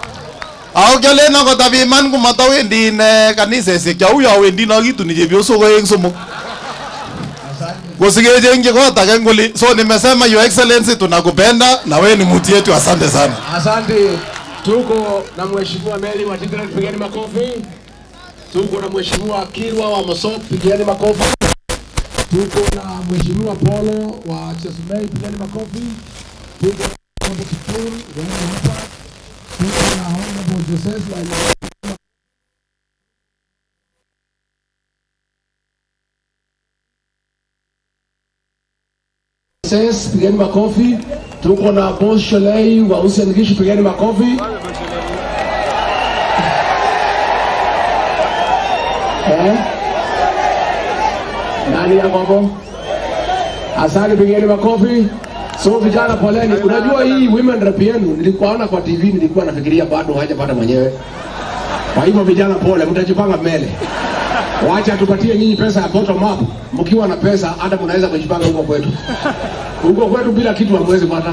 Ako kialen akot abiman komatawendi kanisesiek chau ya wendi nakituni chepyosok oeng somok. Kusikechenji kot age nguli. So nimesema Your Excellency tunakupenda na wewe ni mtu yetu, asante sana. Asante. Tuko na Mheshimiwa Meli wa Tindra, pigeni makofi. Tuko na Mheshimiwa Kirwa wa Mosop, pigeni makofi. Tuko na Mheshimiwa Polo wa Chesumei, pigeni makofi. Tuko na Kipuru, tuko na Honorable Joseph wa Ses, pigeni makofi. Tuko na Boss Sholei wa Uasin-Gishu, pigeni makofi. Nani ya kwako? Asante, pigeni makofi. So vijana poleni. Unajua hii women rep yenu nilikuwaona kwa TV, nilikuwa nafikiria bado hajapata mwenyewe. Kwa hivyo vijana pole, mtajipanga mbele. Wacha tupatie nyinyi pesa ya bottom up. Mkiwa na pesa hata mnaweza kujipanga huko kwetu. Huko kwetu bila kitu hamwezi pata.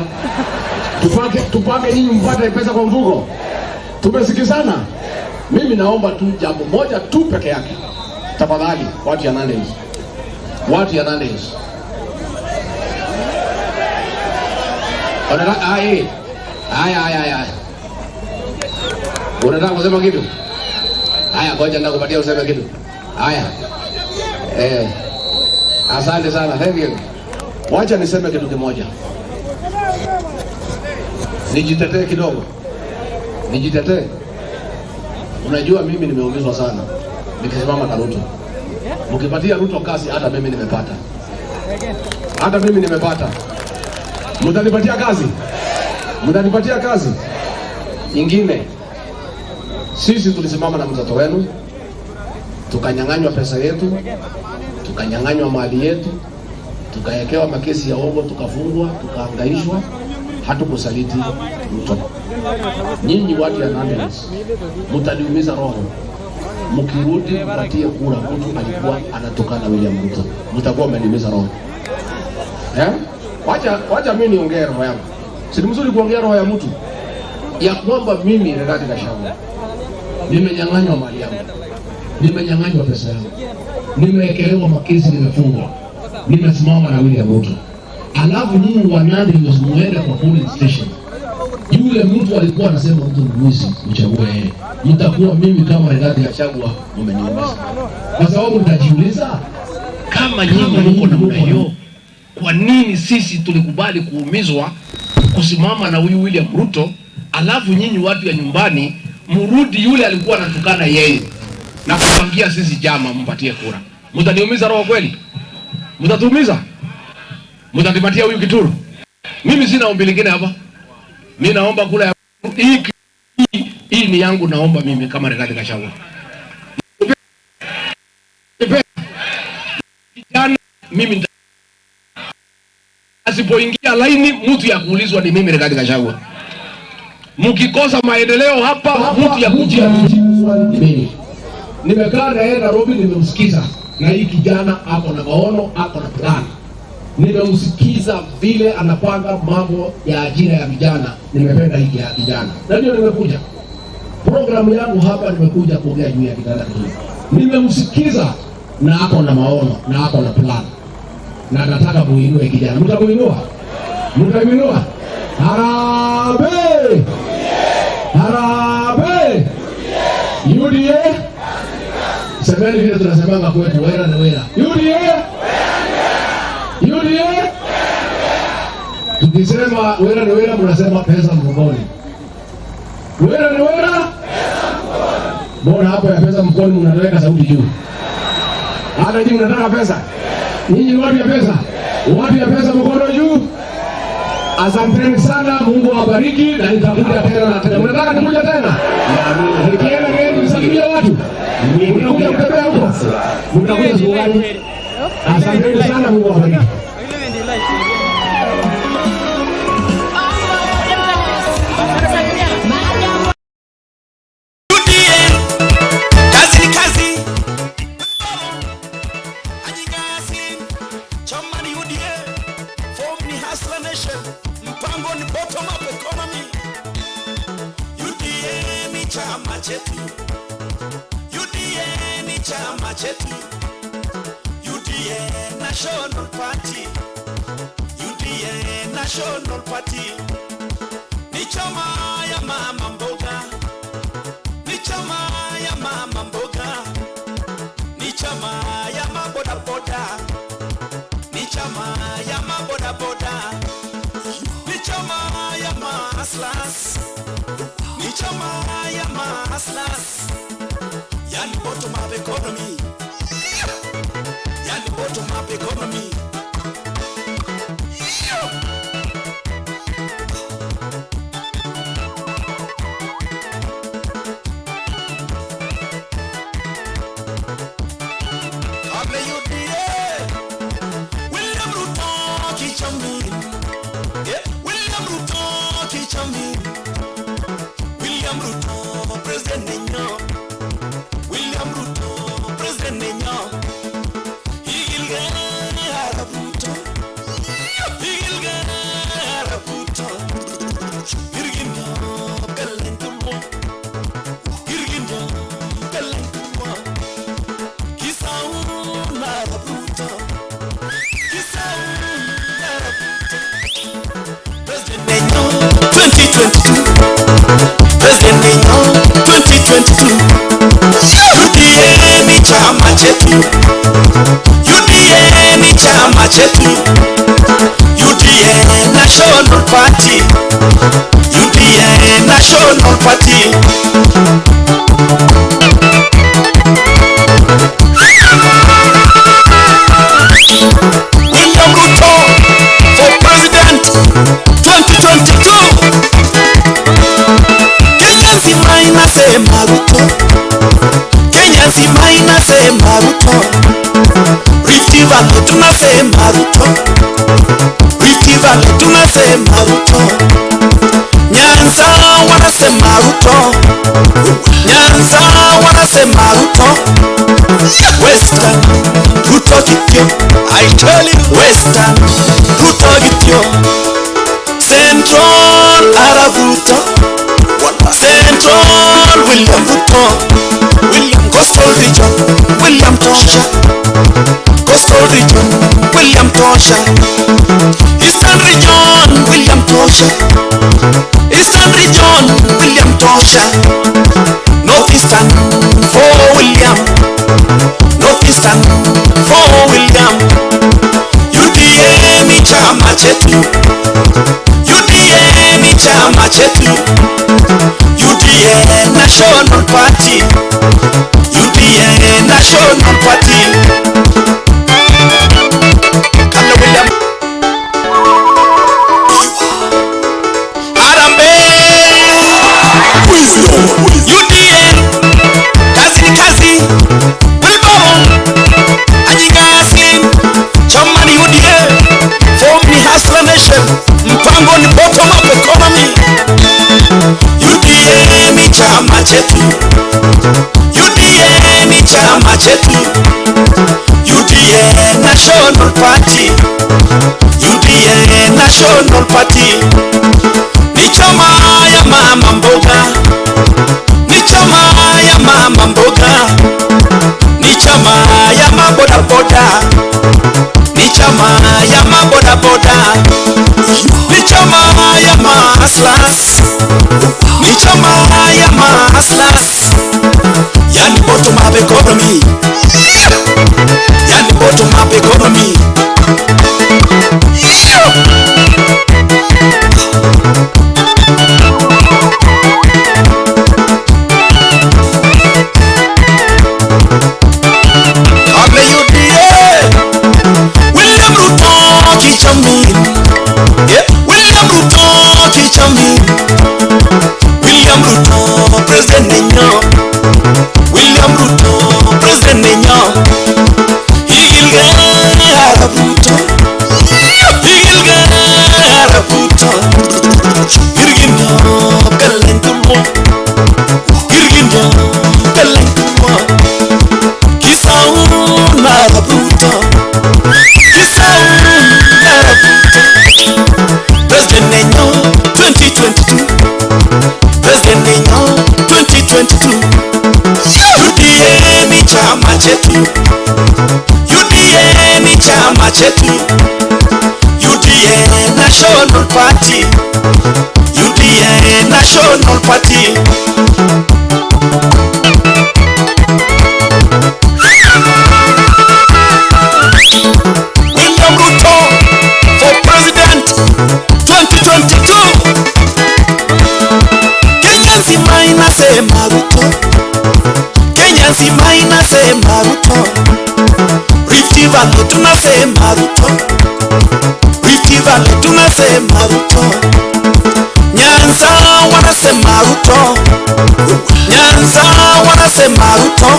Tupake nyinyi mpate pesa kwa mfuko. Tumesikizana. Mimi naomba tu jambo moja tu peke yake. Tafadhali watu ya Nandi Hills. Watu ya Nandi Hills. Haya. Unataka kusema kitu? Haya, ngoja nitakupatia useme kitu. Haya. Asante sana. Thank you. Wacha niseme kitu kimoja. Nijitetee kidogo. Nijitetee. Unajua mimi nimeumizwa sana nikisimama na Ruto. Mkipatia Ruto kazi hata mimi nimepata. Hata mimi nimepata. Mtanipatia kazi? Mtanipatia kazi? Nyingine. Sisi tulisimama na mtoto wenu. Tukanyang'anywa pesa yetu. Tukanyang'anywa mali yetu. Tukaekewa makesi ya uongo, tukafungwa, tukahangaishwa. Hatukusaliti Ruto. Nyinyi watu ya Nandi Hills, mtaniumiza roho. Mkirudi mpatie kura mtu alikuwa anatukana William Ruto. Mtakuwa mmeniumiza roho. Wacha mimi niongee roho yangu. Si mzuri kuongea roho ya mtu. Ya kwamba mimi Rigathi Gachagua nimenyang'anywa mali yangu. Nimenyang'anywa pesa yangu. Nimeekelewa makesi, nimefungwa. Nimesimama na William Ruto. Alafu nyinyi wa Nandi Hills muende kwa police station. Yule mtu alikuwa anasema mtu mwizi, mchague yeye. Mtakuwa mimi kama Rigathi Gachagua mmeniumiza. Kwa sababu mtajiuliza kama nyinyi mko namna hiyo, kwa nini sisi tulikubali kuumizwa kusimama na huyu William Ruto, alafu nyinyi watu ya nyumbani murudi yule alikuwa anatukana yeye na kupangia sisi jama mpatie kura? Mtaniumiza roho kweli? Mtatuumiza? Mtanipatia huyu Kituru? Mimi sina ombi lingine hapa. Mimi naomba kula ya hii ni yangu, naomba mimi kama Rigathi Gachagua. Mimi asipoingia laini mtu ya kuulizwa ni mimi Rigathi Gachagua. Mkikosa maendeleo hapa mtu ya kujia swali ni mimi. Nimekaa na yeye Nairobi, nimemsikiza na hii kijana ako na maono, ako na plan. Nimemsikiza vile anapanga mambo ya ajira ya vijana. Nimependa hiki ya vijana. Na ndio nimekuja. Programu yangu hapa nimekuja kuongea juu ya vijana hii. Nimemsikiza na ako na maono na ako na plan. Na nataka muinue kijana. Mtakuinua? Mtainua? Harambee! Harambee! UDA? Semeni vile tunasemanga kwetu, wera na wera. UDA? UDA? Tukisema wera ni wera, mnasema pesa mfukoni. Wera ni wera? Pesa mfukoni. Mbona hapo ya pesa mfukoni mnaweka sauti juu? Hata nyinyi mnataka pesa? Nyinyi watu ya pesa? Watu ya pesa mkono juu? Asanteni sana, Mungu awabariki na nitakuja tena na tena. Mnataka nikuja tena? Nikienda gani nisalimia watu? Mnakuja kutembea huko? Mnakuja siku gani? Asanteni sana, Mungu awabariki. National Party, UDA National Party, ni chama ya mama mboga, ni chama ya mama mboga, ni chama ya maboda boda, ni chama ya maboda boda, ni chama ya maslas, ni chama ya maslas, yani bottom of economy. Yani bottom up economy. 2022. President Nenyo 2022. UDA ni chama chetu. UDA ni chama chetu. UDA National Party. UDA National Party. William Ruto for President 2022. Kenya nzima inasema Ruto. Kenya nzima inasema Ruto. Rift Valley tunasema Ruto. Rift Valley tunasema Ruto. Nyanza wanasema Ruto. Nyanza wanasema Ruto. Western Ruto kityo. I tell you Western Ruto kityo. Central Arab Ruto. Central William Ruto. William Coastal Region William Tosha. Coastal Region William Tosha. Eastern Region William Tosha. Eastern Region William Tosha. Northeastern for William. Northeastern for William. UDA ni chama chetu. UDA ni chama chetu. UDA National Party. UDA National Party. Kabla William UDA kazi ni kazi. Wilbaro ajingasi. Chama ni UDA. Form ni hustler nation. Mpango ni bottom up economy. UDA ni chama chetu. UDA ni chama chetu. UDA National Party. UDA National Party. Ni chama ya mama mboga. Ni chama ya mama mboga. Ni chama ya maboda boda. Ni chama ya maboda boda. Ni chama ya mahaslas. Ni chama ya mahaslas. Yani bottom up economy. Yani bottom up economy. William Ruto kichami. William Ruto kichami. William Ruto President Nenyo. William Ruto President Nenyo. Igilge Arab Ruto. Igilge Arab Ruto. Irginyo kalentumo. Irginyo kalentumo. Kisaun Arab Ruto. Kisaun Arab Ruto. President Nenyo 2022. President Nenyo 2022. UDA ni chama chetu. UDA ni chama chetu. UDA National Party. UDA National Party. William Ruto for President 2022. Kenya nzima inasema Ruto. Kenya nzima inasema Ruto. Rift Valley tunasema Ruto. Rift Valley tunasema Ruto. Nyanza wanasema Ruto. Nyanza wanasema Ruto.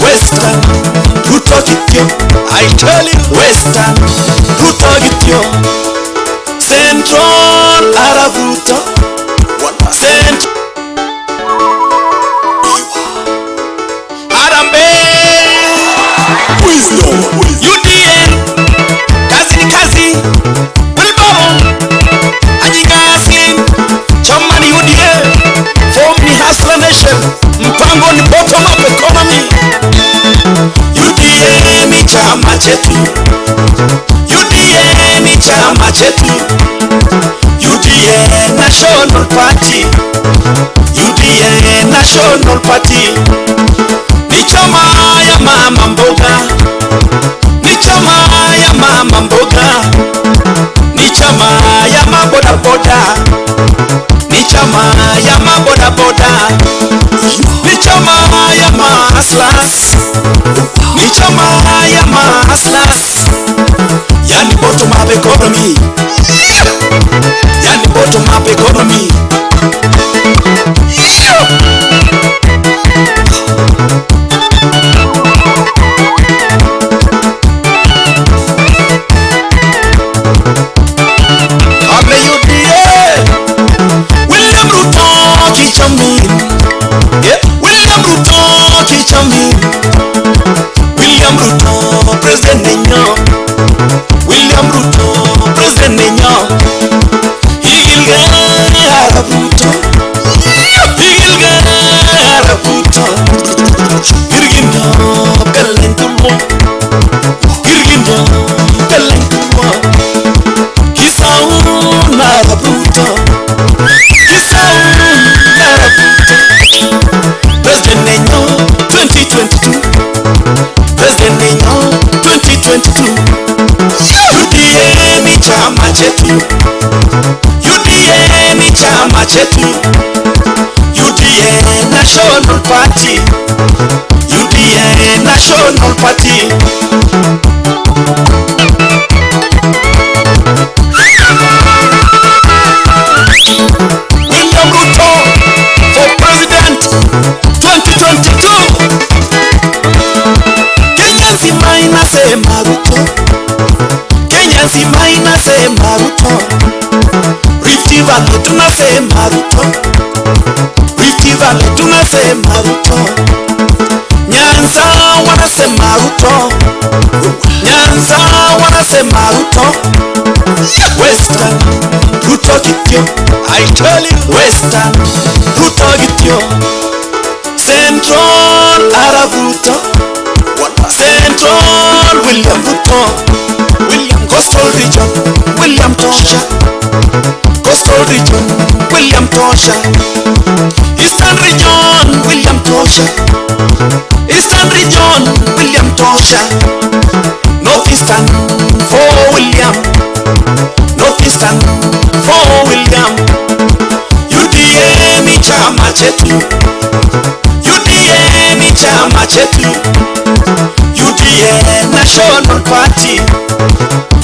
Western Ruto kityo. I tell you Western Ruto kityo. Central Arab Ruto. Central Wisdom. UDA kazi ni kazi. Wilbaro ajingasi. Chama ni UDA. Form ni hustler nation. Mpango ni bottom up economy. UDA ni chama chetu. UDA ni chama chetu. UDA National National Party. Ni chama ya mama mboga, ni chama ya mama mboga, ni chama ya maboda boda, ni chama ya maboda boda, ni chama ya mahaslas, ni chama ya mahaslas. Yani bottom up economy, yani bottom up economy. William Ruto kichami, William Ruto kichami, William Ruto president nenyo, William Ruto president nenyo. Igilgara Ruto, igilgara Ruto, girgindo belentumo, girgindo belentumo. Kisauna Ruto, kisauna Ruto. President nenyo 2022, president nenyo 2022. UDA ni chama chetu, UDA ni chama chetu, UDA National Party, UDA National Party. William Ruto for president 2022. Kenya nzima inasema Ruto, Kenya nzima inasema Ruto. Rift Valley tunasema Ruto, Rift Valley tunasema Ruto. Nyanza wanasema Ruto, Nyanza wanasema Ruto. Western Ruto kityo, I tell you. Western Ruto kityo. Central Arab Ruto, Central William Ruto, William Coastal Region, William Tosha, Coastal Region, William Tosha, Eastern Region, William Tosha, Eastern Region, William Tosha, Northeastern for William, Northeastern for William. UDA ni chama chetu, UDA ni chama chetu, UDA National Party,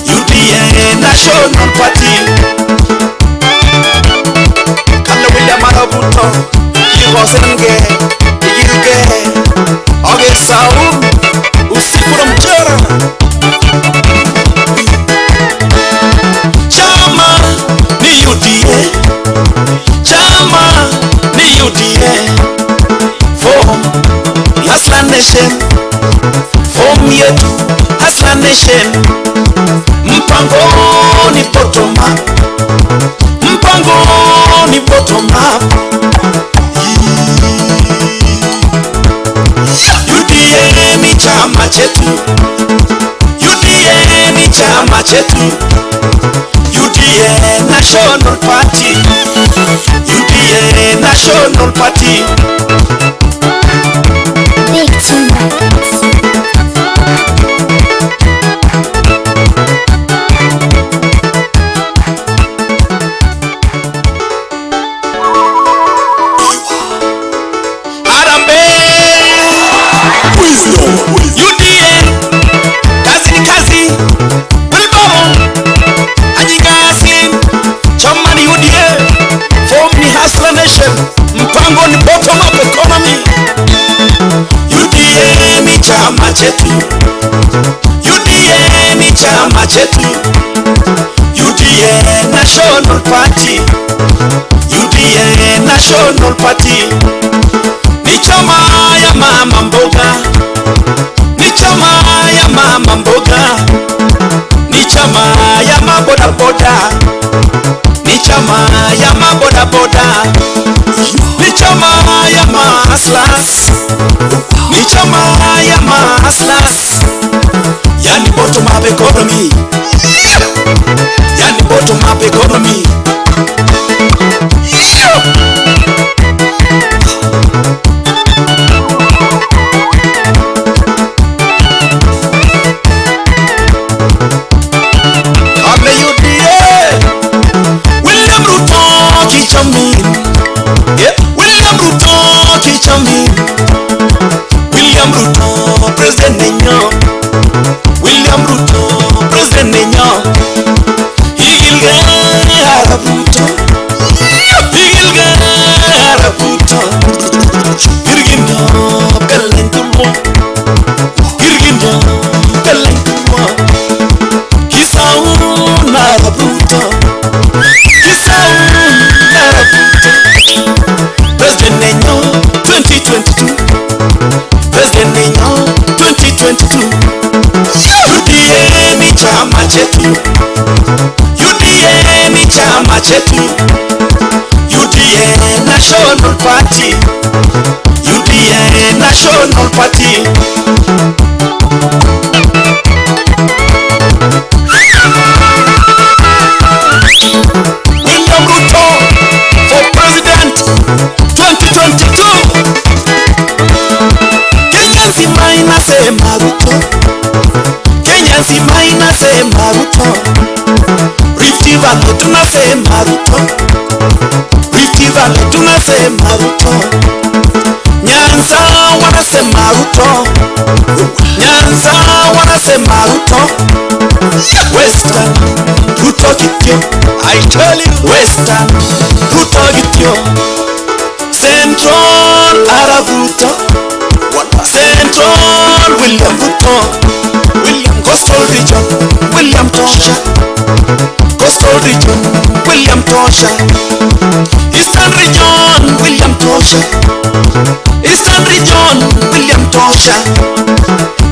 UDA National Party. Kanda William Arabuto, Yigosenge, Yigirge, Oge Sau, usiku na mchana. Chama ni UDA, chama ni UDA. Form Hustler Nation, form yetu Hustler Nation. Mpango ni bottom up, mpango ni bottom up. UDA ni chama chetu, UDA ni chama chetu, UDA National Party, UDA National Party. UDA kazi ni kazi, Wilbon ajikazi. Chama ni UDA, form ni Hustler Nation, mpango ni bottom up economy. UDA ni chama chetu, UDA ni chama chetu, UDA National Party, UDA National Party. Ni chama ya mama mboga, ni chama ya mama mboga, ni chama ya maboda boda, ni chama ya maboda boda, ni chama ya mahaslas, ni chama ya mahaslas. Yani bottom up economy, yani bottom up economy. chama chetu UDA National Party, UDA National Party. William Ruto for President 2022. Kenya nzima inasema Ruto, Kenya nzima inasema Ruto, Rift Valley tunasema Ruto, Rift Valley tunasema Ruto, Nyanza wanasema Ruto, Nyanza wanasema Ruto, Western Ruto kityo, I tell you Western Ruto kityo, Central Arab Ruto, Central William Ruto, William Coastal Region William Tosha, Coastal Region William Tosha, Eastern Region William Tosha, Eastern Region William Tosha,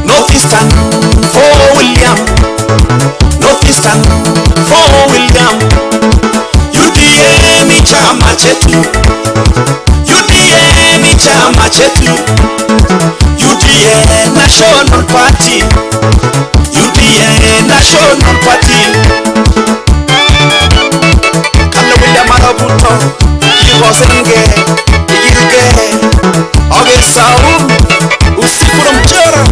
Northeastern for William, Northeastern for William. UDA ni chama chetu, UDA ni chama chetu, UDA National Party, UDA National Party. Kale William Arabuto, Yigosenge, Yigirge, Ogesau, usiku na mchana.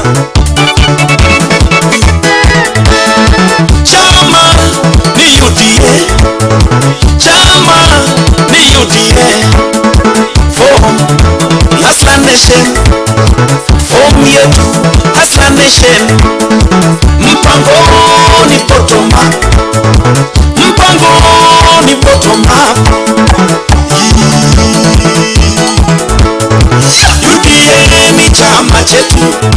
Chama ni UDA, chama ni UDA. Form Aslan Nation, form yetu Aslan Nation. Mpango ni bottom up, mpango ni bottom up. UDA ni chama chetu.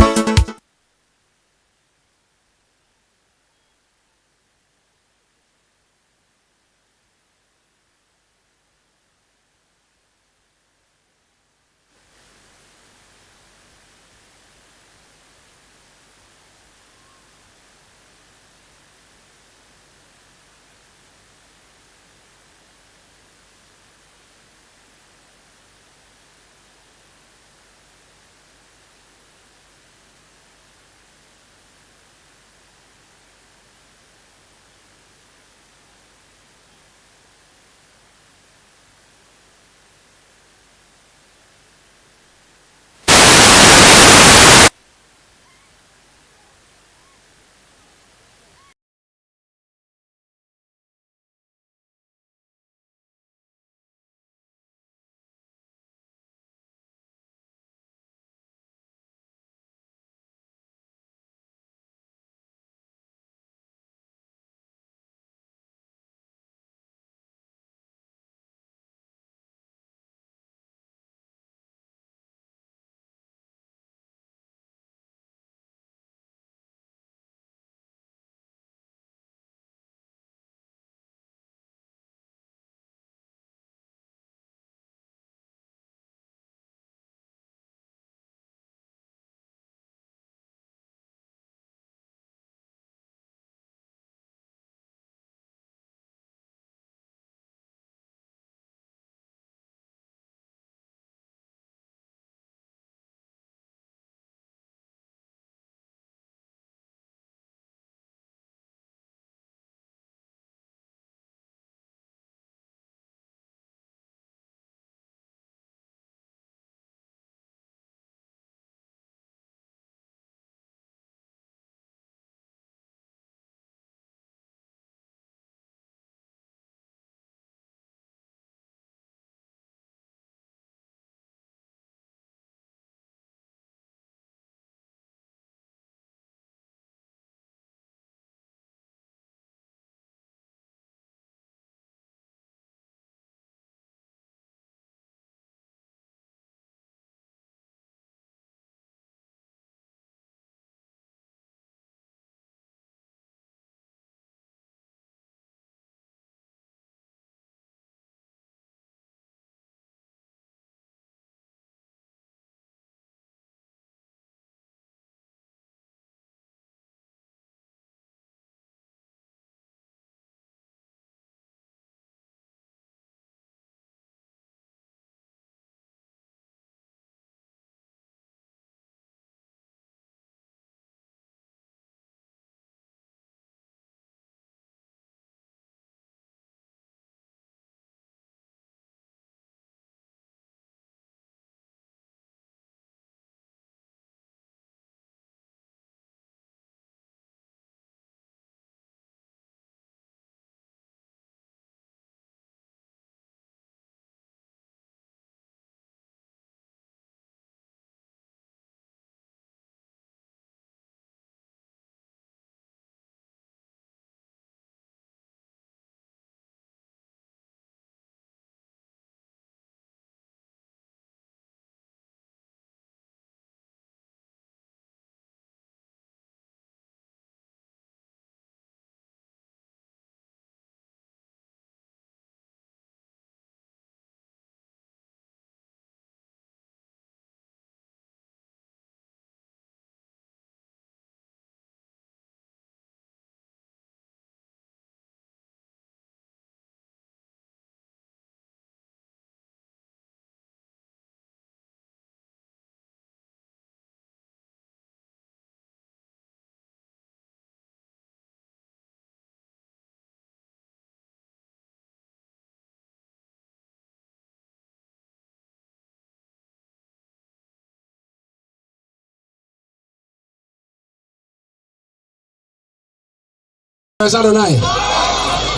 sana naye.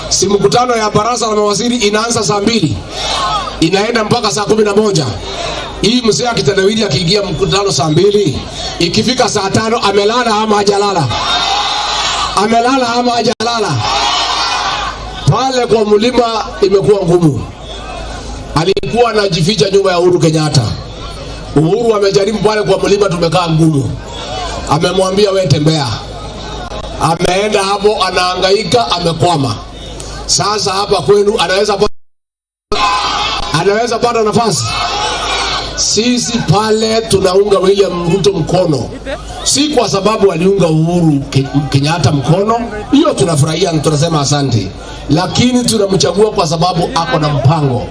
Si mkutano ya baraza la mawaziri inaanza saa 2. Inaenda mpaka saa 11. Hii mzee akitendawili akiingia mkutano saa 2, ikifika saa 5 amelala ama hajalala? Amelala ama hajalala? Pale kwa mlima imekuwa ngumu. Alikuwa anajificha nyuma ya Uhuru Kenyatta. Uhuru amejaribu pale kwa mlima, tumekaa ngumu. Amemwambia wewe tembea. Ameenda hapo anahangaika, amekwama. Sasa hapa kwenu anaweza pata nafasi. Sisi pale tunaunga William Ruto mkono. Si kwa sababu aliunga Uhuru Kenyatta mkono, hiyo tunafurahia na tunasema asante. Lakini tunamchagua kwa sababu ako na mpango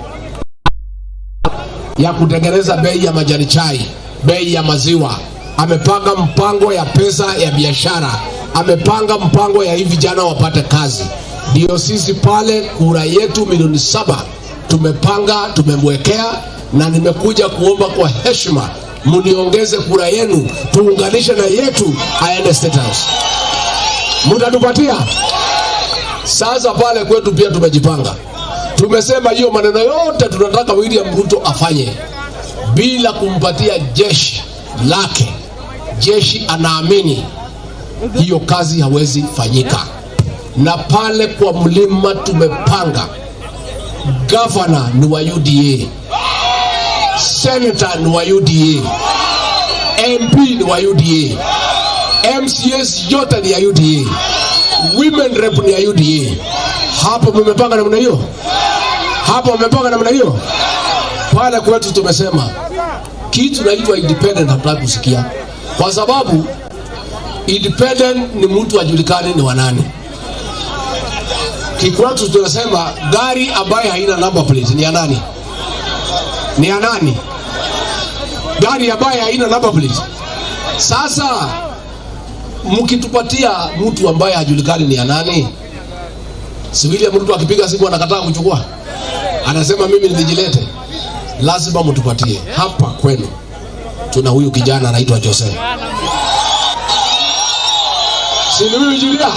ya kutengeneza bei ya majani chai, bei ya maziwa. Amepanga mpango ya pesa ya biashara. Amepanga mpango ya hivi vijana wapate kazi. Ndio sisi pale kura yetu milioni 7 tumepanga, tumemwekea, na nimekuja kuomba kwa heshima muniongeze kura yenu, tuunganishe na yetu aende State House. Mtatupatia? Sasa pale kwetu pia tumejipanga. Tumesema hiyo maneno yote tunataka William Ruto afanye bila kumpatia jeshi lake. Jeshi anaamini hiyo kazi hawezi fanyika. Na pale kwa mlima tumepanga governor ni wa UDA, senator ni wa UDA, MP ni wa UDA, MCS yote ni ya UDA, women rep ni ya UDA. Hapo mmepanga namna hiyo? Hapo mmepanga namna hiyo? Pale kwetu tumesema kitu naitwa independent hatutaki kusikia. Kwa sababu independent ni mtu ajulikane ni wanani. Kikwetu tunasema gari ambaye haina number plate ni ya nani? Ni ya nani? Gari ambaye haina number plate. Sasa mkitupatia mtu ambaye hajulikani ni ya nani, si William Ruto akipiga simu anakataa kuchukua, anasema mimi nijilete. Lazima mtupatie. Hapa kwenu tuna huyu kijana anaitwa Jose. Si ni huyu Julia?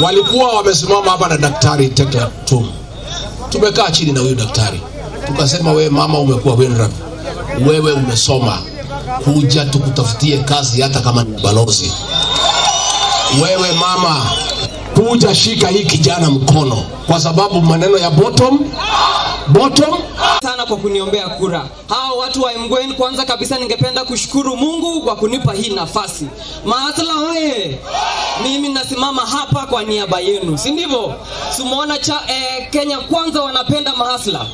Walikuwa wamesimama hapa na daktari Tekla Tum. Tumekaa chini na huyu daktari. Tukasema wewe mama umekuwa WNRAP. Wewe umesoma. Kuja tukutafutie kazi hata kama ni balozi. Wewe mama kuja shika hii kijana mkono, kwa sababu maneno ya bottom sana kwa kuniombea kura. Hao watu wa Mgweni, kwanza kabisa ningependa kushukuru Mungu kwa kunipa hii nafasi. Mahasla hoye. Mimi nasimama hapa kwa niaba yenu, si ndivyo? Simuona Kenya kwanza wanapenda mahasla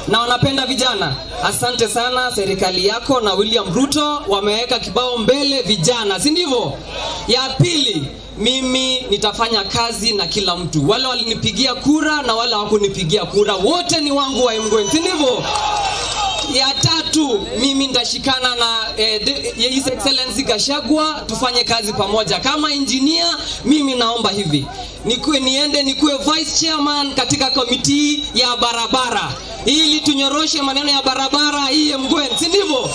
na wanapenda vijana. Asante sana serikali yako na William Ruto, wameweka kibao mbele vijana, si ndivyo? Ya pili, mimi nitafanya kazi na kila mtu. Wale walinipigia kura na wale hawakunipigia kura, wote ni wangu wa Mgweni, si ndivyo? Ya tatu, mimi nitashikana na His Excellency Gachagua, tufanye kazi pamoja. Kama engineer, mimi naomba hivi, niende nikuwe vice chairman katika komiti ya barabara, ili tunyoroshe maneno ya barabara hii Mgweni, si ndivyo?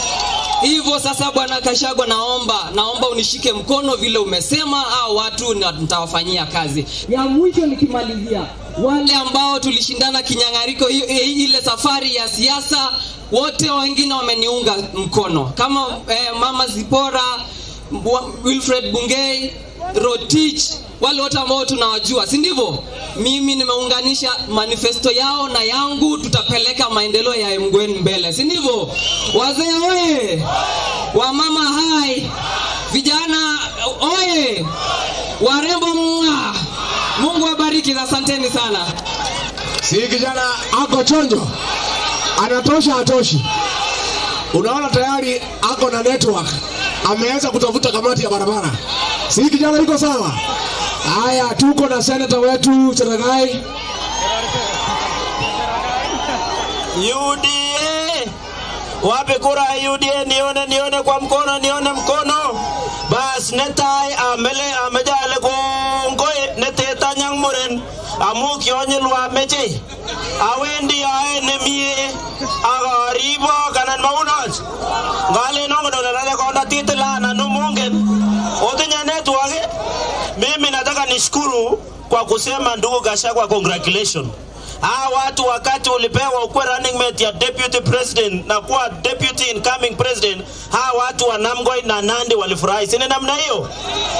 Hivyo sasa bwana Gachagua, naomba unishike mkono vile umesema, hao watu nitawafanyia kazi. Ya mwisho nikimalizia, wale ambao tulishindana kinyangariko ile safari ya siasa, wote wengine wameniunga mkono. Kama Mama Zipora, Wilfred Bungei, Rotich, wale wote ambao tunawajua, si ndivyo? Mimi nimeunganisha manifesto yao na yangu, tutapeleka maendeleo ya Mgweni mbele, si ndivyo? Wazee oye, wamama hai, vijana oye, warembo mwa. Mungu awabariki, asanteni sana. Si kijana ako chonjo, anatosha atoshi. Unaona tayari ako na network, ameanza kutafuta kamati ya barabara. Si kijana yuko sawa? Haya, tuko na senator wetu Charagai. UDA, wape kura UDA, nione kwa mkono, nione mkono. Bas netai amejale kongoe neteta nyang muren amu kyonyelwa meche awendi aenemie agaribo kanan maunach ngale nongo dole konda titla na numongen otinya network. Mimi nataka nishukuru kwa kusema ndugu Gachagua, congratulations. Watu wakati ulipewa ukuwe running mate ya deputy president na kuwa deputy incoming president, watu wa Namgoi na Nandi walifurahi. Sina namna hiyo.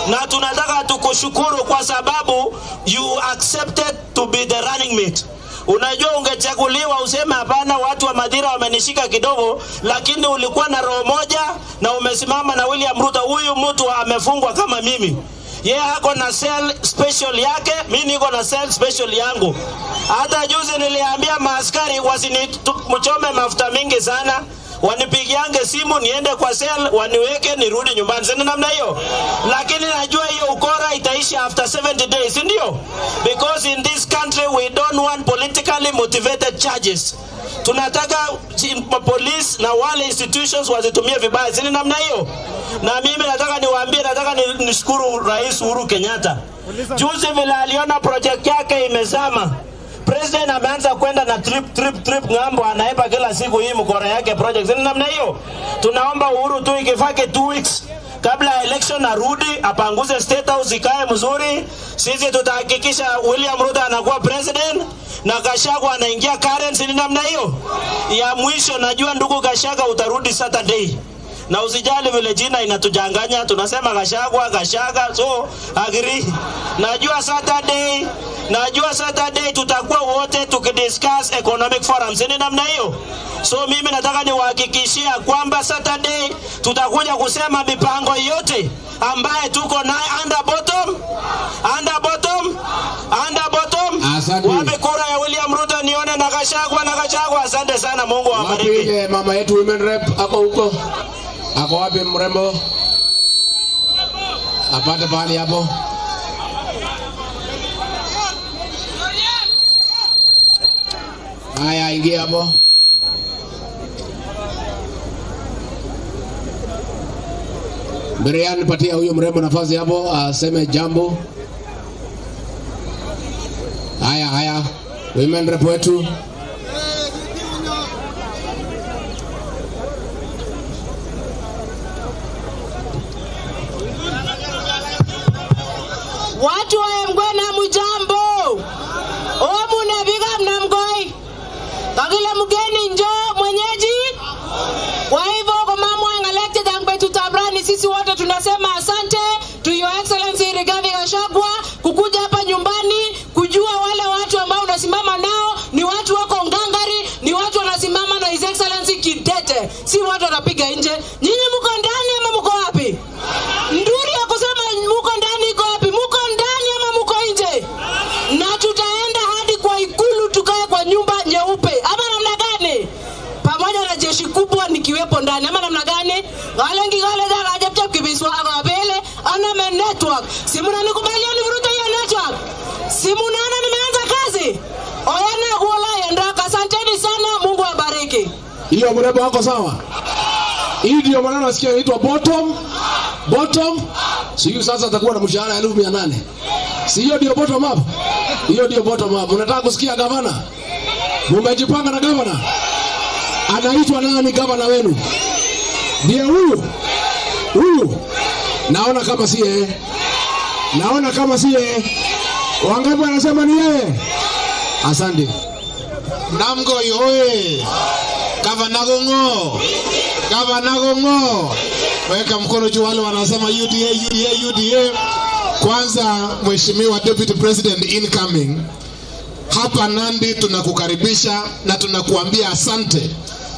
Na tunataka tukushukuru kwa sababu you accepted to be the running mate. Unajua ungechaguliwa useme hapana, watu wa Madira wamenishika kidogo, lakini ulikuwa na roho moja na umesimama na William Ruto. Huyu mtu amefungwa kama mimi. Yeye hako na cell special yake, mimi niko na cell special yangu. Hata juzi niliambia maaskari wasinichome mafuta mingi sana, wanipigiange simu niende kwa cell waniweke nirudi nyumbani. Sina namna hiyo. Lakini najua hiyo ukora itaisha after 70 days, ndio? Because in this country we don't want politically motivated charges. Tunataka police na wale institutions wazitumie vibaya. Sina namna hiyo. Na mimi nataka niwaambie, nataka nishukuru Rais Uhuru Kenyatta. Juzi vile aliona project yake imezama, President ameanza kwenda na trip ngambo, anaipa kila siku hii mkora yake project. Sina namna hiyo. Tunaomba Uhuru tu ikifake 2 weeks kabla election arudi, apanguze State House ikae mzuri. Sisi tutahakikisha William Ruto anakuwa president na Gachagua anaingia currency. Ni namna hiyo. Ya mwisho, najua ndugu Gachagua utarudi Saturday. Na usijali vile jina inatujanganya, tunasema Gachagua, so agree. Najua Saturday tutakuwa wote tukidiscuss economic forums. Ni namna hiyo. So mimi nataka niwahakikishia kwamba Saturday tutakuja kusema mipango yote ambaye tuko naye under bottom. Wape kura ya William Ruto nione na Gachagua. Asante sana, Mungu awabariki. Mama yetu women rep ako huko. Ako wapi mrembo? Apate pahali hapo. Haya, ingia hapo. Brian, patia huyo mrembo nafasi hapo aseme jambo. Haya. Women rep wetu. Watu wa Mgwena mjambo. Omu na biga mnamgoi. Kagile mgeni njo mwenyeji. Kwa hivyo kwa mamu elected angbe tutabrani, sisi wote tunasema asante to your excellency Rigathi Gachagua kukuja hapa nyumbani, kujua wale watu ambao unasimama nao ni watu wako ngangari, ni watu wanasimama na his excellency kidete, si watu wanapiga nje. Nyinyi mko ndani ama mko wapi? Nduri ya kusema mko ndani iko wapi? Mko ndani ama mko nje? Na tutaenda hadi kwa ikulu tukae kwa nyumba nyeupe. Ama namna gani? Pamoja na jeshi kubwa nikiwepo ndani. Ama namna gani? Wale ngigale za ajapcha kibiswa agabele ana network. Simuna nikubalia ni Ruto ya network. Simuna nimeanza kazi. Oyana huola yandaka. Asanteni sana, Mungu awabariki. Hiyo mrembo wako sawa? Hii ndio maneno nasikia inaitwa bottom. Sio sasa atakuwa na mshahara 1800. Si hiyo ndio bottom up? Hiyo ndio bottom up. Unataka kusikia gavana? Mmejipanga na gavana? Anaitwa nani gavana wenu? Ndiye huyu. Naona kama si yeye. Wangapi wanasema ni yeye? Asante. Namgoi oye. Gavana gongo. Weka mkono juu wale wanasema UDA. Kwanza Mheshimiwa Deputy President incoming, hapa Nandi tunakukaribisha na tunakuambia asante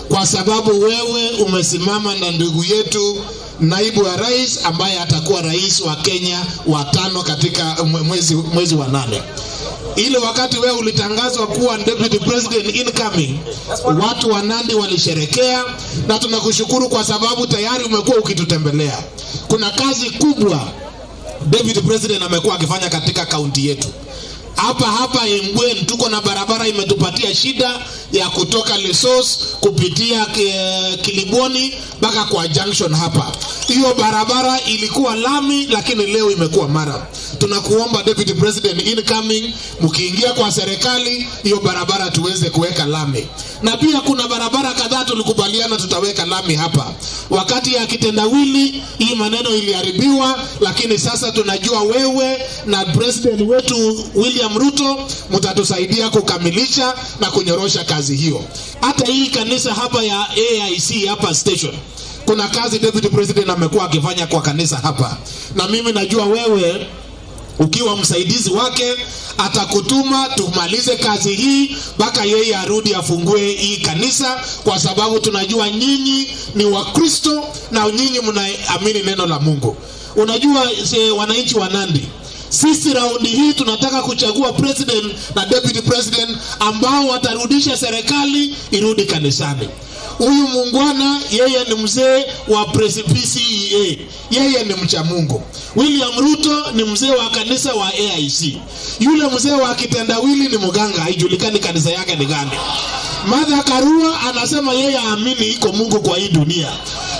kwa sababu wewe umesimama na ndugu yetu naibu wa rais ambaye atakuwa rais wa Kenya wa 5 katika mwezi wa 8. Ile wakati wewe ulitangazwa kuwa Deputy President incoming, watu wa Nandi walisherekea na tunakushukuru kwa sababu tayari umekuwa ukitutembelea. Kuna kazi kubwa Deputy President amekuwa akifanya katika kaunti yetu. Hapa Mgwen tuko na barabara imetupatia shida ya kutoka Lesos kupitia Kiliboni mpaka kwa junction hapa. Hiyo barabara ilikuwa lami lakini leo imekuwa mara. tunakuomba Deputy President incoming, mkiingia kwa serikali hiyo barabara tuweze kuweka lami. Na pia kuna barabara kadhaa tulikubaliana tutaweka lami hapa. Wakati ya kitendawili hii maneno iliharibiwa, lakini sasa tunajua wewe na President wetu William Ruto mtatusaidia kukamilisha na kunyorosha kazi hiyo. Hata hii kanisa hapa ya AIC hapa station, kuna kazi Deputy President amekuwa akifanya kwa kanisa hapa. Na mimi najua wewe ukiwa msaidizi wake atakutuma tumalize kazi hii mpaka yeye arudi afungue hii kanisa, kwa sababu tunajua nyinyi ni Wakristo na nyinyi mnaamini neno la Mungu. Unajua wananchi wa Nandi, sisi raundi hii tunataka kuchagua president na deputy president ambao watarudisha serikali irudi kanisani. Huyu muungwana yeye ni mzee wa PCEA, yeye ni mcha Mungu. William Ruto ni mzee wa kanisa wa AIC. Yule mzee wa kitendawili ni mganga, haijulikani kanisa yake ni gani. Martha Karua anasema yeye aamini iko Mungu kwa hii dunia.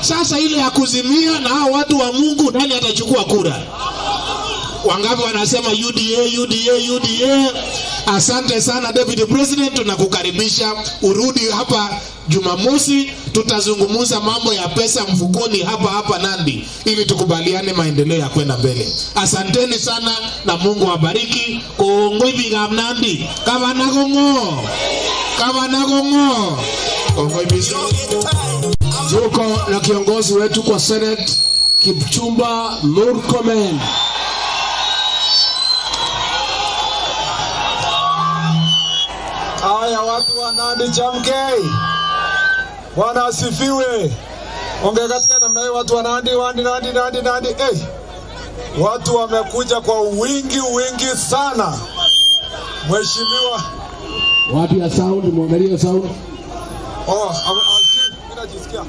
Sasa ile ya kuzimia na hao watu wa Mungu, nani atachukua kura? Wangapi wanasema UDA? Asante sana Deputy President, tunakukaribisha urudi hapa Jumamosi, tutazungumza mambo ya pesa mfukoni hapa Nandi ili tukubaliane maendeleo ya kwenda mbele. Asanteni sana na Mungu awabariki. Kongoi biga Nandi. Kama nagongo. Kongoi biga. Tuko na kiongozi wetu kwa Senate Kipchumba Murkomen. Haya, watu wa Nandi Chamkei, Bwana asifiwe. Ongea katika namna hiyo watu wa Nandi. Watu wamekuja kwa wingi sana. Mheshimiwa, wapi ya sound? Muangalie sound. Mimi najisikia.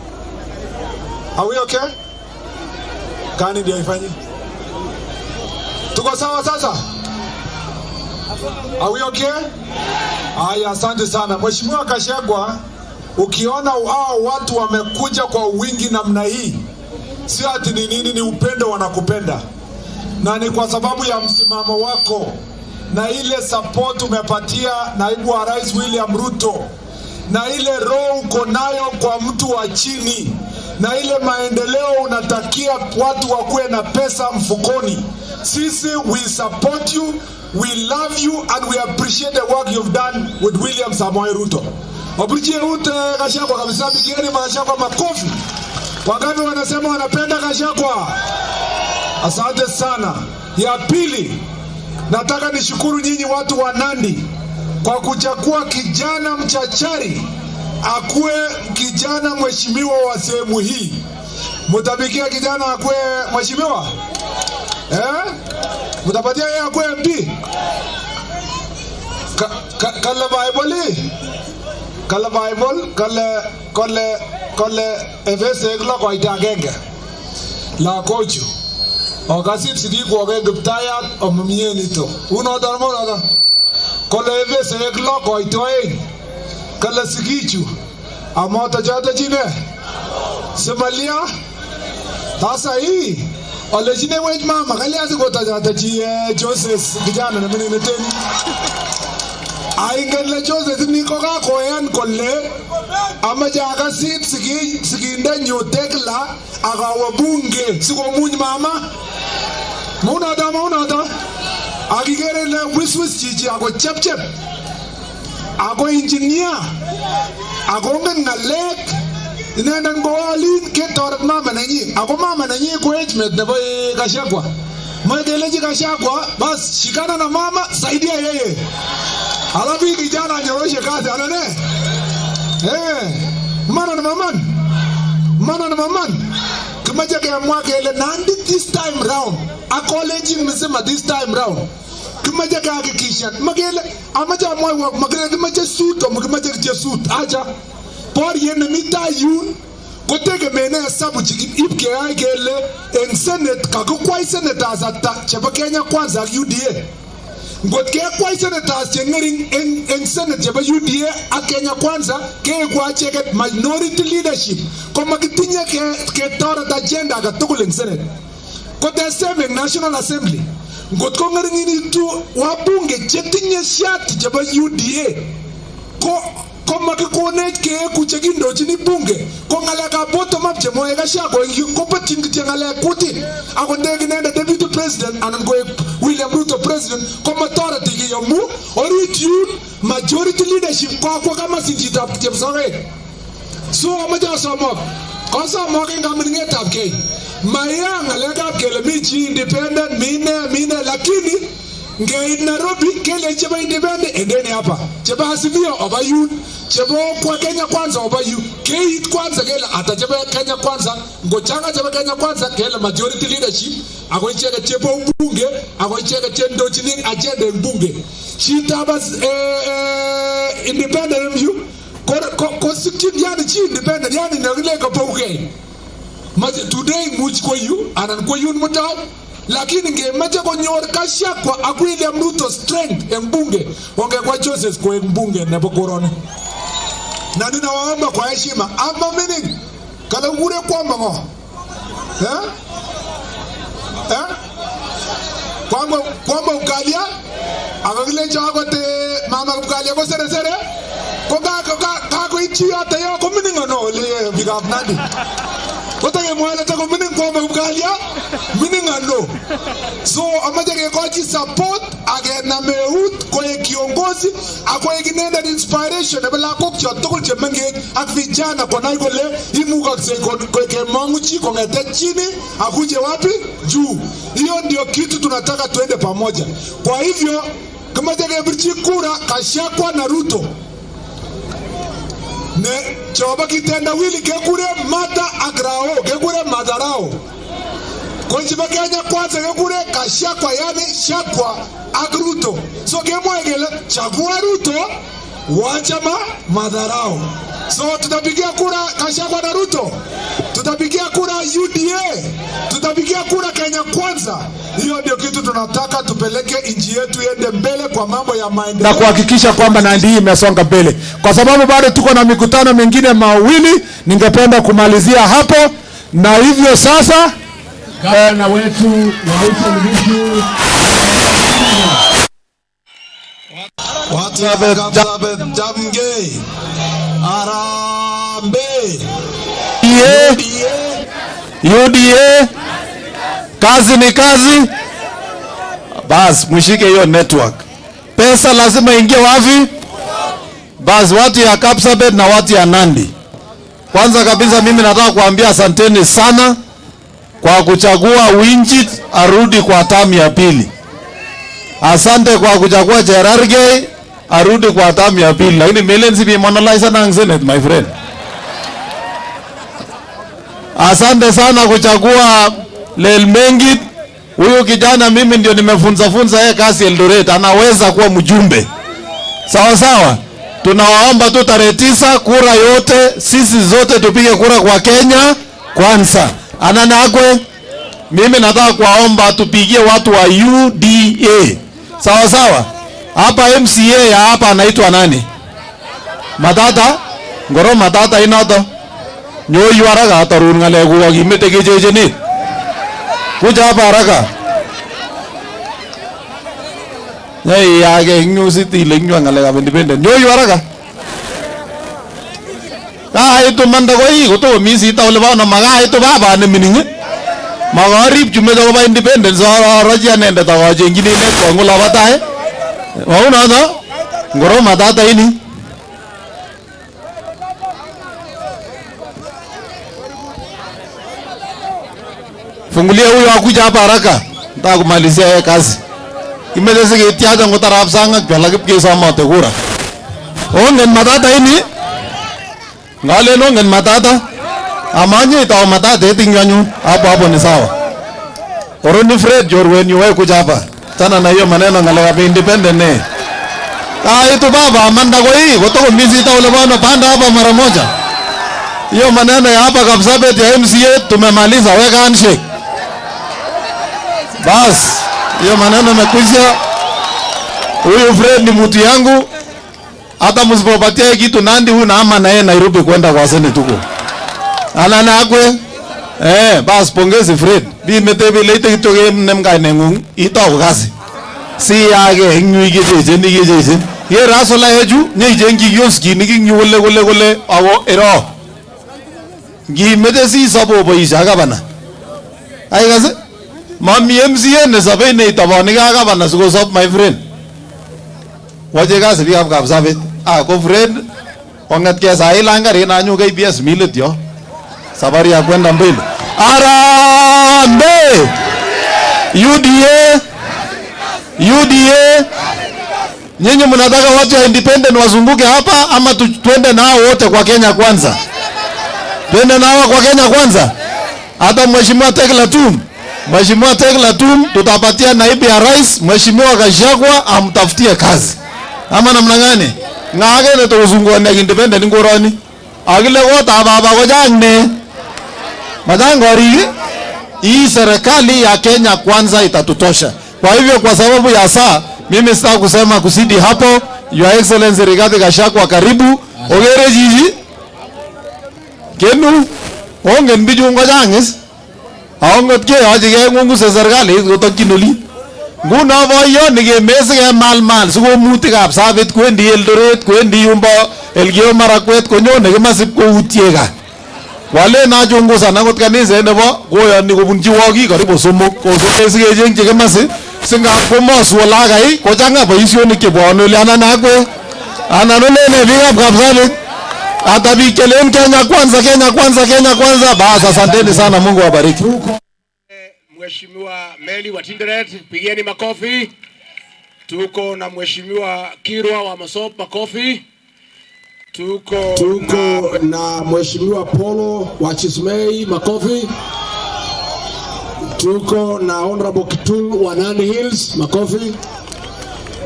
Are we okay? Kani ndio ifanye? Tuko sawa sasa? Are we okay? Haya, asante sana. Mheshimiwa Gachagua, ukiona hao watu wamekuja kwa wingi namna hii, si ati ni nini, ni upendo wanakupenda. Na ni kwa sababu ya msimamo wako na ile support umepatia naibu wa Rais William Ruto, na ile roho uko nayo kwa mtu wa chini, na ile maendeleo unatakia watu wakuwe na pesa mfukoni. Sisi we support you, we love you, and we appreciate the work you've done with William Samoei Ruto. Appreciate Gachagua kabisa, bigeni Gachagua makofi. Wangapi wanasema wanapenda Gachagua? Asante sana. Ya pili, nataka nishukuru nyinyi watu wa Nandi kwa kuchagua kijana mchachari akuwe kijana mheshimiwa wa sehemu hii. Mtabikia kijana akuwe mheshimiwa? Mtapatia yeye akuwe MP? Kala Bible kale efese kla kwa itagenge la kochu okasit sigi kwa giptayat ommieni to uno darmo da kale efese kla kwa itoen kala sigichu amota jata chine Somalia. Sasa hii olejine wej mama kali azikota jata chi Joseph kijana na mimi neteni aingele Joseph niko ka koyan kolle amaja akasit siginde nyotekla agawa bunge siko munyi mama muna da akigere le wiswis chichi ako chep ako engineer ako ngalek inenda ngowalin ketoret mama nanyi ako mama nanyi ko ejmet nebo Gachagua mwendeleji Gachagua bas shikana na mama saidia yeye alafu kijana anyoroshe kazi anane mana na maman kumaja kwa mwaka ile Nandi this time round a college msema this time round kumaja kwa hakikisha magele amaja mwa magele kumaja suit kumaja kwa suit aja por yene mita yun koteke mene sabu ipke aikele en senate kakukwa senators ata chapa Kenya kwanza UDA ngotke kwa senators chengering en senate chapa UDA a Kenya kwanza ke kwa cheke minority leadership koma kitinye ke tora agenda ga tukul en senate kote same national assembly ngot ko ng'ering'initu wabunge chetinye shati chebo UDA ko makikonech keeku chekindochini bunge ko ng'alekab bottom up chemoe Gachagua kopetyin kityo ng'alek kutit ako ndek inendet deputy president anan koek William Ruto president ko matoreti kiy amu orit yun majority leadership kokwo kama sinjitab Chepsokei. So amache asomok kosomok eng kamining'etab kei maya ng'alekab kele mi chi independent mine lakini ngeit Nairobi kele chebo independent endeni hapa chebo Azimio oba yun chebo kwa Kenya Kwanza oba yun keit kwanza kele ata chebo Kenya Kwanza ngochanga chebo Kenya Kwanza kele majority leadership ako icheke chebo bunge ako icheke chendochini agenda bunge chitaba independent myu ko sikit yani chi independent yani nakile ko pauke today much kwa yu anan kwa yun mutai lakini ngemache konyor Gachagua ak William Ruto strength en bunge ongekwa Joseph kwa bunge nebo koroni na ninawaomba kwa heshima ama meaning kala ngure kwa mango kwamba ukalia akakile chako te mama ukalia ko sere ko kako ichi yote yo ko meaning no le bigaf nadi kotage mwele tako meaning kwamba ukalia meaning no so amaje ke koji support agena meut ko kiongozi akoe kinenda inspiration ebela kokcho tokol chemenge ak vijana kwa nai kole imukakse ko kemanguchi kongete chini akuje wapi juu. Hiyo ndio kitu tunataka tuende pamoja. Kwa hivyo kama jage birchi kura Gachagua na Ruto ne choba kitenda wili kekure mata agrao kekure madarao konjiba Kenya Kwanza kekure Gachagua yani Shakwa agruto so kemwa egele chagua Ruto wachama madarao. So tutapigia kura Gachagua na Ruto, tutapigia kura UDA, tutapigia kura Kenya Kwanza. Hiyo ndio kitu tunataka tupeleke nchi yetu iende mbele kwa mambo ya maendeleo na kuhakikisha kwamba Nandi hii imesonga mbele. Kwa sababu bado tuko na mikutano mingine mawili, ningependa kumalizia hapo na hivyo sasa gavana wetu wa Uasin-Gishu UDA kazi ni kazi. Bas mshike hiyo network. Pesa lazima ingie wapi? Bas watu ya Kapsabet na watu ya Nandi. Kwanza kabisa mimi nataka kuambia asanteni sana kwa kuchagua Winjit arudi kwa tamu ya pili. Asante kwa kuchagua Cherargei arudi kwa tamu ya pili. Lakini Melenzi bi monolize na Senate my friend. Asante sana kuchagua Lelmengit. Huyu kijana mimi ndio nimefunza yeye kazi Eldoret, anaweza kuwa mjumbe. Sawa sawa. Tunawaomba tu tarehe 9 kura yote sisi zote tupige kura kwa Kenya Kwanza. Ananakwe mimi nataka kuwaomba tupigie watu wa UDA. Sawa sawa. Hapa MCA ya hapa anaitwa nani? Matata? Ngoro Matata inoto. Nyoyu haraka atarun ngale kuwa kimete kejejeni. Kuja hapa haraka. Nyai yake nyusiti lengwa ngale ka independent. Nyoyu haraka. Itu manda ko hii kuto misi taule ba na maga itu baba ne mininge. Magarib jume do ba independent so raja nende ta je ngini ne ko ngula bata Wao na ngoro Matata ini. Fungulia huyo akuja hapa haraka. Nataka kumalizia yeye kazi. Imeleze ketiaja ngotarap sanga pela kipkesa mate kura. Ongen Matata ini. Ngale nongen Matata. Amanye itawa Matata etingyanyu hapo ni sawa. Oroni Fred jorweni wewe kuja hapa. Tana na hiyo maneno ngale ya independent ne. Itu baba amanda kwa hii kutoka mizi itaule bwana panda hapa mara moja. Hiyo maneno ya hapa Kapsabet ya MCA tumemaliza, weka handshake. Bas, hiyo maneno imekwisha. Huyu Fred ni mtu yangu. Hata msipopatia kitu Nandi huyu na ama na yeye Nairobi kwenda kwa Senate huko. Anana akwe Bas pongezi Fred. Bi metebi leite kitoke nemka nengung ito kasi. Si age nyu geje ni geje. Ye rasola heju nye jengi yoski ni nyu gole awo ero. Gi metesi sabo boisha gabana. Ai gase. Mami MCA ne sabe ne tabani ga gabana sugo sab my friend. Waje gase bi ab sabe. Ko friend ongat ke sai langari na nyu ga BS milit yo. Safari ya kwenda mbele. Arambe! UDA! Nyinyi mnataka watu wa independent wazunguke hapa ama tuende nao wote kwa Kenya kwanza? Twende nao kwa Kenya kwanza. Hata Mheshimiwa Tekla Tum tutapatia naibu ya rais, Mheshimiwa Gachagua amtafutie kazi. Ama namna gani? Ngage ne tuzungua na independent ngorani. Agile wota baba ko jangne. Madangori, hii serikali ya Kenya kwanza itatutosha. Kwa hivyo kwa sababu ya saa, mimi sitaki kusema kusidi hapo. Your Excellency Rigathi Gachagua karibu. Ogere jiji. Kenu, ongen biju ngojangis. Aongot ke ajige ngungu se serikali gotokinuli. Nguna boyo nige mesige mal siko mutikab sabit kwendi Eldoret, kwendi Yumbo, Elgeyo Marakwet konyone kemasip ko utiega. Wale na chunguza na kot kanisa nebo koyoni kobunji woki karibu somok kosome sikejeng chekemasi singap komosu walagai kochanga boisionik chebwone ole anan akwe anan olene biikab Kapsabet hata biik chelen Kenya kwanza. Basi asanteni sana, Mungu awabariki. Mheshimiwa Meli wa Tinderet, pigeni makofi. Tuko na Mheshimiwa Kirwa wa Masop, makofi. Tuko na Mheshimiwa Polo wa Chismei, makofi. Tuko na Honorable Kitung wa Nandi Hills, makofi.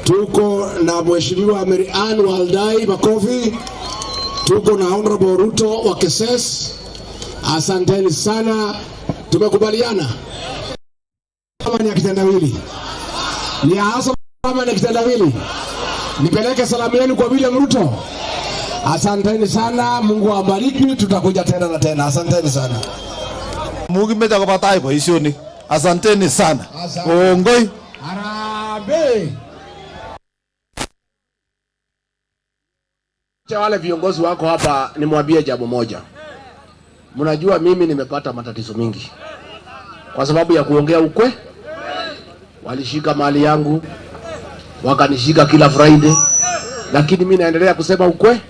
Tuko na Mheshimiwa Mary Ann Waldai, makofi. Tuko na Honorable Ruto wa Keses. Asanteni sana. Tumekubaliana kama ni kitendawili. Ni hasa kama ni kitendawili. Nipeleke salamu yenu kwa William Ruto. Asanteni sana, Mungu awabariki, tutakuja tena na tena. Asanteni sana. Mungu meja kwa tai boisioni. Asanteni sana. Ongoi. Arambe. Wale viongozi wako hapa nimwambie jambo moja. Mnajua mimi nimepata matatizo mingi kwa sababu ya kuongea ukwe. Walishika mali yangu, wakanishika kila Friday, lakini mimi naendelea kusema ukwe.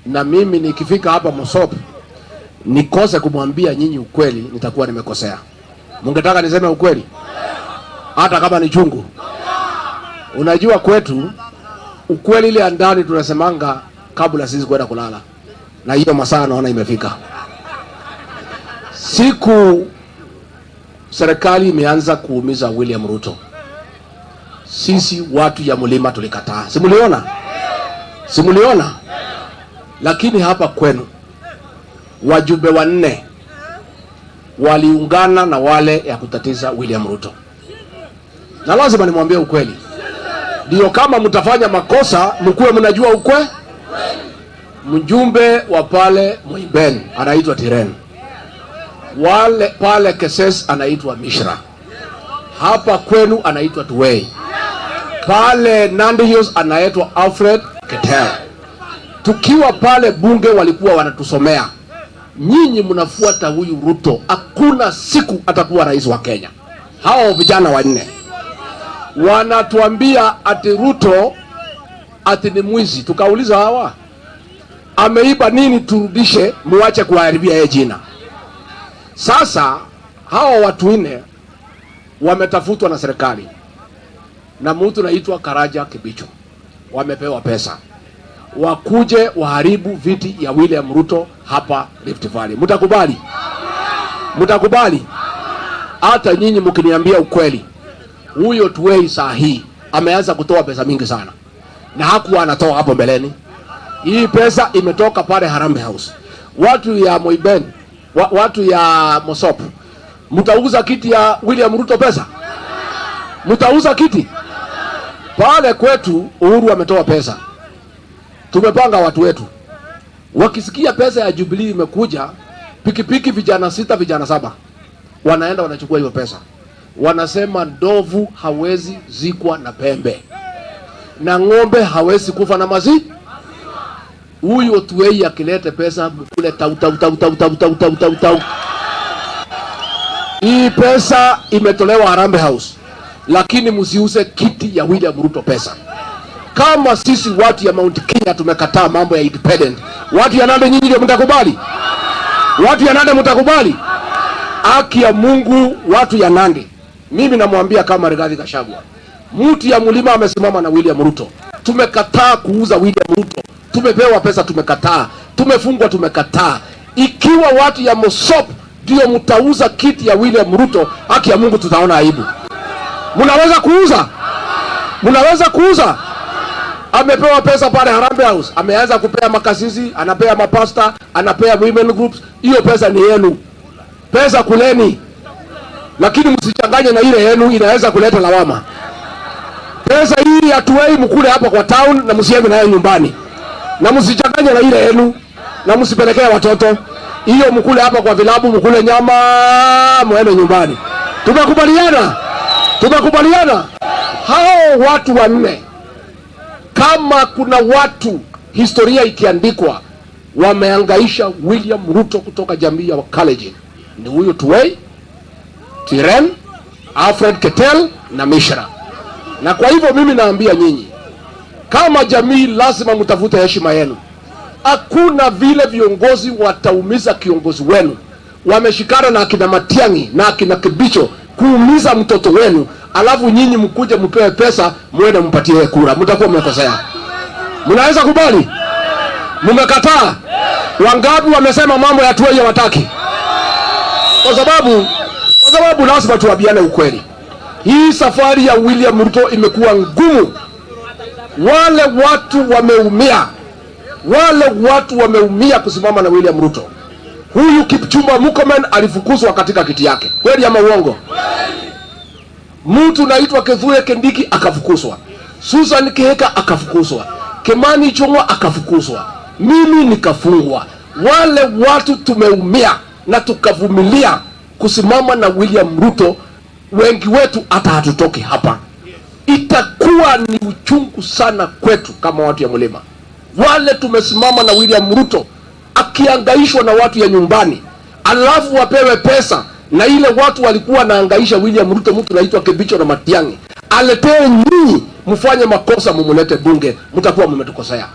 Na mimi nikifika hapa Mosop nikose kumwambia nyinyi ukweli, nitakuwa nimekosea. Mungetaka niseme ukweli hata kama ni chungu? Unajua kwetu ukweli ile ndani tunasemanga kabla sisi kwenda kulala, na hiyo masaa naona imefika. Siku serikali imeanza kuumiza William Ruto, sisi watu ya mlima tulikataa. Simuliona? Lakini hapa kwenu wajumbe 4 waliungana na wale ya kutatiza William Ruto. Na lazima nimwambie ukweli. Ndio kama mtafanya makosa mkuwe mnajua ukwe. Mjumbe wa pale Muiben anaitwa Tiren. Wale pale Keses anaitwa Mishra. Hapa kwenu anaitwa Tuwei. Pale Nandi Hills anaitwa Alfred Keter. Tukiwa pale bunge walikuwa wanatusomea, nyinyi mnafuata huyu Ruto, hakuna siku atakuwa rais wa Kenya. Hao vijana 4 wanatuambia ati Ruto ati ni mwizi. Tukauliza hawa ameiba nini turudishe, muache kuharibia yeye jina. Sasa hao watu 4 wametafutwa na serikali na mtu anaitwa Karaja Kibicho, wamepewa pesa wakuje waharibu viti ya William Ruto hapa Rift Valley. Mtakubali? Hata nyinyi mkiniambia ukweli, huyo Tuwei saa hii ameanza kutoa pesa mingi sana, na hakuwa anatoa hapo mbeleni. Hii pesa imetoka pale Harambee House. Watu ya Moiben, watu ya Mosop, mtauza kiti ya William Ruto pesa? Mtauza kiti? Pale kwetu Uhuru ametoa pesa. Tumepanga watu wetu, wakisikia pesa ya Jubilee imekuja, pikipiki vijana 6 vijana 7 wanaenda wanachukua hiyo pesa, wanasema ndovu hawezi zikwa na pembe na ng'ombe hawezi kufa na maziwa. Huyo tuwei akilete pesa mkule tau. Hii pesa imetolewa Harambee House, lakini msiuse kiti ya William Ruto pesa. Kama sisi watu ya Mount Kenya tumekataa mambo ya independent, watu ya Nandi nyinyi ndio mtakubali? Watu ya Nandi mtakubali? Haki ya Mungu, watu ya Nandi, mimi namwambia kama Rigathi Gachagua, mtu ya mlima amesimama na William Ruto. Tumekataa kuuza William Ruto. Tumepewa pesa tumekataa. Tumefungwa tumekataa. Ikiwa watu ya Mosop ndio mtauza kiti ya William Ruto, haki ya Mungu tutaona aibu. Mnaweza kuuza? Mnaweza kuuza? Amepewa pesa pale Harambee House, ameanza kupea makasisi, anapea mapasta, anapea women groups. Hiyo pesa ni yenu. Pesa kuleni. Lakini msichanganye na ile yenu, inaweza kuleta lawama. Pesa hii atuwei mkule hapa kwa town na msiende nayo nyumbani. Na msichanganye na ile yenu na msipelekea watoto. Hiyo mkule hapa kwa vilabu, mkule nyama, muende nyumbani. Tumekubaliana? Tumekubaliana? Hao watu wanne, kama kuna watu historia ikiandikwa wameangaisha William Ruto kutoka jamii ya Wakalenjin, ni huyu Tuwei, Tiren, Alfred Ketel na Mishra. Na kwa hivyo mimi naambia nyinyi, kama jamii lazima mtafute heshima yenu. Hakuna vile viongozi wataumiza kiongozi wenu. Wameshikana na akina Matiang'i na akina Kibicho kuumiza mtoto wenu, alafu nyinyi mkuje mpewe pesa muende mpatie kura. Mtakuwa mmekosea. Mnaweza kubali? Mmekataa. Wangapi wamesema mambo ya Tuwei hawataki? Kwa sababu lazima tuwabiane ukweli. Hii safari ya William Ruto imekuwa ngumu. Wale watu wameumia kusimama na William Ruto. Huyu Kipchumba Murkomen alifukuzwa katika kiti yake. Kweli ama uongo? Mtu naitwa Kithure Kindiki akafukuzwa. Susan Kihika akafukuzwa. Kimani Ichung'wah akafukuzwa. Mimi nikafungwa. Wale watu tumeumia na tukavumilia kusimama na William Ruto. Wengi wetu hata hatutoki hapa. Itakuwa ni uchungu sana kwetu kama watu ya mlima. Wale tumesimama na William Ruto akiangaishwa na watu ya nyumbani, alafu wapewe pesa na ile watu walikuwa naangaisha William Ruto, mtu naitwa Kibicho na Matiang'i, aletee nyinyi mfanye makosa mumulete bunge, mtakuwa mmetukosea.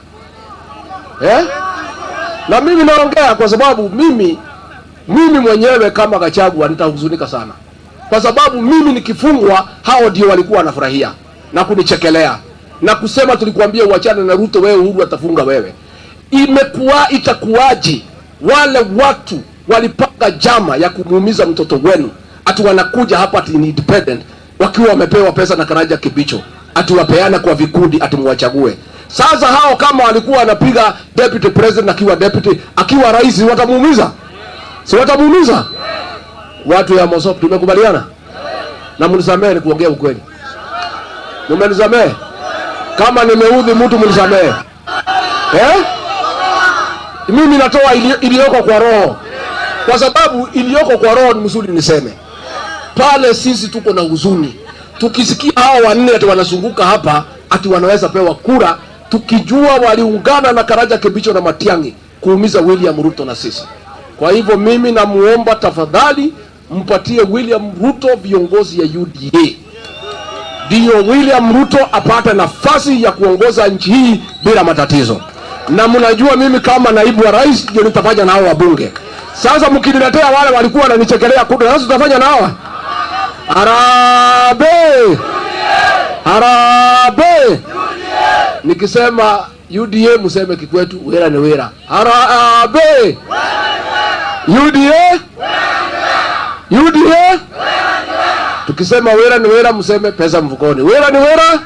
Na mimi naongea kwa sababu mimi mwenyewe kama Gachagua nitahuzunika sana. Kwa sababu mimi nikifungwa, hao ndio walikuwa wanafurahia na kunichekelea na kusema tulikuambia uachane na Ruto, wewe Uhuru atafunga wewe. Itakuwaje wale watu walipanga jama ya kumuumiza mtoto wenu, ati wanakuja hapa ati ni independent wakiwa wamepewa pesa na Karaja Kibicho, ati wapeana kwa vikundi ati muwachague. Sasa hao kama walikuwa wanapiga deputy president akiwa rais, watamuumiza? Si watamuumiza? Watu ya Mosop tumekubaliana? Na mnisamehe ni kuongea ukweli. Mmenisamehe? Kama nimeudhi mtu mnisamehe. Mimi natoa iliyoko kwa roho. Kwa sababu iliyoko kwa roho ni mzuri niseme. Pale sisi tuko na huzuni. Tukisikia hao wanne ati wanazunguka hapa ati wanaweza pewa kura, tukijua waliungana na Karaja Kibicho na Matiang'i kuumiza William Ruto na sisi. Kwa hivyo mimi namuomba tafadhali mpatie William Ruto viongozi ya UDA. Ndio William Ruto apate nafasi ya kuongoza nchi hii bila matatizo. Na mnajua mimi kama naibu wa rais ndio nitafanya na hao wabunge. Sasa mkiniletea wale walikuwa wananichekelea kura, sasa tutafanya na hawa? Harambee! Harambee! Nikisema UDA mseme kikwetu wera ni wera. Harambee! UDA? UDA? Tukisema wera ni wera mseme pesa mfukoni. Wera ni wera?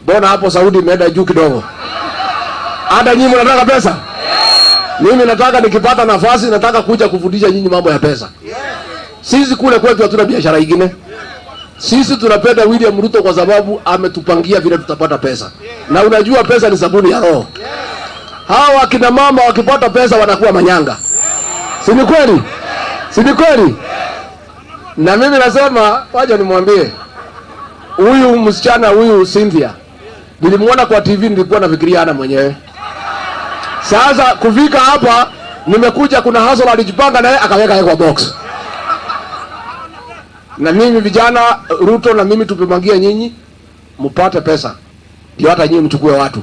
Mbona hapo Saudi imeenda juu kidogo? Hata nyinyi mnataka pesa? Mimi nataka nikipata nafasi nataka kuja kufundisha nyinyi mambo ya pesa. Sisi kule kwetu hatuna biashara nyingine. Sisi tunapenda William Ruto kwa sababu ametupangia vile tutapata pesa. Na unajua pesa ni sabuni ya roho. Hawa akina mama wakipata pesa wanakuwa manyanga. Si ni kweli? Si ni kweli? Na mimi nasema wacha nimwambie huyu msichana huyu Cynthia, nilimuona kwa TV, nilikuwa nafikiria ana mwenyewe. Sasa kufika hapa nimekuja, kuna hustle alijipanga naye akaweka yeye kwa box. Na mimi vijana Ruto na mimi tupimangia nyinyi mpate pesa, ndio hata nyinyi mchukue watu.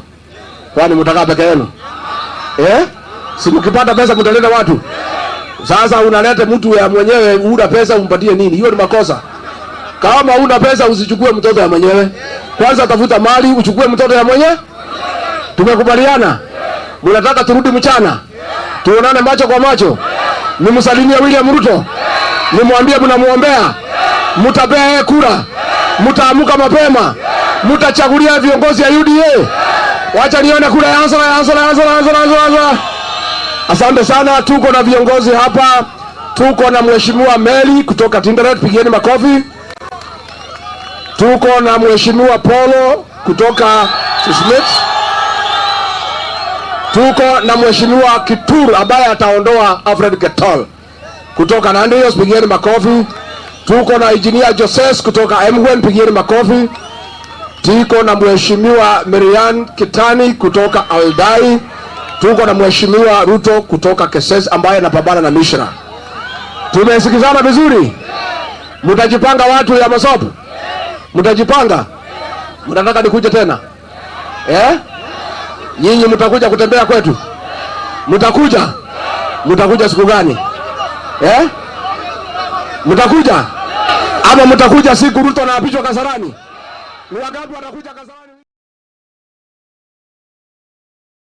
Kwani mtakaa peke yenu? Si mkipata pesa mtaleta watu. Sasa unaleta mtu ya mwenyewe, una pesa umpatie nini? Hiyo ni makosa. Kama una pesa usichukue mtoto ya mwenyewe. Kwanza tafuta mali uchukue mtoto ya mwenyewe. Tumekubaliana? Mnataka turudi mchana? Tuonane macho kwa macho. Nimsalimie William Ruto. Nimwambie mnamuombea. Mtapea kura. Mtaamuka mapema. Mtachagulia viongozi ya UDA. Wacha nione kura ya answer. Asante sana, tuko na viongozi hapa. Tuko na Mheshimiwa Meli kutoka Tinderet, pigieni makofi. Tuko na Mheshimiwa Polo kutoka Designate. Tuko na Mheshimiwa Kituru ambaye ataondoa Alfred Getol kutoka Nandi, pigieni makofi. Tuko na Engineer Joses kutoka Emgwen, pigieni makofi. Tuko na Mheshimiwa Miriam Kitani kutoka Aldai. Tuko na Mheshimiwa Ruto kutoka Keses ambaye anapambana na Mishra. Tumesikizana vizuri? Mtajipanga watu ya Masopo? Mtajipanga? Mnataka nikuje tena? Nyinyi mtakuja kutembea kwetu? Mtakuja? Mtakuja siku gani? Mtakuja? Ama mtakuja siku Ruto anaapishwa Kasarani? Ni wangapi watakuja Kasarani?